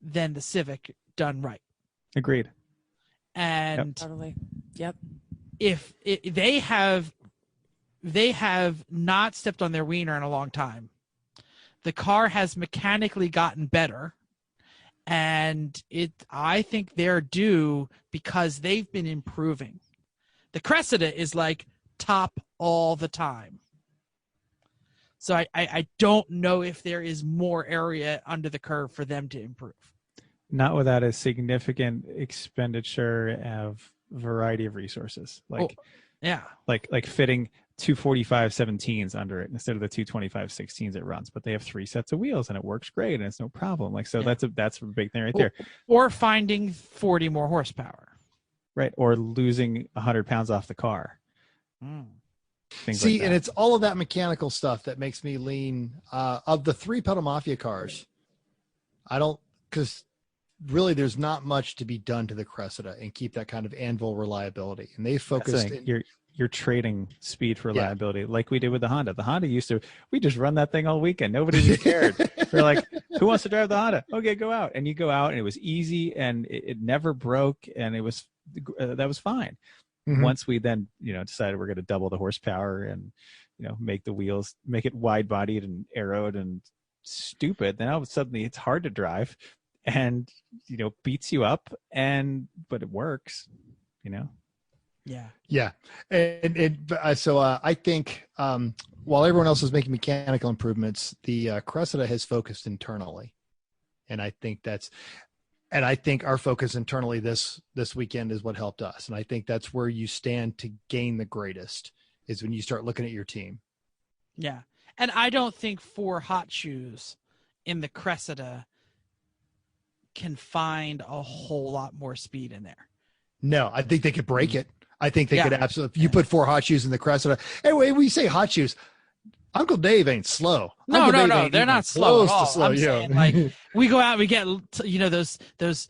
than the Civic done right. Agreed. And Totally. Yep. if they have not stepped on their wiener in a long time. The car has mechanically gotten better, and I think they're due because they've been improving. The Cressida is like top all the time. So I don't know if there is more area under the curve for them to improve. Not without a significant expenditure of variety of resources, like fitting 245 17s under it instead of the 225 16s it runs. But they have 3 sets of wheels and it works great and it's no problem. That's a big thing right there. Or finding 40 more horsepower, right? Or losing 100 pounds off the car. See, and it's all of that mechanical stuff that makes me lean of the 3 Pedal Mafia cars. Because really there's not much to be done to the Cressida and keep that kind of anvil reliability. And they focused. You're trading speed for reliability, like we did with the Honda. The Honda we just run that thing all weekend. Nobody even cared. We're like, who wants to drive the Honda? Okay, go out. And you go out and it was easy and it never broke. And it was, that was fine. Mm-hmm. Once we then, decided we're going to double the horsepower and, make the wheels, make it wide bodied and arrowed and stupid. Then all of a sudden it's hard to drive and, beats you up but it works, Yeah. So I think while everyone else is making mechanical improvements, the Cressida has focused internally. And I think our focus internally this weekend is what helped us. And I think that's where you stand to gain the greatest is when you start looking at your team. Yeah. And I don't think 4 hot shoes in the Cressida can find a whole lot more speed in there. No, I think they could break it. I think they could absolutely. If you put 4 hot shoes in the Cressida, anyway, we say hot shoes. Uncle Dave ain't slow. No, they're not slow at all. I'm saying, like we go out, we get those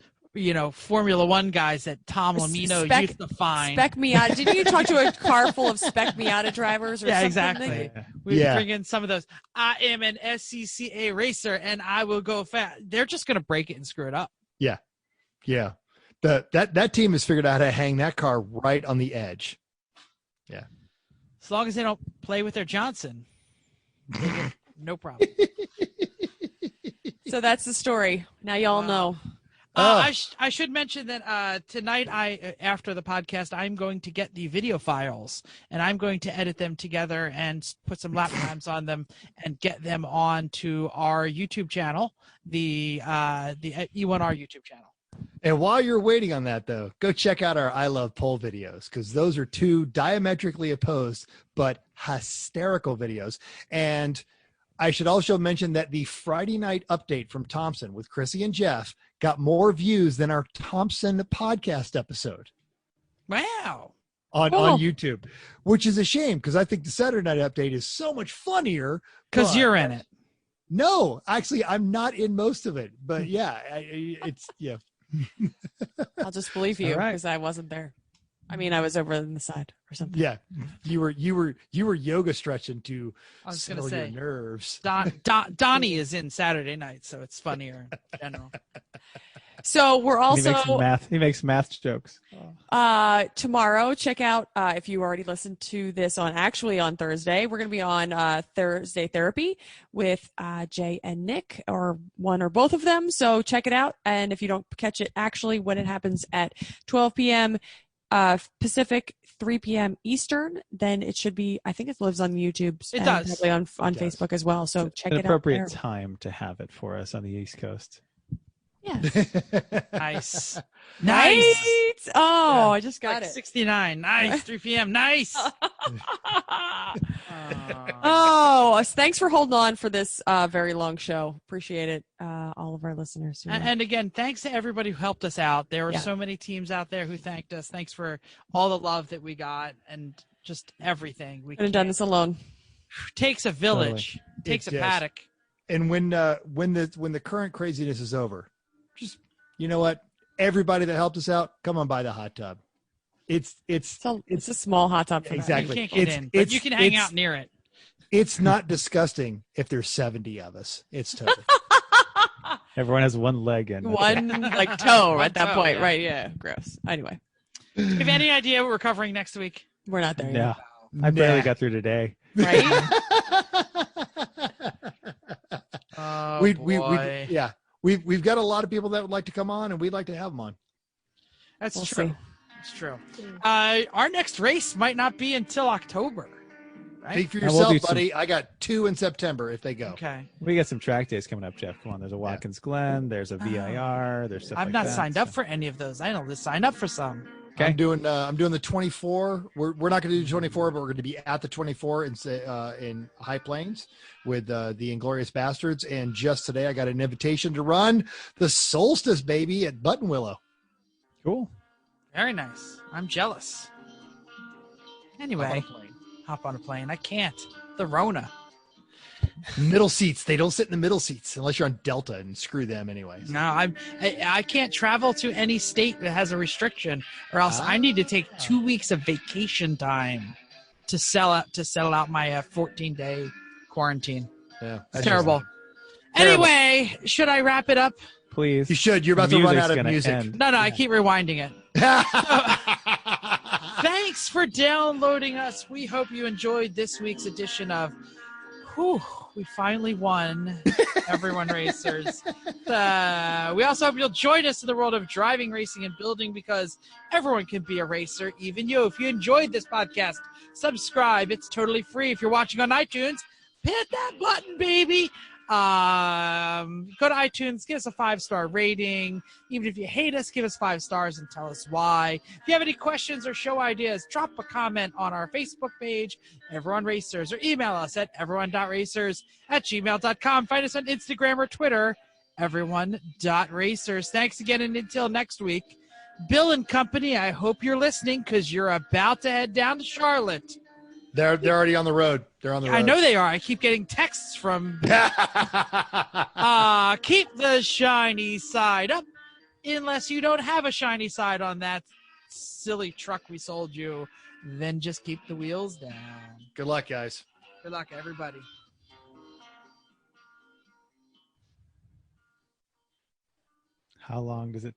Formula One guys that Tom Lamino used to find. Spec Miata. Didn't you talk to a car full of Spec Miata drivers? Or something? Exactly. We bring in some of those. I am an SCCA racer, and I will go fast. They're just going to break it and screw it up. Yeah. That team has figured out how to hang that car right on the edge. Yeah. As long as they don't play with their Johnson, no problem. So that's the story. Now y'all know. I should mention that tonight, after the podcast, I'm going to get the video files and I'm going to edit them together and put some lap times on them and get them on to our YouTube channel, the E1R YouTube channel. And while you're waiting on that, though, go check out our I Love Pole videos because those are 2 diametrically opposed but hysterical videos. And I should also mention that the Friday night update from Thompson with Chrissy and Jeff got more views than our Thompson podcast episode. Wow. On YouTube, which is a shame because I think the Saturday night update is so much funnier. Because you're in it. No, actually, I'm not in most of it. But yeah, I'll just believe you because I wasn't there. I mean, I was over on the side or something. Yeah, you were yoga stretching to settle your nerves. Donnie is in Saturday night, so it's funnier in general. So we're also he makes math jokes. Tomorrow. Check out if you already listened to this on Thursday. We're going to be on Thursday Therapy with Jay and Nick, or one or both of them. So check it out. And if you don't catch it, when it happens at 12 p.m. Pacific, 3 p.m. Eastern, then it should be. I think it lives on YouTube. It does. Probably on Facebook as well. So check it out. An appropriate time to have it for us on the East Coast. Yeah. Nice. Oh, I just got it. 69. Nice. 3 p.m. Nice. Thanks for holding on for this very long show. Appreciate it, all of our listeners. And again, thanks to everybody who helped us out. There were so many teams out there who thanked us. Thanks for all the love that we got and just everything. We couldn't have done this alone. Takes a village. Totally. Takes a paddock. And when the current craziness is over, just, you know what? Everybody that helped us out, come on by the hot tub. It's a small hot tub for that. exactly. You can't get in, but you can hang out near it. It's not disgusting if there's 70 of us. It's totally. Everyone has one leg and One like toe One at that toe, point, yeah. right? Yeah, gross. Anyway, Do you have any idea what we're covering next week? we're not there Yeah, yet, I barely Nah. got through today. right? Oh, we yeah. We've got a lot of people that would like to come on, and we'd like to have them on. That's We'll true. see. It's true. Our next race might not be until October, right? Speak for And we'll yourself, do some- buddy. I got 2 in September if they go. Okay. We got some track days coming up, Jeff. Come on, there's a Watkins Glen, there's a VIR, there's stuff I've like not that, signed up so- for any of those. I know to sign up for some. Okay. I'm doing the 24. We're not going to do 24, but we're going to be at the 24 in High Plains with the Inglorious Bastards. And just today, I got an invitation to run the Solstice baby at Button Willow. Cool. Very nice. I'm jealous. Anyway, hop on a plane. I can't. The Rona. Middle seats. They don't sit in the middle seats unless you're on Delta, and screw them anyways. No, I can't travel to any state that has a restriction, or else I need to take 2 weeks of vacation time to settle out my 14-day quarantine. Yeah, It's terrible. Terrible. Anyway, should I wrap it up? Please. You should. You're about to run Music's out of gonna music. end. No, I keep rewinding it. Thanks for downloading us. We hope you enjoyed this week's edition of we finally won, Everyone Racers. We also hope you'll join us in the world of driving, racing, and building, because everyone can be a racer, even you. If you enjoyed this podcast, subscribe. It's totally free. If you're watching on iTunes, hit that button, baby. Go to iTunes, give us a 5-star rating. Even if you hate us, give us 5 stars and tell us why. If you have any questions or show ideas, drop a comment on our Facebook page, Everyone Racers, or email us at everyone.racers@gmail.com. Find us on Instagram or Twitter, everyone.racers. Thanks again, and until next week, Bill and company, I hope you're listening, because you're about to head down to Charlotte. They're already on the road. They're on the road. I know they are. I keep getting texts from keep the shiny side up, unless you don't have a shiny side on that silly truck we sold you. Then just keep the wheels down. Good luck, guys. Good luck, everybody. How long does it take?